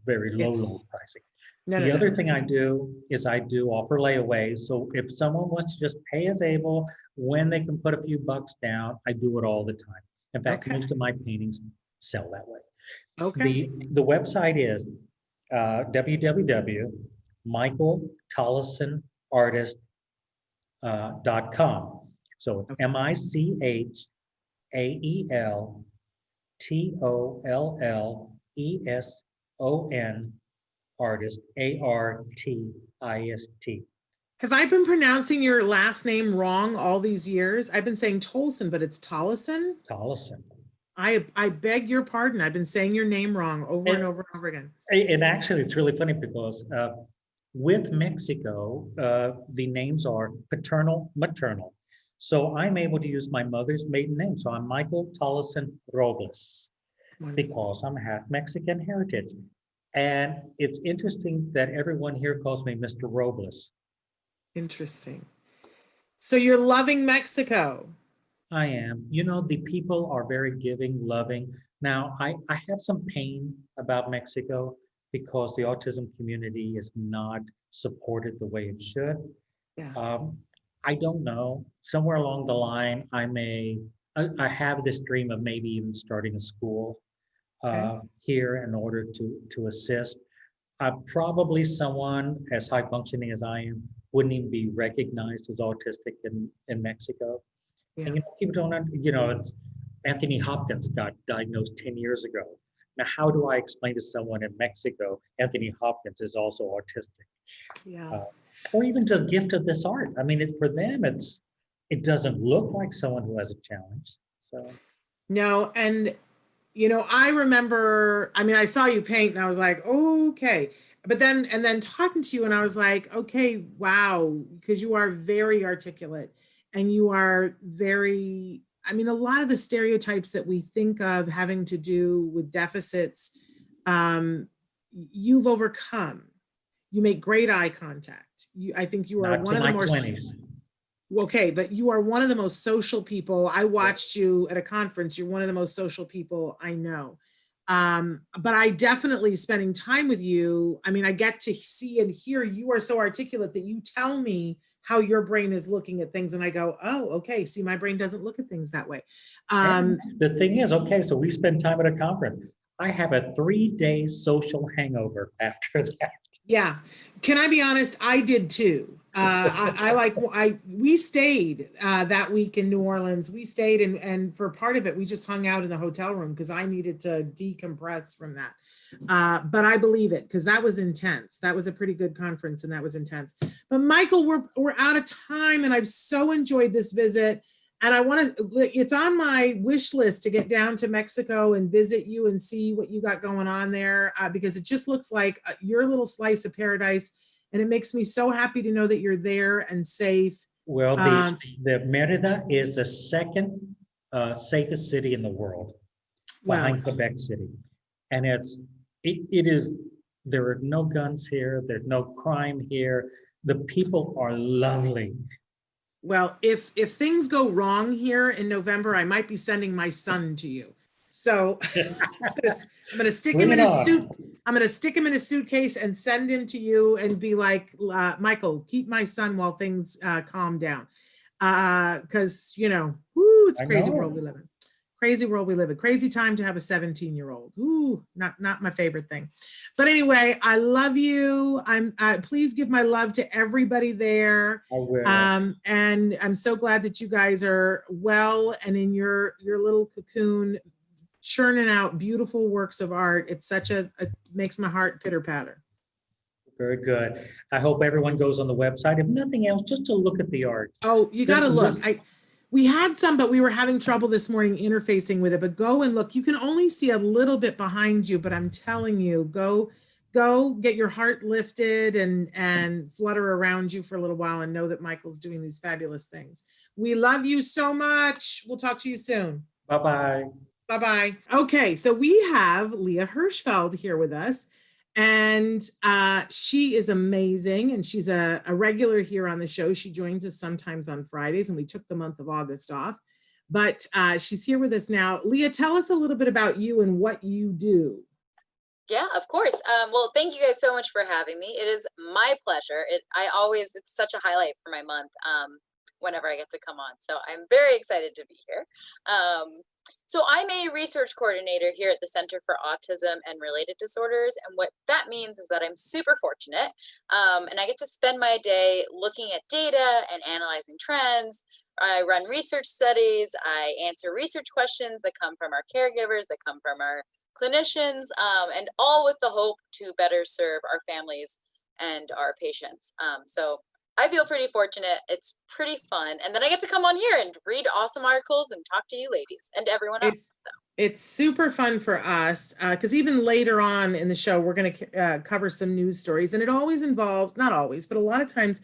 very low pricing. The other thing I do is I do offer layaways. So if someone wants to just pay as able, when they can put a few bucks down, I do it all the time. In fact, most of my paintings sell that way. Okay. The website is www.michaeltolleson artist.com. So it's MICHAELTOLLESON artist, ARTIST. Have I been pronouncing your last name wrong all these years? I've been saying Tolson, but it's Tollison. Tollison. I beg your pardon. I've been saying your name wrong over and over and over again. And actually, it's really funny because with Mexico, the names are paternal, maternal. So I'm able to use my mother's maiden name. So I'm Michael Tollison Robles because I'm half Mexican heritage. And it's interesting that everyone here calls me Mr. Robles. Interesting. So you're loving Mexico. I am. You know, the people are very giving, loving. Now, I have some pain about Mexico because the autism community is not supported the way it should. Yeah. I don't know. Somewhere along the line, I have this dream of maybe even starting a school here in order to assist. Probably someone as high functioning as I am wouldn't even be recognized as autistic in Mexico. Yeah. And people don't, it's Anthony Hopkins got diagnosed 10 years ago. Now, how do I explain to someone in Mexico, Anthony Hopkins is also autistic? Yeah. Or even to the gift of this art. I mean, for them, it doesn't look like someone who has a challenge. So no, and I remember, I saw you paint and I was like, okay. But then talking to you and I was like, okay, wow, because you are very articulate and you are very, a lot of the stereotypes that we think of having to do with deficits, you've overcome. You make great eye contact. I think you are one of the more 20s. Okay, but you are one of the most social people. I watched you at a conference. You're one of the most social people I know. But I definitely spending time with you. I get to see and hear you are so articulate that you tell me how your brain is looking at things. And I go, oh, okay. See, my brain doesn't look at things that way. The thing is, okay, so we spend time at a conference. I have a 3-day social hangover after that. Yeah. Can I be honest? I did too. We stayed that week in New Orleans. We stayed and for part of it, we just hung out in the hotel room because I needed to decompress from that. But I believe it because that was intense. That was a pretty good conference and that was intense. But Michael, we're out of time and I've so enjoyed this visit. And it's on my wish list to get down to Mexico and visit you and see what you got going on there because it just looks like your little slice of paradise. And it makes me so happy to know that you're there and safe. Well, the Merida is the second safest city in the world behind Quebec City. And it is, there are no guns here. There's no crime here. The people are lovely. Well, if things go wrong here in November, I might be sending my son to you. So I'm going to stick him in a suit. I'm going to stick him in a suitcase and send him to you and be like, Michael, keep my son while things calm down. Because, it's a crazy world we live in. Crazy world we live in. Crazy time to have a 17-year-old. Ooh, not my favorite thing. But anyway, I love you. Please give my love to everybody there. I will. And I'm so glad that you guys are well and in your little cocoon, churning out beautiful works of art. It's it makes my heart pitter patter. Very good. I hope everyone goes on the website. If nothing else, just to look at the art. Oh, you got to look. We had some, but we were having trouble this morning interfacing with it. But go and look. You can only see a little bit behind you, but I'm telling you, go get your heart lifted and flutter around you for a little while and know that Michael's doing these fabulous things. We love you so much. We'll talk to you soon. Bye-bye. Bye-bye. Okay, so we have Leah Hirschfeld here with us. And she is amazing. And she's a regular here on the show. She joins us sometimes on Fridays, and we took the month of August off. But she's here with us now. Leah, tell us a little bit about you and what you do. Yeah, of course. Well, thank you guys so much for having me. It is my pleasure. It's such a highlight for my month whenever I get to come on. So I'm very excited to be here. So I'm a research coordinator here at the Center for Autism and Related Disorders. And what that means is that I'm super fortunate. And I get to spend my day looking at data and analyzing trends. I run research studies. I answer research questions that come from our caregivers, that come from our clinicians, and all with the hope to better serve our families and our patients. So I feel pretty fortunate. It's pretty fun. And then I get to come on here and read awesome articles and talk to you ladies and everyone else. It's super fun for us because even later on in the show, we're going to cover some news stories. And it always involves, not always, but a lot of times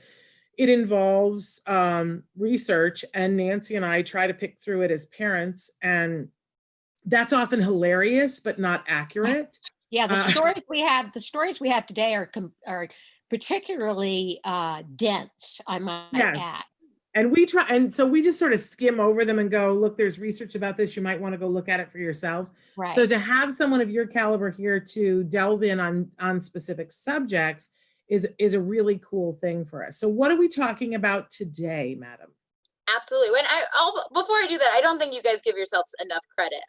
it involves research. And Nancy and I try to pick through it as parents. And that's often hilarious, but not accurate. Yeah, the stories we have today are particularly dense, I might add. And we try, and so we just sort of skim over them and go, look, there's research about this. You might want to go look at it for yourselves. Right. So to have someone of your caliber here to delve in on specific subjects is a really cool thing for us. So what are we talking about today, madam? Absolutely. When before I do that, I don't think you guys give yourselves enough credit.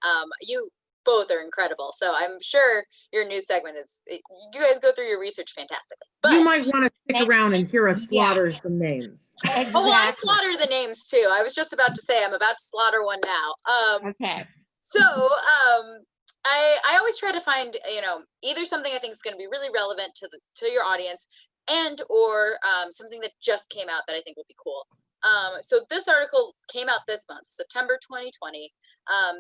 You both are incredible. So I'm sure your news segment you guys go through your research fantastically. But you might want to stick around and hear us slaughter some names. Exactly. Oh, well, I slaughter the names too. I was just about to say I'm about to slaughter one now. Okay. So I always try to find, either something I think is going to be really relevant to your audience or something that just came out that I think will be cool. So this article came out this month, September 2020.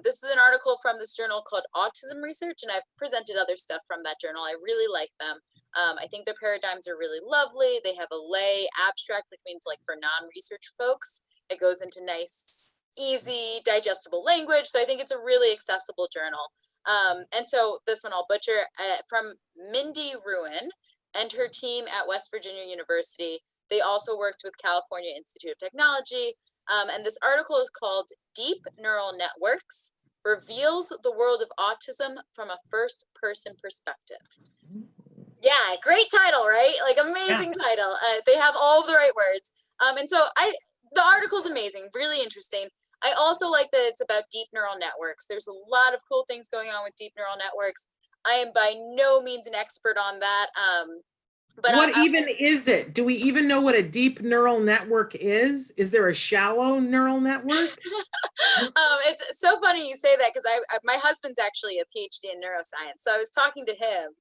This is an article from this journal called Autism Research, and I've presented other stuff from that journal. I really like them. I think their paradigms are really lovely. They have a lay abstract, which means like for non-research folks, it goes into nice, easy, digestible language. So I think it's a really accessible journal. And so this one I'll butcher, from Mindy Ruin and her team at West Virginia University. They also worked with California Institute of Technology. And this article is called Deep Neural Networks Reveals the World of Autism from a First-Person Perspective. Yeah, great title, right? Like amazing title. They have all of the right words. And so the article's amazing, really interesting. I also like that it's about deep neural networks. There's a lot of cool things going on with deep neural networks. I am by no means an expert on that. But what even is it? Do we even know what a deep neural network is? Is there a shallow neural network? It's so funny you say that because my husband's actually a PhD in neuroscience. So I was talking to him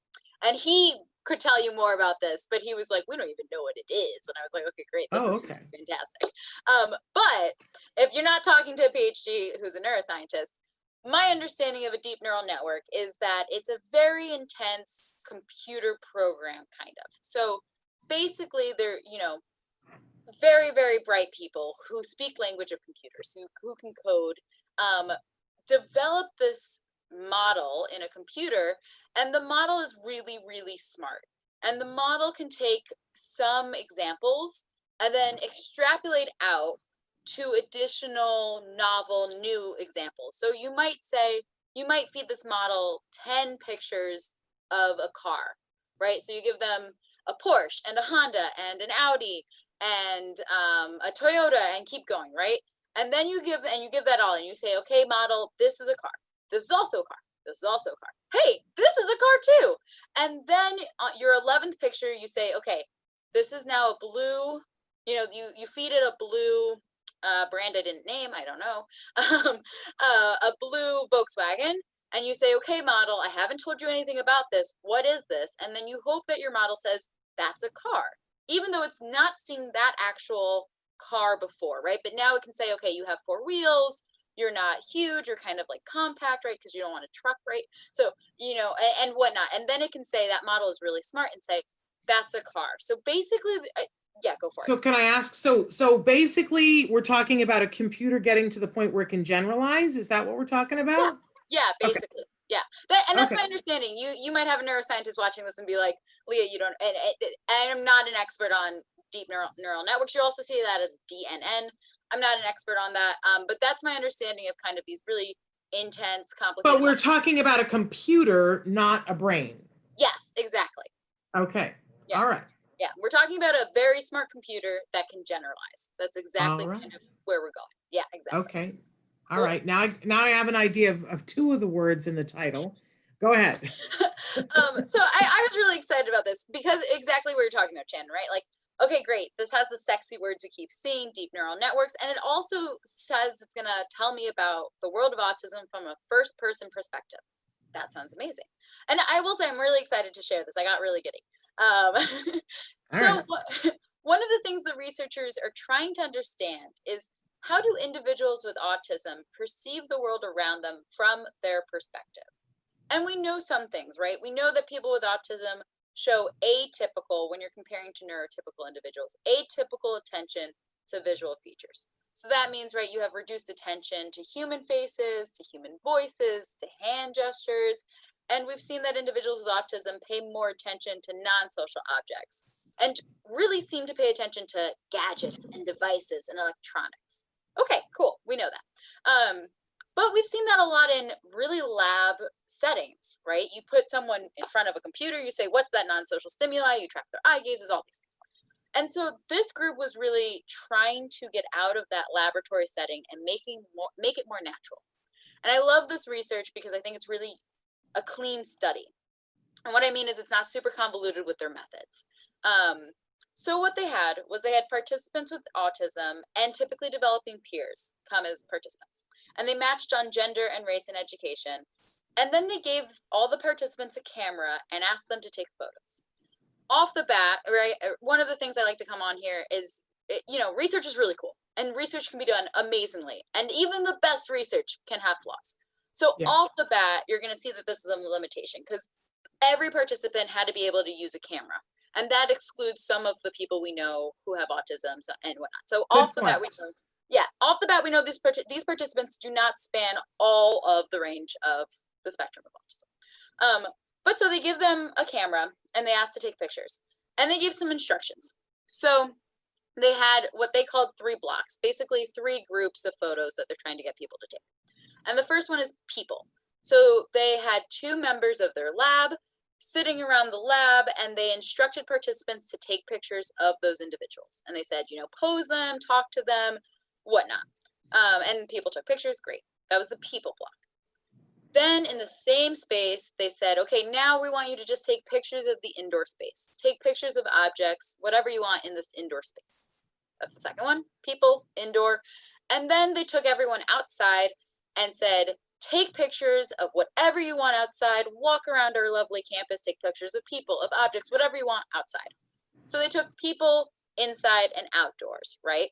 and he could tell you more about this, but he was like, we don't even know what it is. And I was like, okay, great. This is fantastic. But if you're not talking to a PhD who's a neuroscientist, my understanding of a deep neural network is that it's a very intense computer program, kind of. So basically they're, very, very bright people who speak language of computers, who can code, develop this model in a computer, and the model is really, really smart. And the model can take some examples and then extrapolate out to additional novel new examples. So you might feed this model 10 pictures of a car, right? So you give them a Porsche and a Honda and an Audi and a Toyota and keep going, right? And then you give that all and you say, okay, model, this is a car. This is also a car. This is also a car. Hey, this is a car too. And then your 11th picture, you say, okay, this is now a blue, you feed it a blue brand I didn't name, I don't know, a blue Volkswagen, and you say, okay, model, I haven't told you anything about this. What is this? And then you hope that your model says, that's a car, even though it's not seen that actual car before, right? But now it can say, okay, you have 4 wheels, you're not huge, you're kind of like compact, right? Because you don't want a truck, right? So, and whatnot. And then it can say that model is really smart and say, that's a car. So basically, yeah, go for it. So can I ask, so basically we're talking about a computer getting to the point where it can generalize? Is that what we're talking about? Yeah, basically. Okay. Yeah. That's my understanding. You might have a neuroscientist watching this and be like, Leah, you don't, and I'm not an expert on deep neural networks. You also see that as DNN. I'm not an expert on that. But that's my understanding of kind of these really intense, complicated. But we're talking about a computer, not a brain. Yes, exactly. Okay. Yeah. All right. Yeah, we're talking about a very smart computer that can generalize. That's exactly kind of where we're going. Yeah, exactly. Okay, All right, now I have an idea of two of the words in the title. Go ahead. So I was really excited about this because exactly what you're talking about, Shannon, right? Like, okay, great. This has the sexy words we keep seeing, deep neural networks, and it also says it's going to tell me about the world of autism from a first person perspective. That sounds amazing. And I will say, I'm really excited to share this. I got really giddy. One of the things the researchers are trying to understand is, how do individuals with autism perceive the world around them from their perspective? And we know some things, right? We know that people with autism show atypical, when you're comparing to neurotypical individuals, atypical attention to visual features. So that means, right, you have reduced attention to human faces, to human voices, to hand gestures. And we've seen that individuals with autism pay more attention to non-social objects and really seem to pay attention to gadgets and devices and electronics. Okay, cool. We know that. But we've seen that a lot in really lab settings, right? You put someone in front of a computer, you say, what's that non-social stimuli? You track their eye gazes, all these things. And so this group was really trying to get out of that laboratory setting and make it more natural. And I love this research because I think it's really a clean study. And what I mean is, it's not super convoluted with their methods. So what they had participants with autism and typically developing peers come as participants. And they matched on gender and race and education. And then they gave all the participants a camera and asked them to take photos. Off the bat, right, one of the things I like to come on here is, research is really cool. And research can be done amazingly. And even the best research can have flaws. So off the bat, you're going to see that this is a limitation, because every participant had to be able to use a camera. And that excludes some of the people we know who have autism and whatnot. So off the bat, we know these participants do not span all of the range of the spectrum of autism. But so they give them a camera and they asked to take pictures, and they gave some instructions. So they had what they called 3 blocks, basically 3 groups of photos that they're trying to get people to take. And the first one is people. So they had 2 members of their lab sitting around the lab, and they instructed participants to take pictures of those individuals. And they said, pose them, talk to them, whatnot. And people took pictures, great. That was the people block. Then in the same space, they said, okay, now we want you to just take pictures of the indoor space. Take pictures of objects, whatever you want in this indoor space. That's the second one, people, indoor. And then they took everyone outside and said, take pictures of whatever you want outside, walk around our lovely campus, take pictures of people, of objects, whatever you want outside. So they took people inside and outdoors, right?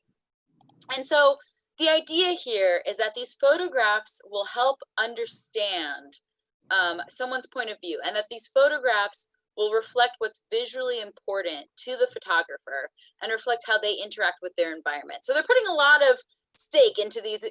And so the idea here is that these photographs will help understand someone's point of view, and that these photographs will reflect what's visually important to the photographer and reflect how they interact with their environment. So they're putting a lot of stake into these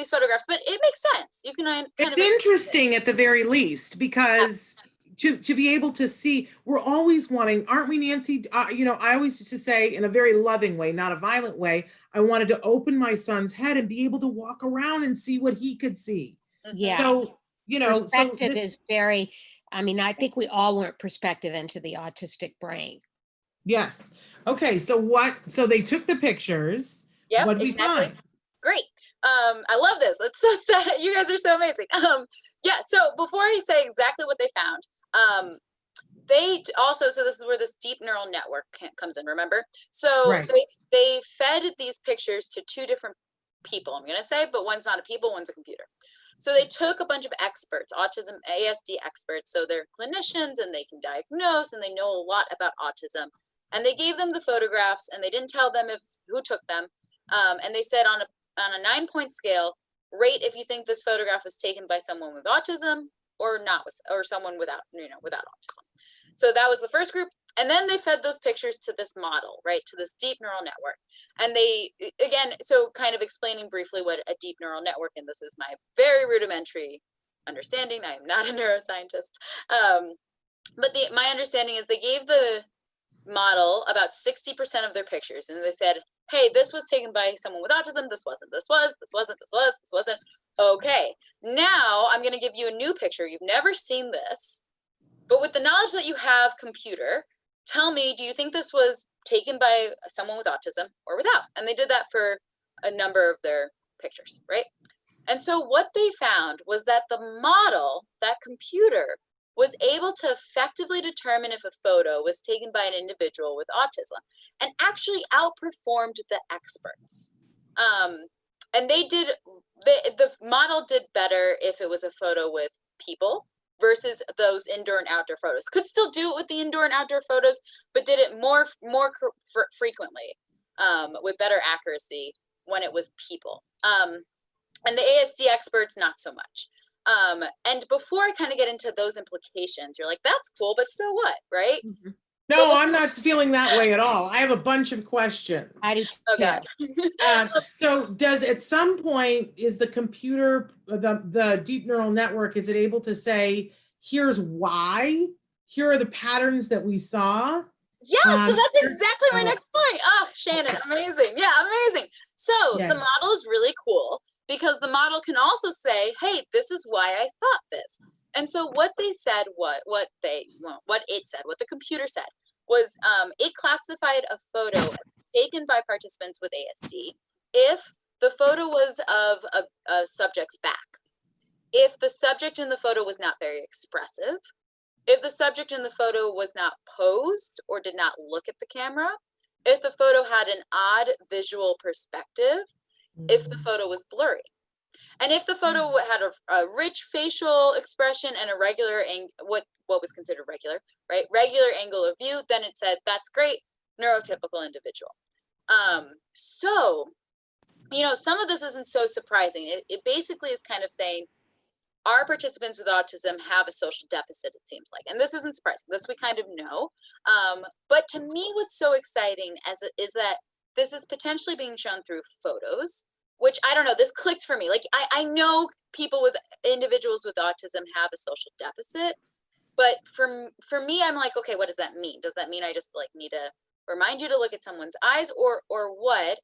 photographs, but it makes sense. You can it's interesting at the very least, because to be able to see, we're always wanting, aren't we, Nancy? I always used to say, in a very loving way, not a violent way, I wanted to open my son's head and be able to walk around and see what he could see. Yeah. So perspective is very, I think we all want perspective into the autistic brain. Yes. Okay. So they took the pictures. Yep, what did exactly. we find? Great. I love this. It's so you guys are so amazing. So before I say exactly what they found, they also, so this is where this deep neural network comes in, remember? So right. they fed these pictures to 2 different people, I'm going to say, but one's not a people, one's a computer. So they took a bunch of experts, autism, ASD experts. So they're clinicians and they can diagnose and they know a lot about autism. And they gave them the photographs and they didn't tell them who took them. And they said on a 9-point scale, rate if you think this photograph was taken by someone with autism or not, or someone without autism. So that was the first group. And then they fed those pictures to this model, right, to this deep neural network. And they, again, so kind of explaining briefly what a deep neural network, and this is my very rudimentary understanding. I am not a neuroscientist. But my understanding is they gave the model about 60% of their pictures. And they said, hey, this was taken by someone with autism. This wasn't, this wasn't. Okay, now I'm going to give you a new picture. You've never seen this, but with the knowledge that you have, computer, tell me, do you think this was taken by someone with autism or without? And they did that for a number of their pictures, right? And so what they found was that the model, that computer, was able to effectively determine if a photo was taken by an individual with autism and actually outperformed the experts. And the model did better if it was a photo with people versus those indoor and outdoor photos. Could still do it with the indoor and outdoor photos, but did it more frequently with better accuracy when it was people. And the ASD experts, not so much. And before I kind of get into those implications, you're like, that's cool, but so what, right? Mm-hmm. No, I'm not feeling that way at all. I have a bunch of questions. I do. Oh God. So does at some point, is the computer, the deep neural network, is it able to say, here's why, here are the patterns that we saw? Yeah, so that's exactly my next point. Oh, Shannon, amazing. Yeah, amazing. So the model is really cool because the model can also say, hey, this is why I thought this. And so what they said, what the computer said was it classified a photo taken by participants with ASD if the photo was of a subject's back, if the subject in the photo was not very expressive, if the subject in the photo was not posed or did not look at the camera, if the photo had an odd visual perspective, if the photo was blurry. And if the photo had a rich facial expression and a regular what was considered regular, right? Regular angle of view, then it said, that's great, neurotypical individual. So, you know, some of this isn't so surprising. It basically is kind of saying, our participants with autism have a social deficit, it seems like. And this isn't surprising. This we kind of know. But to me, what's so exciting is that this is potentially being shown through photos, which I don't know, this clicked for me. Like, I know individuals with autism have a social deficit, but for me, I'm like, okay, what does that mean? Does that mean I just like need to remind you to look at someone's eyes or what?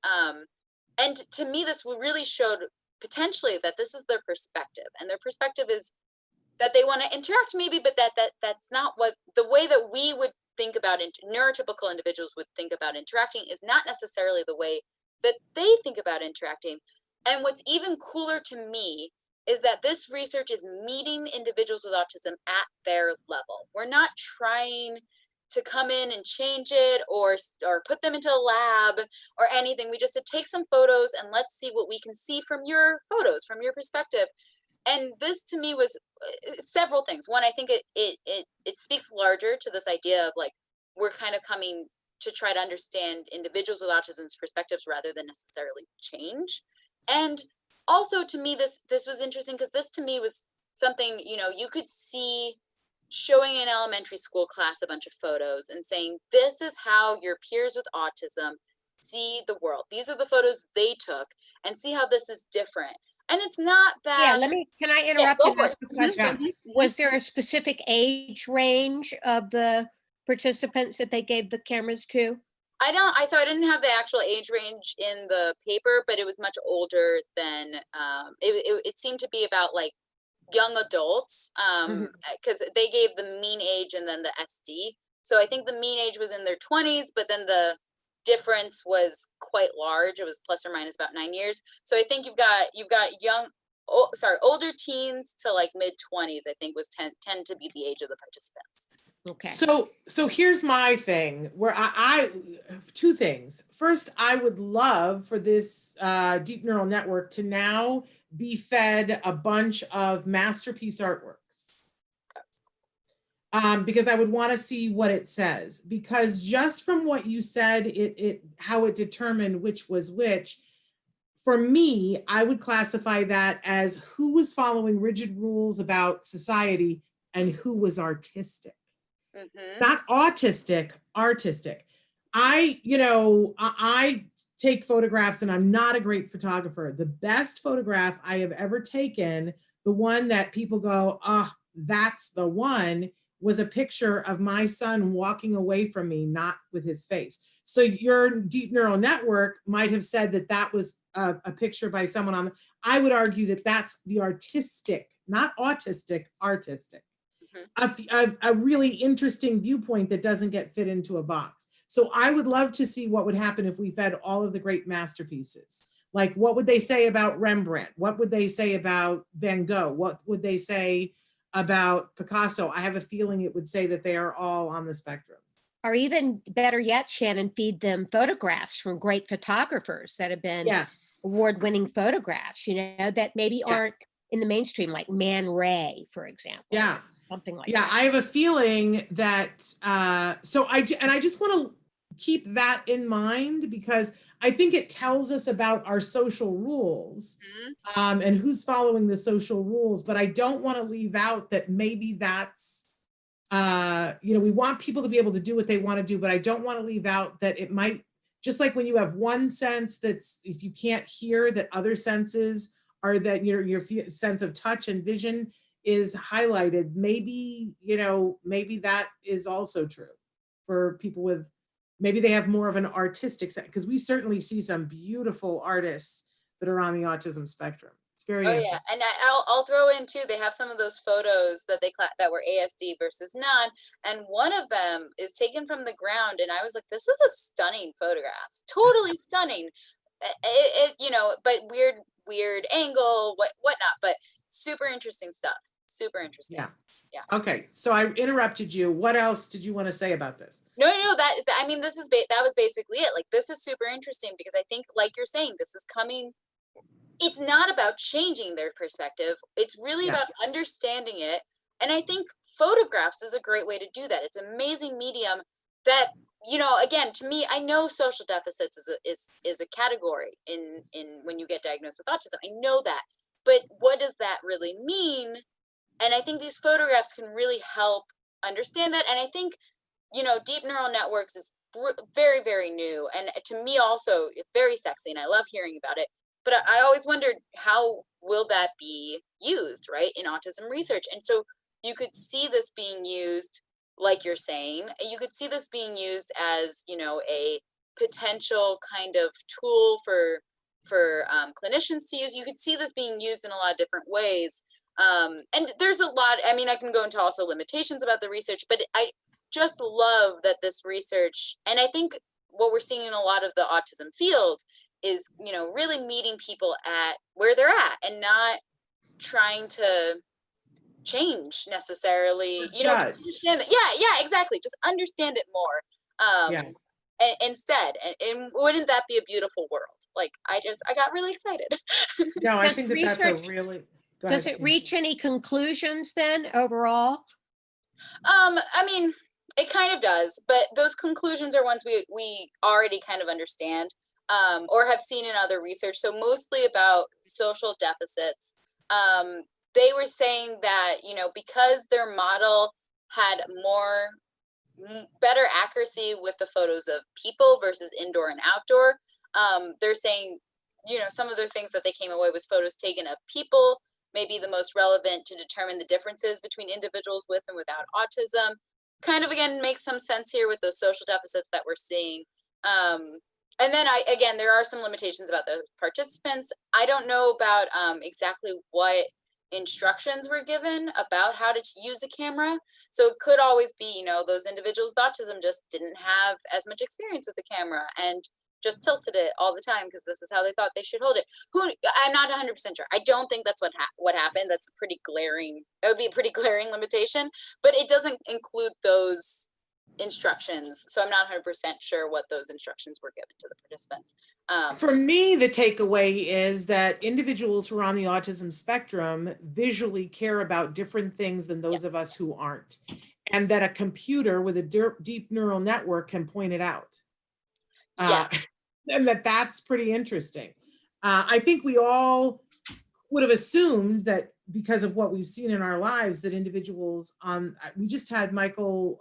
And to me, this really showed potentially that this is their perspective, and their perspective is that they want to interact maybe, but that's not what the way that we would think about neurotypical individuals would think about interacting is not necessarily the way that they think about interacting. And what's even cooler to me is that this research is meeting individuals with autism at their level. We're not trying to come in and change it or put them into a lab or anything. We just take some photos and let's see what we can see from your photos, from your perspective. And this to me was several things. One, I think it speaks larger to this idea of like, we're kind of coming to try to understand individuals with autism's perspectives rather than necessarily change. And also to me, this was interesting because this to me was something, you know, you could see showing an elementary school class a bunch of photos and saying, this is how your peers with autism see the world. These are the photos they took and see how this is different. And it's not that. Yeah, can I interrupt and ask a question? Was there a specific age range of the participants that they gave the cameras to? So I didn't have the actual age range in the paper, but it was much older than, it seemed to be about like young adults, because they gave the mean age and then the SD. So I think the mean age was in their 20s, but then the difference was quite large. It was plus or minus about 9 years. So I think you've got older teens to like mid 20s, I think tend to be the age of the participants. Okay. So here's my thing where I two things. First, I would love for this deep neural network to now be fed a bunch of masterpiece artworks. Because I would want to see what it says, because just from what you said, how it determined which was which, for me, I would classify that as who was following rigid rules about society and who was artistic. Not autistic, artistic. I take photographs and I'm not a great photographer. The best photograph I have ever taken, the one that people go, that's the one, was a picture of my son walking away from me, not with his face. So your deep neural network might have said that was a picture by someone I would argue that that's the artistic, not autistic, artistic. A really interesting viewpoint that doesn't get fit into a box. So I would love to see what would happen if we fed all of the great masterpieces. Like, what would they say about Rembrandt? What would they say about Van Gogh? What would they say about Picasso? I have a feeling it would say that they are all on the spectrum. Or even better yet, Shannon, feed them photographs from great photographers that have been Yes. award-winning photographs, that maybe aren't in the mainstream, like Man Ray, for example. Yeah. Something like Yeah, that. I have a feeling that, so I just want to keep that in mind, because I think it tells us about our social rules, and who's following the social rules. But I don't want to leave out that maybe that's, we want people to be able to do what they want to do, but I don't want to leave out that it might, just like when you have one sense that's, if you can't hear, that other senses are, that your sense of touch and vision is highlighted. Maybe, maybe that is also true for people with, maybe they have more of an artistic sense, because we certainly see some beautiful artists that are on the autism spectrum. It's very interesting. Yeah, and I'll throw in too, they have some of those photos that that were ASD versus non, and one of them is taken from the ground, and I was like, this is a stunning photograph, totally stunning. But weird angle, whatnot, but super interesting stuff. Super interesting. Yeah. Okay, so I interrupted you. What else did you want to say about this? No, that I mean, that was basically it. Like, this is super interesting because I think, like you're saying, this is coming. It's not about changing their perspective. It's really about understanding it. And I think photographs is a great way to do that. It's an amazing medium that, again, to me, I know social deficits is a category in when you get diagnosed with autism. I know that. But what does that really mean? And I think these photographs can really help understand that. And I think, deep neural networks is very, very new. And to me also, it's very sexy, and I love hearing about it. But I always wondered, how will that be used, right, in autism research? And so you could see this being used, like you're saying, you could see this being used as, a potential kind of tool for clinicians to use. You could see this being used in a lot of different ways. And there's a lot, I mean, I can go into also limitations about the research, but I just love that this research, and I think what we're seeing in a lot of the autism field is, really meeting people at where they're at and not trying to change necessarily, understand it. Yeah, exactly. Just understand it more. Instead, and wouldn't that be a beautiful world? Like, I got really excited. No, I think that's a really, does it reach any conclusions then overall? I mean, it kind of does, but those conclusions are ones we already kind of understand, or have seen in other research. So mostly about social deficits. They were saying that, because their model had better accuracy with the photos of people versus indoor and outdoor. They're saying, some of the things that they came away was photos taken of people, maybe the most relevant to determine the differences between individuals with and without autism. Kind of, again, makes some sense here with those social deficits that we're seeing. And then there are some limitations about the participants. I don't know about exactly what instructions were given about how to use a camera. So it could always be, those individuals with autism just didn't have as much experience with the camera and just tilted it all the time because this is how they thought they should hold it. I'm not 100% sure. I don't think that's what happened. That would be a pretty glaring limitation, but it doesn't include those instructions. So I'm not 100% sure what those instructions were given to the participants. For me, the takeaway is that individuals who are on the autism spectrum visually care about different things than those of us who aren't, and that a computer with a deep neural network can point it out. And that's pretty interesting. I think we all would have assumed that because of what we've seen in our lives, that individuals we just had Michael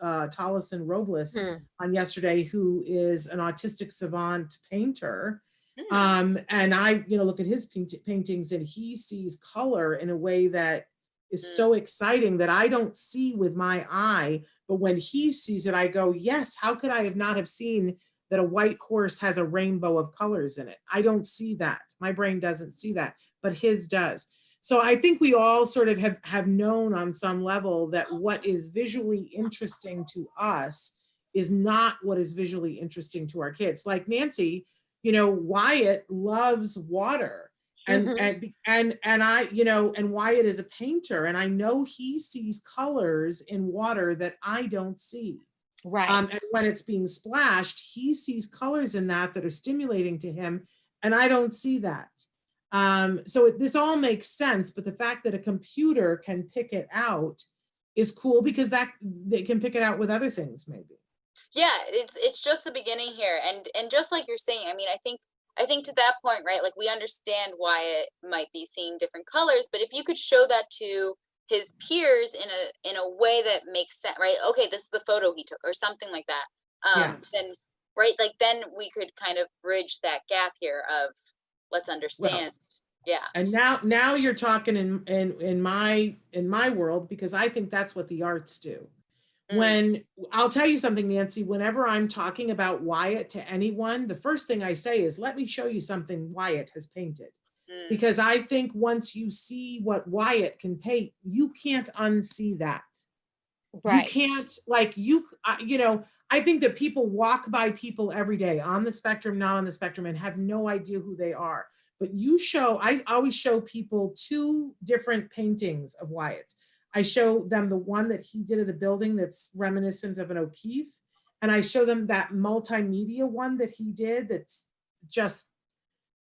Tollison Robles on yesterday, who is an autistic savant painter. And I, look at his paintings, and he sees color in a way that is so exciting that I don't see with my eye. But when he sees it, I go, yes, how could I not have seen that a white horse has a rainbow of colors in it? I don't see that. My brain doesn't see that, but his does. So I think we all sort of have known on some level that what is visually interesting to us is not what is visually interesting to our kids. Like Nancy, Wyatt loves water. Mhm. And I, and Wyatt is a painter, and I know he sees colors in water that I don't see. Right. And when it's being splashed, he sees colors in that are stimulating to him, and I don't see that. So this all makes sense, but the fact that a computer can pick it out is cool, because that they can pick it out with other things, maybe. Yeah, it's just the beginning here, and just like you're saying, I mean, I think to that point, right, like we understand why it might be seeing different colors, but if you could show that to his peers in a way that makes sense, right? Okay, this is the photo he took or something like that. Yeah. Then right, like then we could kind of bridge that gap here of let's Well, understand. Yeah. and now you're talking in my world, because I think that's what the arts do. When I'll tell you something, Nancy, whenever I'm talking about Wyatt to anyone, the first thing I say is, let me show you something Wyatt has painted. Because I think once you see what Wyatt can paint, you can't unsee that. Right. You can't, like, I think that people walk by people every day on the spectrum, not on the spectrum, and have no idea who they are. But I always show people two different paintings of Wyatt's. I show them the one that he did of the building that's reminiscent of an O'Keeffe. And I show them that multimedia one that he did that's just,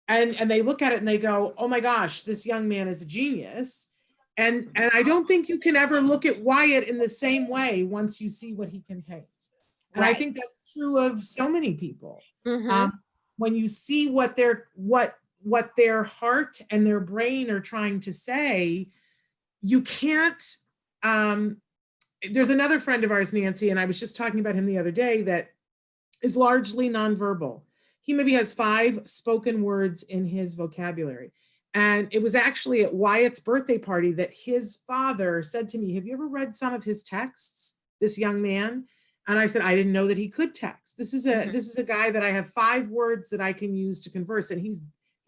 and they look at it and they go, oh my gosh, this young man is a genius. And I don't think you can ever look at Wyatt in the same way once you see what he can paint. And I think that's true of so many people. Mhm. When you see what their heart and their brain are trying to say, you can't. There's another friend of ours, Nancy, and I was just talking about him the other day, that is largely nonverbal. He maybe has 5 spoken words in his vocabulary. And it was actually at Wyatt's birthday party that his father said to me, have you ever read some of his texts, this young man? And I said, I didn't know that he could text. This is a guy that I have 5 words that I can use to converse. And he's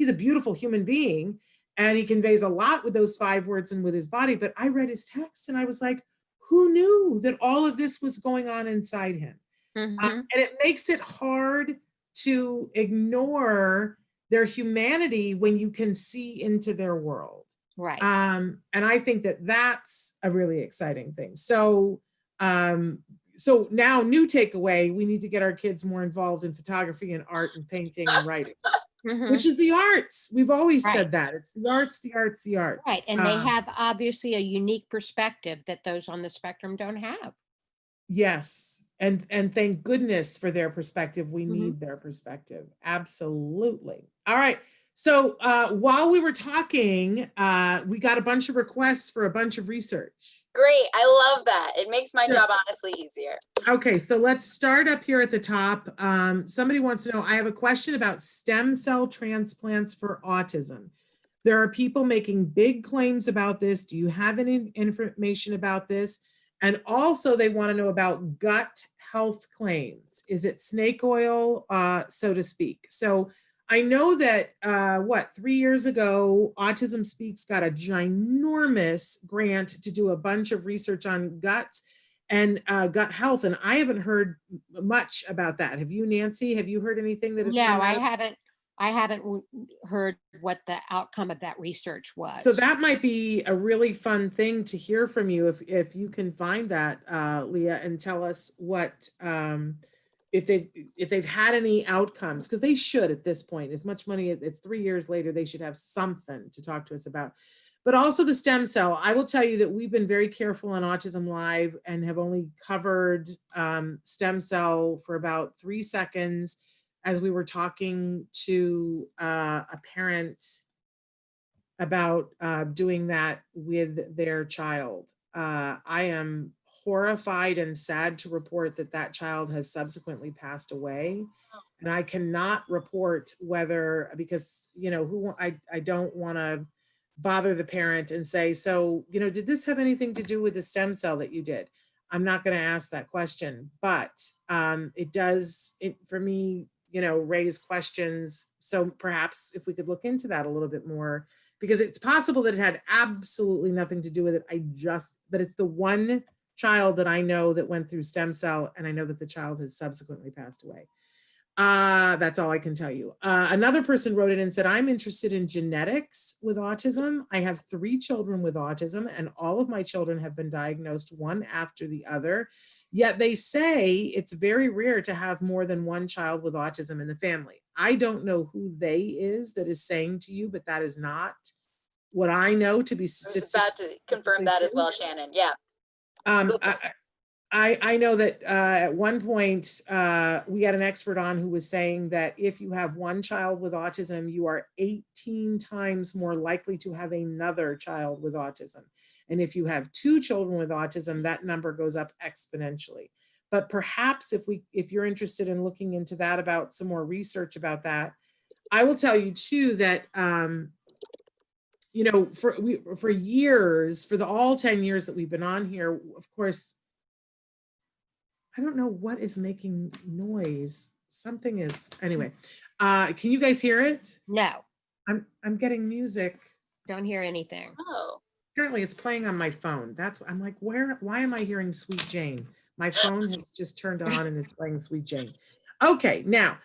a beautiful human being. And he conveys a lot with those 5 words and with his body. But I read his text and I was like, who knew that all of this was going on inside him? And it makes it hard to ignore their humanity when you can see into their world. Right. And I think that that's a really exciting thing. So now, new takeaway, we need to get our kids more involved in photography and art and painting and writing, which is the arts. We've always said that. It's the arts, the arts, the arts. Right. And they have obviously a unique perspective that those on the spectrum don't have. Yes. And thank goodness for their perspective. We need their perspective. Absolutely. All right. So while we were talking, we got a bunch of requests for a bunch of research. Great. I love that. It makes my job honestly easier. Okay, so let's start up here at the top. Somebody wants to know, I have a question about stem cell transplants for autism. There are people making big claims about this. Do you have any information about this? And also they want to know about gut health claims. Is it snake oil, so to speak? So I know that, 3 years ago, Autism Speaks got a ginormous grant to do a bunch of research on guts and gut health. And I haven't heard much about that. Have you, Nancy? Have you heard anything that has come out? I haven't heard what the outcome of that research was. So that might be a really fun thing to hear from you if you can find that, Leah, and tell us what, if they've had any outcomes, because they should at this point. As much money, it's 3 years later, they should have something to talk to us about. But also the stem cell. I will tell you that we've been very careful on Autism Live and have only covered stem cell for about 3 seconds as we were talking to a parent about doing that with their child. I am horrified and sad to report that that child has subsequently passed away. And I cannot report whether, because, I don't want to bother the parent and say, so, did this have anything to do with the stem cell that you did? I'm not going to ask that question, but it does, for me, raise questions. So perhaps if we could look into that a little bit more, because it's possible that it had absolutely nothing to do with it. But it's the one child that I know that went through stem cell, and I know that the child has subsequently passed away. That's all I can tell you. Another person wrote in and said, I'm interested in genetics with autism. I have 3 children with autism, and all of my children have been diagnosed one after the other. Yet they say it's very rare to have more than one child with autism in the family. I don't know who they is that is saying to you, but that is not what I know to be I was statistically about to confirm that as true. well, Shannon. Yeah. I know that at one point we had an expert on who was saying that if you have one child with autism, you are 18 times more likely to have another child with autism. And if you have 2 children with autism, that number goes up exponentially. But perhaps if you're interested in looking into that, about some more research about that, I will tell you too that you know, for years, for all 10 years that we've been on here, of course, I don't know what is making noise. Something is, anyway. Can you guys hear it? No, I'm getting music. don't hear anything. Oh. Apparently it's playing on my phone. That's I'm like, why am I hearing Sweet Jane? My phone has just turned on and is playing Sweet Jane. Okay, now,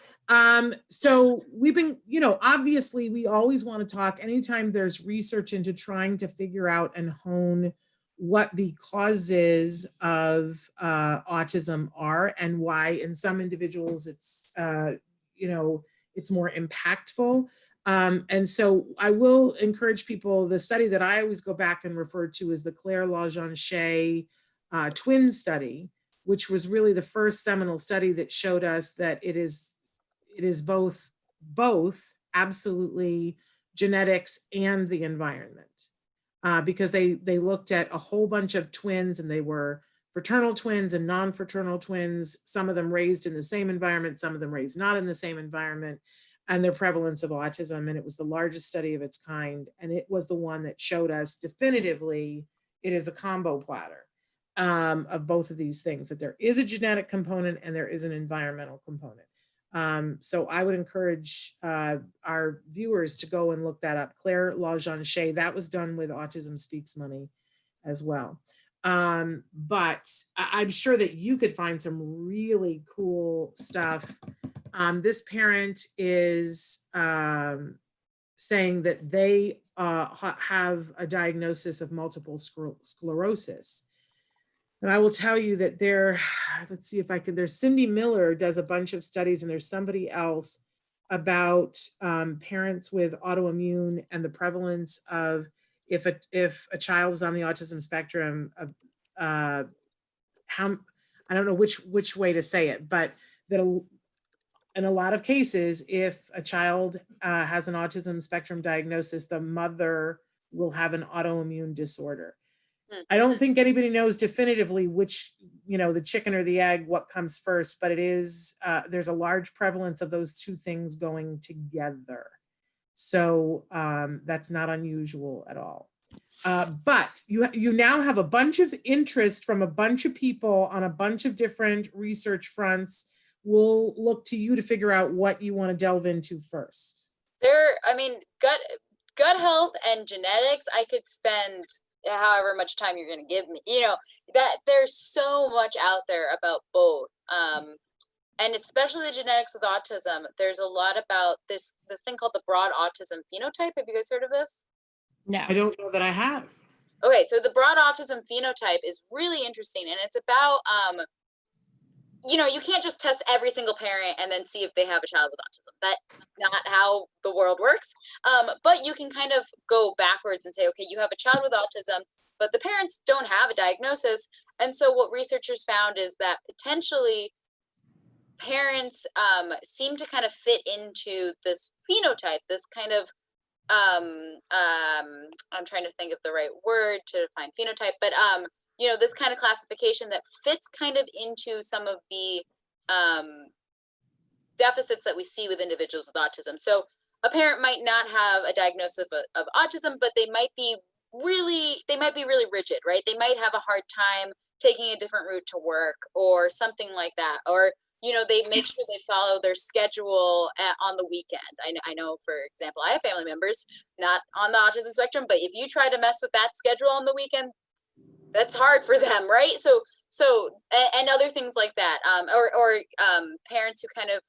so we've been, you know, obviously we always want to talk anytime there's research into trying to figure out and hone what the causes of autism are and why in some individuals it's, you know, it's more impactful. And so I will encourage people, the study that I always go back and refer to is the Claire Lajean twin study, which was really the first seminal study that showed us that it is both absolutely genetics and the environment. Because they looked at a whole bunch of twins, and they were fraternal twins and non-fraternal twins, some of them raised in the same environment, some of them raised not in the same environment, and their prevalence of autism. And it was the largest study of its kind. And it was the one that showed us definitively it is a combo platter of both of these things, that there is a genetic component and there is an environmental component. So I would encourage our viewers to go and look that up. Claire Lajean, that was done with Autism Speaks Money as well. But I'm sure that you could find some really cool stuff. This parent is saying that they have a diagnosis of multiple sclerosis. And I will tell you that let's see if I can, there's Cindy Miller does a bunch of studies, and there's somebody else about parents with autoimmune and the prevalence of if a child is on the autism spectrum, how, I don't know which way to say it, but that in a lot of cases, if a child has an autism spectrum diagnosis, the mother will have an autoimmune disorder. I don't think anybody knows definitively which, you know, the chicken or the egg, what comes first, but it is, there's a large prevalence of those two things going together. So that's not unusual at all. But you now have a bunch of interest from a bunch of people on a bunch of different research fronts. We'll look to you to figure out what you want to delve into first. I mean, gut health and genetics, I could spend however much time you're going to give me, you know, that there's so much out there about both. And especially the genetics with autism, there's a lot about this thing called the broad autism phenotype. Have you guys heard of this? No. I don't know that I have. Okay, so the broad autism phenotype is really interesting, and it's about you know, you can't just test every single parent and then see if they have a child with autism. That's not how the world works. But you can kind of go backwards and say, okay, you have a child with autism, but the parents don't have a diagnosis. And so what researchers found is that potentially parents seem to kind of fit into this phenotype, this kind of I'm trying to think of the right word to define phenotype, but you know, this kind of classification that fits kind of into some of the deficits that we see with individuals with autism. So a parent might not have a diagnosis of autism, but they might be really rigid, right? They might have a hard time taking a different route to work or something like that. Or, you know, they make sure they follow their schedule on the weekend. I know, for example, I have family members not on the autism spectrum, but if you try to mess with that schedule on the weekend, that's hard for them, right? So and other things like that, or parents who kind of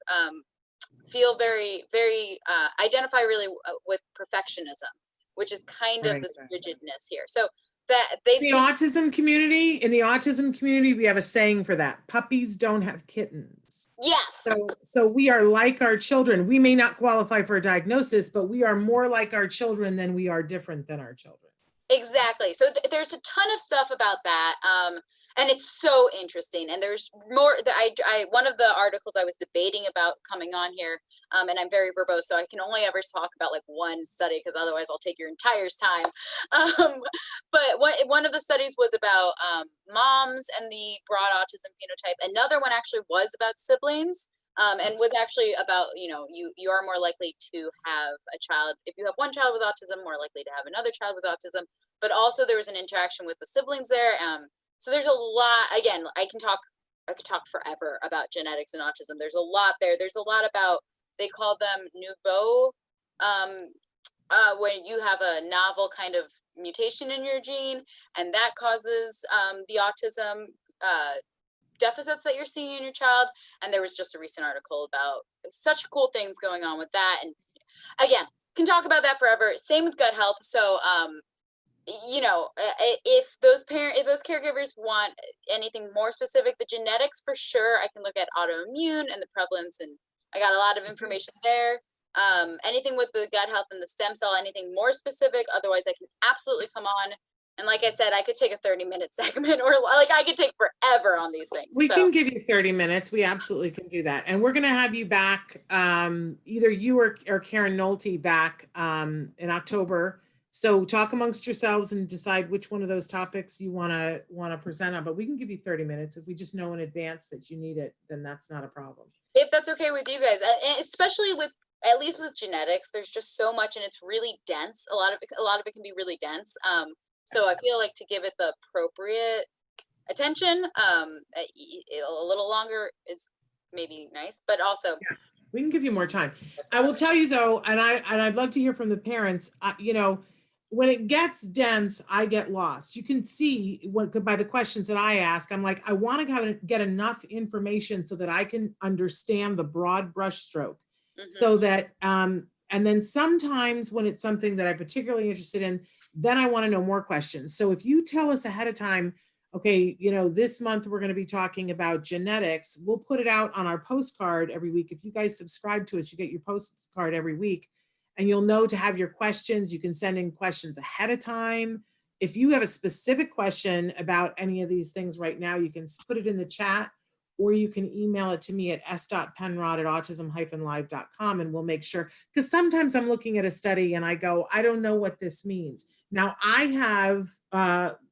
feel very, very, identify really with perfectionism, which is kind of Right. this rigidness here. So that they've In seen, the autism community, we have a saying for that: puppies don't have kittens. yes, So we are like our children. We may not qualify for a diagnosis, but we are more like our children than we are different than our children. exactly. So there's a ton of stuff about that. And it's so interesting. And there's more that one of the articles I was debating about coming on here, and I'm very verbose, so I can only ever talk about like one study because otherwise I'll take your entire time. But one of the studies was about moms and the broad autism phenotype. Another one actually was about siblings. And was actually about, you are more likely to have a child. If you have one child with autism, more likely to have another child with autism. But also there was an interaction with the siblings there. So there's a lot, again, I could talk forever about genetics and autism. There's a lot there. There's a lot about, they call them nouveau, when you have a novel kind of mutation in your gene, and that causes the autism deficits that you're seeing in your child. And there was just a recent article about such cool things going on with that. And again, can talk about that forever. Same with gut health. So if those caregivers want anything more specific, the genetics for sure, I can look at autoimmune and the prevalence, and I got a lot of information there. Anything with the gut health and the stem cell, anything more specific, otherwise I can absolutely come on. And like I said, I could take a 30-minute segment, or like I could take forever on these things. We can give you 30 minutes. We absolutely can do that. And we're going to have you back, either you or Karen Nolte back in October. So talk amongst yourselves and decide which one of those topics you want to present on. But we can give you 30 minutes. If we just know in advance that you need it, then that's not a problem. If that's okay with you guys, especially with, at least with genetics, there's just so much, and it's really dense. A lot of it can be really dense. So I feel like to give it the appropriate attention, a little longer is maybe nice, but also we can give you more time. I will tell you though, and I'd love to hear from the parents. When it gets dense, I get lost. You can see by the questions that I ask. I'm like, I want to get enough information so that I can understand the broad brushstroke. So that, and then sometimes when it's something that I'm particularly interested in, then I want to know more questions. So if you tell us ahead of time, okay, this month we're going to be talking about genetics, we'll put it out on our postcard every week. If you guys subscribe to us, you get your postcard every week, and you'll know to have your questions. You can send in questions ahead of time. If you have a specific question about any of these things right now, you can put it in the chat, or you can email it to me at s.penrod@autism-live.com, and we'll make sure, because sometimes I'm looking at a study and I go, I don't know what this means. Now I have,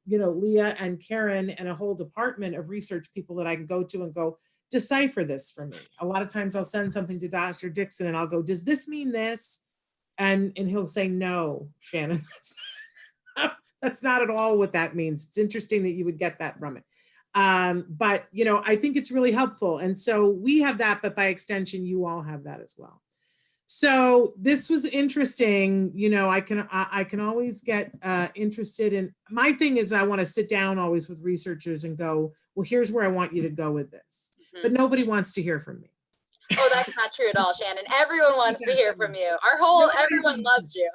Leah and Karen and a whole department of research people that I can go to and go, decipher this for me. A lot of times I'll send something to Dr. Dixon and I'll go, does this mean this? And he'll say, no, Shannon, that's not at all what that means. It's interesting that you would get that from it. But I think it's really helpful. And so we have that, but by extension, you all have that as well. So this was interesting. I can always get interested in, my thing is I want to sit down always with researchers and go, well, here's where I want you to go with this. But nobody wants to hear from me. Oh, that's not true at all, Shannon. Everyone wants to hear from you. Everyone loves you.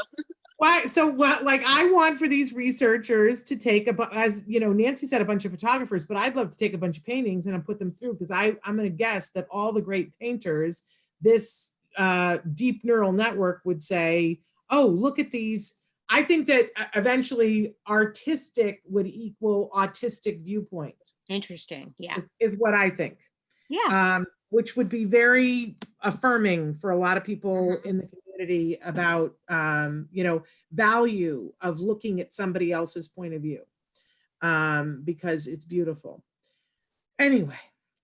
Why? So what, like I want for these researchers to take as Nancy said, a bunch of photographers, but I'd love to take a bunch of paintings and put them through, because I'm going to guess that all the great painters, this deep neural network would say, oh, look at these. I think that eventually artistic would equal autistic viewpoint. Interesting. Yeah. Is what I think. Yeah. Which would be very affirming for a lot of people in the community about, value of looking at somebody else's point of view, because it's beautiful. Anyway,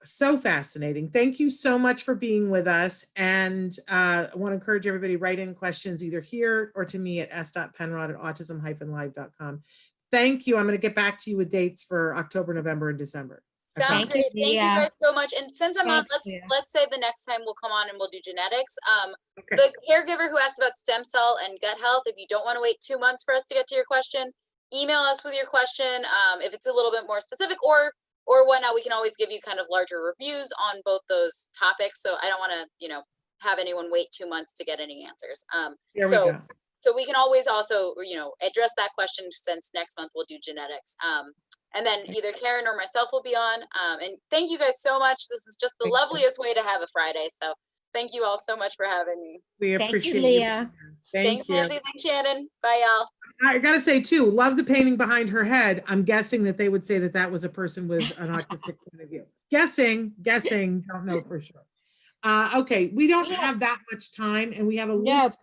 so fascinating. Thank you so much for being with us. And I want to encourage everybody to write in questions either here or to me at s.penrod@autism-live.com. Thank you. I'm going to get back to you with dates for October, November, and December. Sounds great. Thank you guys so much. And since I'm on, Thanks, let's say the next time we'll come on and we'll do genetics. Okay. The caregiver who asked about stem cell and gut health, if you don't want to wait 2 months for us to get to your question, email us with your question. If it's a little bit more specific or whatnot, we can always give you kind of larger reviews on both those topics. So I don't want to, have anyone wait 2 months to get any answers. There we go. So we can always also, address that question, since next month we'll do genetics. And then either Karen or myself will be on. And thank you guys so much. This is just the Thank you. loveliest way to have a Friday. So thank you all so much for having me. We Thank you, appreciate Leah. Thank Thanks, you. Nancy. Thanks, Shannon. Bye, y'all. I gotta say too, love the painting behind her head. I'm guessing that they would say that that was a person with an autistic point of view. Guessing, don't know for sure. Okay, we don't have that much time, and we have a No, list.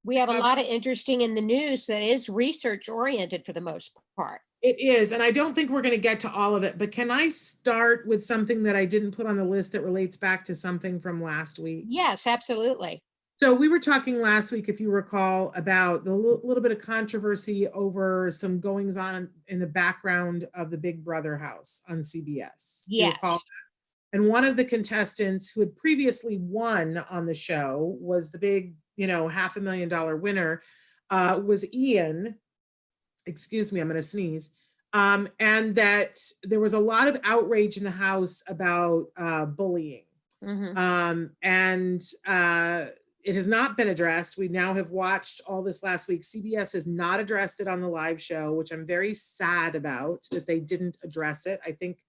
we have a lot of interesting in the news that is research oriented for the most part. It is, and I don't think we're going to get to all of it, but can I start with something that I didn't put on the list that relates back to something from last week? Yes, absolutely. So we were talking last week, if you recall, about the little bit of controversy over some goings on in the background of the Big Brother house on CBS. Do you Yes. recall that? And one of the contestants who had previously won on the show was the big, $500,000 winner, was Ian. Excuse me, I'm going to sneeze. And that there was a lot of outrage in the house about bullying. Mhm. It has not been addressed. We now have watched all this last week. CBS has not addressed it on the live show, which I'm very sad about that they didn't address it. I think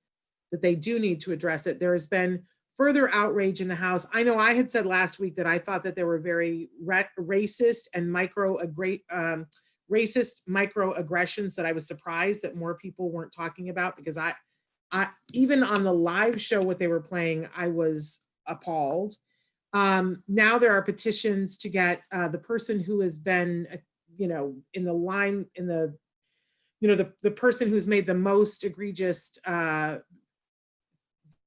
that they do need to address it. There has been further outrage in the house. I know I had said last week that I thought that there were very racist and racist microaggressions that I was surprised that more people weren't talking about, because I even on the live show, what they were playing, I was appalled. Now there are petitions to get the person who has been, in the line, the person who's made the most egregious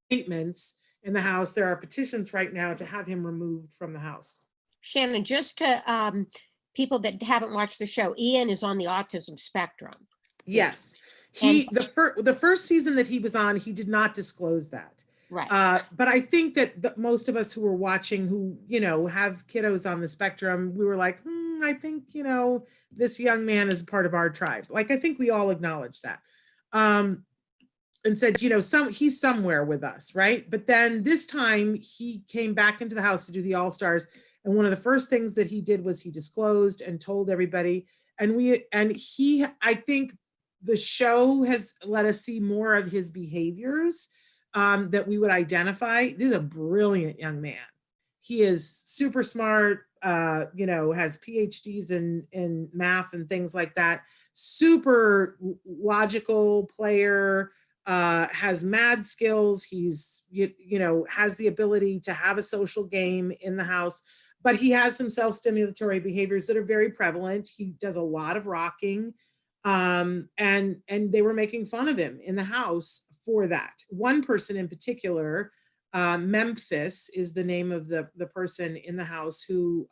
statements in the house. There are petitions right now to have him removed from the house. Shannon, just to people that haven't watched the show, Ian is on the autism spectrum. Yes. The first season that he was on, he did not disclose that. Right. But I think that most of us who were watching, who, have kiddos on the spectrum, we were like, I think, this young man is part of our tribe. Like, I think we all acknowledge that. And said, he's somewhere with us, right? But then this time he came back into the house to do the All-Stars. And one of the first things that he did was he disclosed and told everybody. I think the show has let us see more of his behaviors that we would identify. This is a brilliant young man. He is super smart, has PhDs in math and things like that. Super logical player, has mad skills. He's, has the ability to have a social game in the house, but he has some self-stimulatory behaviors that are very prevalent. He does a lot of rocking. And they were making fun of him in the house for that. One person in particular, Memphis is the name of the person in the house who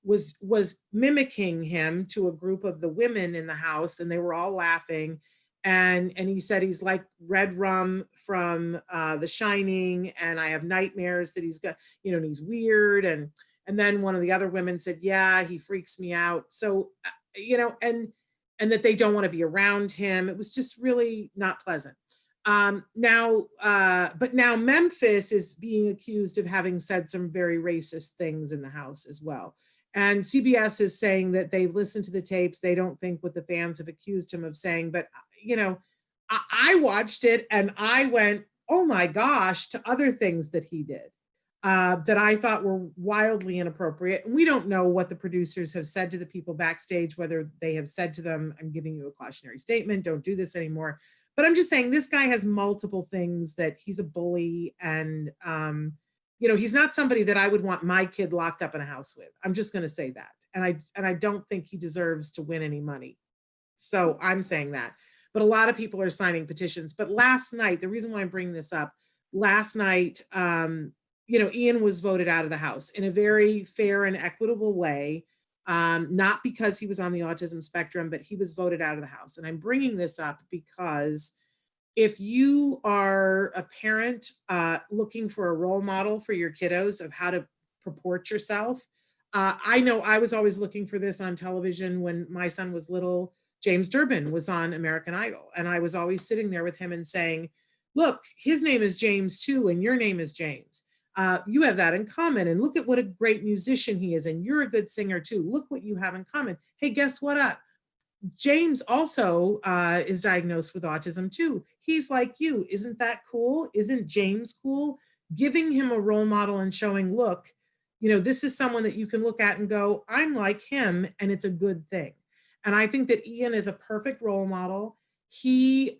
was mimicking him to a group of the women in the house, and they were all laughing. And he said he's like Red Rum from The Shining, and I have nightmares that he's got, and he's weird. And then one of the other women said, yeah, he freaks me out. So, and that they don't want to be around him. It was just really not pleasant. But now Memphis is being accused of having said some very racist things in the house as well. And CBS is saying that they've listened to the tapes. They don't think what the fans have accused him of saying, but I watched it and I went, oh my gosh, to other things that he did that I thought were wildly inappropriate. And we don't know what the producers have said to the people backstage, whether they have said to them, I'm giving you a cautionary statement, don't do this anymore. But I'm just saying this guy has multiple things, that he's a bully, and he's not somebody that I would want my kid locked up in a house with. I'm just going to say that. And I don't think he deserves to win any money. So I'm saying that. But a lot of people are signing petitions. But last night, the reason why I'm bringing this up, last night, Ian was voted out of the house in a very fair and equitable way, not because he was on the autism spectrum, but he was voted out of the house. And I'm bringing this up because if you are a parent looking for a role model for your kiddos of how to purport yourself, I know I was always looking for this on television when my son was little. James Durbin was on American Idol, and I was always sitting there with him and saying, look, his name is James too, and your name is James. you have that in common. And look at what a great musician he is. And you're a good singer too. Look what you have in common. Hey, guess what? James also is diagnosed with autism too. He's like you. Isn't that cool? Isn't James cool? Giving him a role model and showing, look, you know, this is someone that you can look at and go, I'm like him, and it's a good thing. And I think that Ian is a perfect role model. He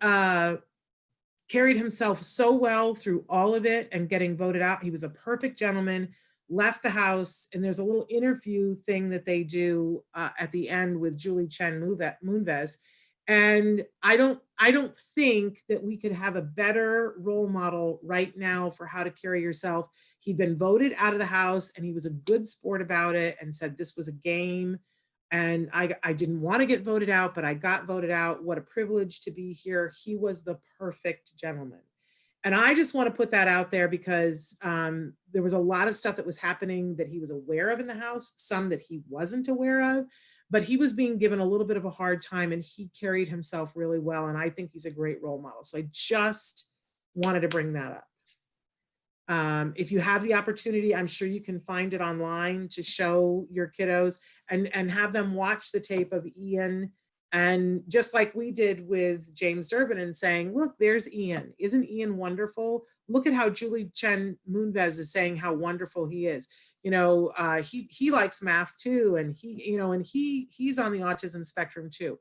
carried himself so well through all of it and getting voted out. He was a perfect gentleman, left the house, and there's a little interview thing that they do at the end with Julie Chen Moonves. And I don't think that we could have a better role model right now for how to carry yourself. He'd been voted out of the house and he was a good sport about it and said this was a game. And I didn't want to get voted out, but I got voted out. What a privilege to be here. He was the perfect gentleman. And I just want to put that out there because there was a lot of stuff that was happening that he was aware of in the house, some that he wasn't aware of, but he was being given a little bit of a hard time and he carried himself really well. And I think he's a great role model. So I just wanted to bring that up. If you have the opportunity, I'm sure you can find it online to show your kiddos and have them watch the tape of Ian. And just like we did with James Durbin and saying, look, there's Ian. Isn't Ian wonderful? Look at how Julie Chen Moonves is saying how wonderful he is. You know, he likes math too. And he's on the autism spectrum too.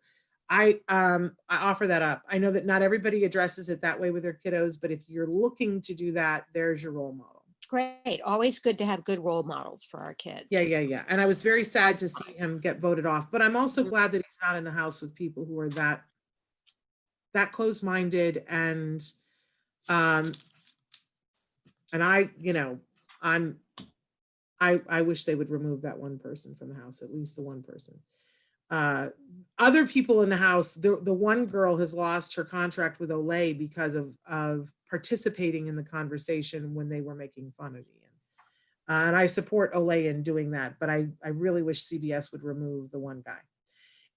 I offer that up. I know that not everybody addresses it that way with their kiddos, but if you're looking to do that, there's your role model. Great. Always good to have good role models for our kids. Yeah. And I was very sad to see him get voted off, but I'm also glad that he's not in the house with people who are that close-minded and I wish they would remove that one person from the house, at least the one person. Other people in the house, the one girl has lost her contract with Olay because of participating in the conversation when they were making fun of Ian. And I support Olay in doing that, but I really wish CBS would remove the one guy.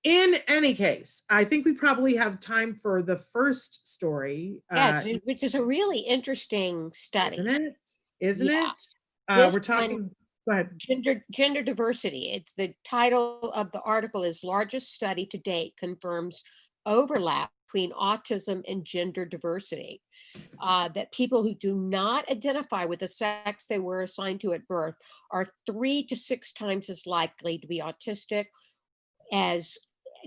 In any case, I think we probably have time for the first story. Yeah, which is a really interesting study. Isn't it? We're talking... Go ahead. Gender diversity. It's the title of the article is largest study to date confirms overlap between autism and gender diversity. That people who do not identify with the sex they were assigned to at birth are 3 to 6 times as likely to be autistic as,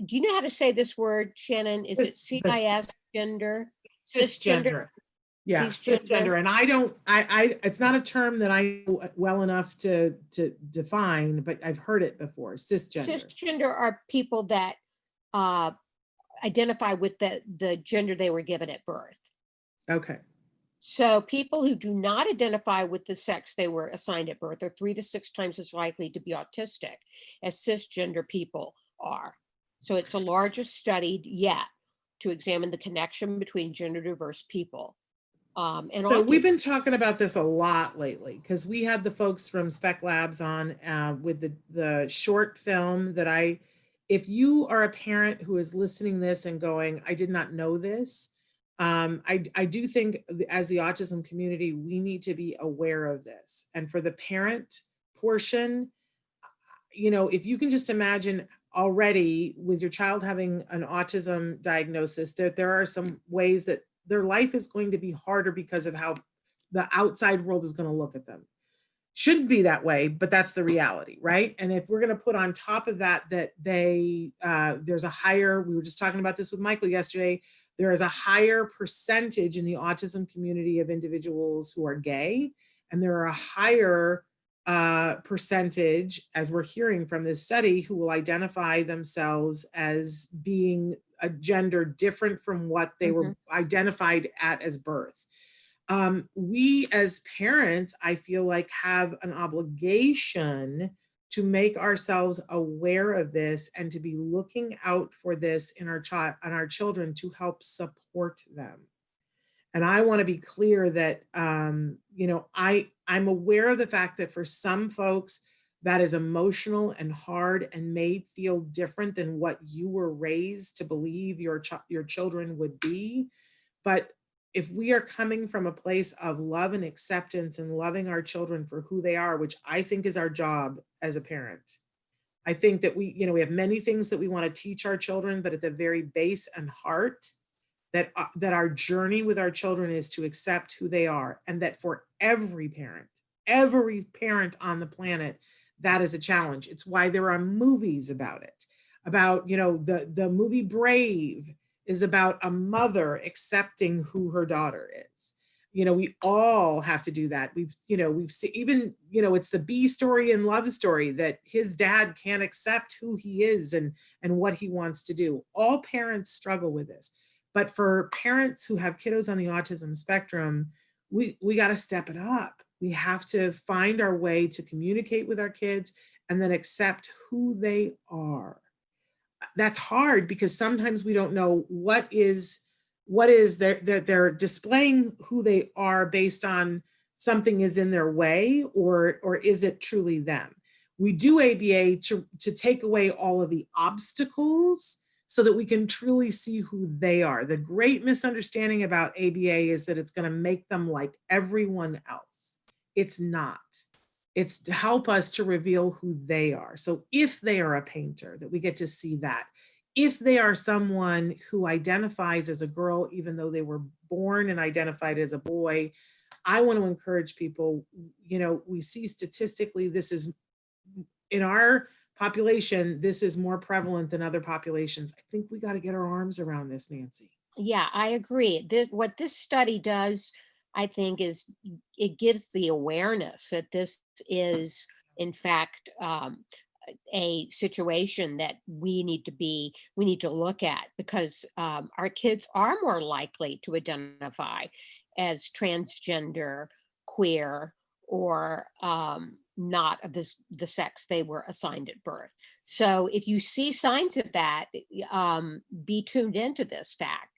do you know how to say this word, Shannon? Is it CIS gender? Cisgender. Yeah, cisgender. And it's not a term that I know well enough to define, but I've heard it before, cisgender. Cisgender are people that identify with the gender they were given at birth. Okay. So people who do not identify with the sex they were assigned at birth are 3 to 6 times as likely to be autistic as cisgender people are. So it's the largest study yet to examine the connection between gender diverse people. And so autism. We've been talking about this a lot lately because we had the folks from Spec Labs on with the short film that if you are a parent who is listening this and going, I did not know this, I do think as the autism community, we need to be aware of this. And for the parent portion, if you can just imagine already with your child having an autism diagnosis, that there are some ways that their life is going to be harder because of how the outside world is going to look at them. Shouldn't be that way, but that's the reality, right? And if we're going to put on top of that there's a higher, we were just talking about this with Michael yesterday, there is a higher percentage in the autism community of individuals who are gay, and there are a higher percentage, as we're hearing from this study, who will identify themselves as being a gender different from what they were identified at as birth. We as parents, I feel like, have an obligation to make ourselves aware of this and to be looking out for this in our children to help support them. And I want to be clear that, I'm aware of the fact that for some folks, that is emotional and hard and may feel different than what you were raised to believe your children would be. But if we are coming from a place of love and acceptance and loving our children for who they are, which I think is our job as a parent, I think that we, we have many things that we want to teach our children, but at the very base and heart, that our journey with our children is to accept who they are, and that for every parent on the planet, that is a challenge. It's why there are movies about it. About, the movie Brave is about a mother accepting who her daughter is. We all have to do that. We've seen, even, it's the B story and Love Story, that his dad can't accept who he is and what he wants to do. All parents struggle with this. But for parents who have kiddos on the autism spectrum, we got to step it up. We have to find our way to communicate with our kids and then accept who they are. That's hard because sometimes we don't know what is they're displaying who they are based on something is in their way, or is it truly them? We do ABA to take away all of the obstacles so that we can truly see who they are. The great misunderstanding about ABA is that it's going to make them like everyone else. It's not. It's to help us to reveal who they are. So if they are a painter, that we get to see that. If they are someone who identifies as a girl, even though they were born and identified as a boy, I want to encourage people, we see statistically, this is, in our population, this is more prevalent than other populations. I think we got to get our arms around this, Nancy. Yeah, I agree. What this study does, I think, is it gives the awareness that this is, in fact, a situation that we need to look at, because our kids are more likely to identify as transgender, queer, or not of the sex they were assigned at birth. So if you see signs of that, be tuned into this fact.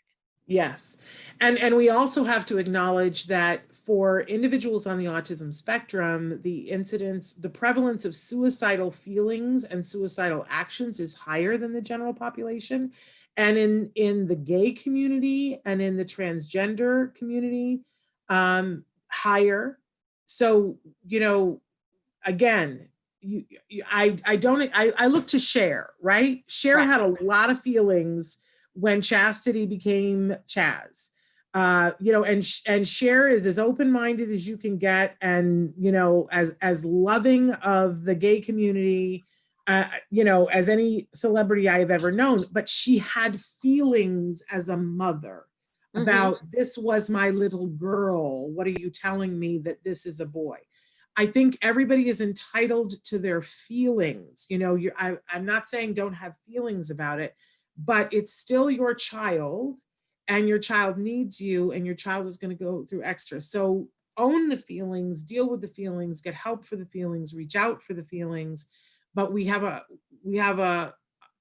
Yes. And we also have to acknowledge that for individuals on the autism spectrum, the prevalence of suicidal feelings and suicidal actions is higher than the general population. And in the gay community and in the transgender community, higher. So, again, I look to Cher, right? Cher had a lot of feelings when Chastity became Chaz, and Cher is as open-minded as you can get, and as loving of the gay community, as any celebrity I have ever known. But she had feelings as a mother about, this was my little girl. What are you telling me that this is a boy? I think everybody is entitled to their feelings. I'm not saying don't have feelings about it, but it's still your child, and your child needs you, and your child is going to go through extra. So own the feelings, deal with the feelings, get help for the feelings, reach out for the feelings. But we have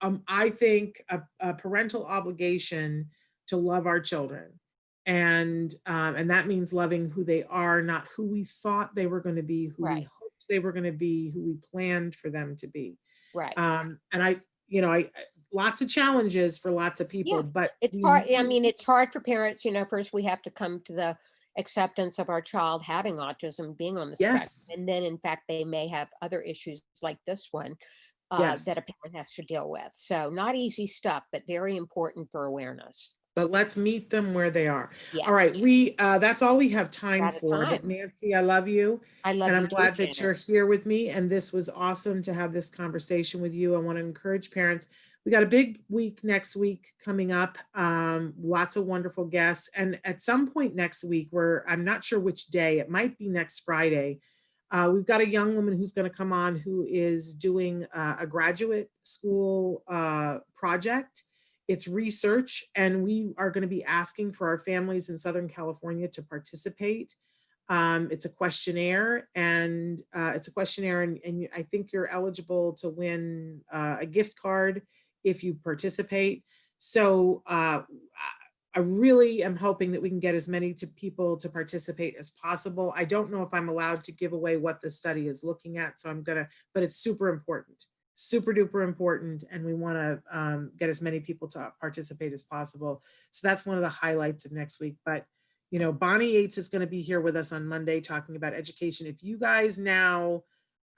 I think a parental obligation to love our children. And that means loving who they are, not who we thought they were going to be, who we hoped they were going to be, who we planned for them to be. Right. And I lots of challenges for lots of people, but it's hard. I mean, it's hard for parents. First we have to come to the acceptance of our child having autism, being on the spectrum, and then, in fact, they may have other issues like this one that a parent has to deal with. So not easy stuff, but very important for awareness. But let's meet them where they are. Yes. All right, that's all we have time for. But Nancy, I love you. I love you. And I'm glad that you're here with me. And this was awesome to have this conversation with you. I want to encourage parents. We got a big week next week coming up. Lots of wonderful guests. And at some point next week, I'm not sure which day, it might be next Friday, we've got a young woman who's going to come on who is doing a graduate school project. It's research, and we are going to be asking for our families in Southern California to participate. It's a questionnaire, and I think you're eligible to win a gift card if you participate. So I really am hoping that we can get as many people to participate as possible. I don't know if I'm allowed to give away what the study is looking at, so but it's super important. Super duper important, and we want to get as many people to participate as possible. So that's one of the highlights of next week. But You know, Bonnie Yates is going to be here with us on Monday talking about education. If you guys now,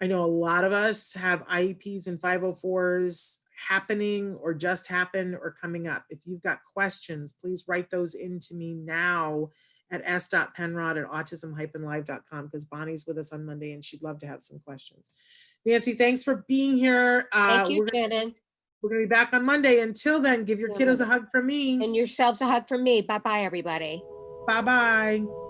I know a lot of us have IEPs and 504s happening or just happened or coming up. If you've got questions, please write those into me now at s.penrod@autism-live.com, because Bonnie's with us on Monday and she'd love to have some questions. Nancy, thanks for being here. Thank you, We're Shannon. gonna be back on Monday. Until then, give your kiddos a hug from me. And yourselves a hug from me. Bye-bye, everybody. Bye-bye.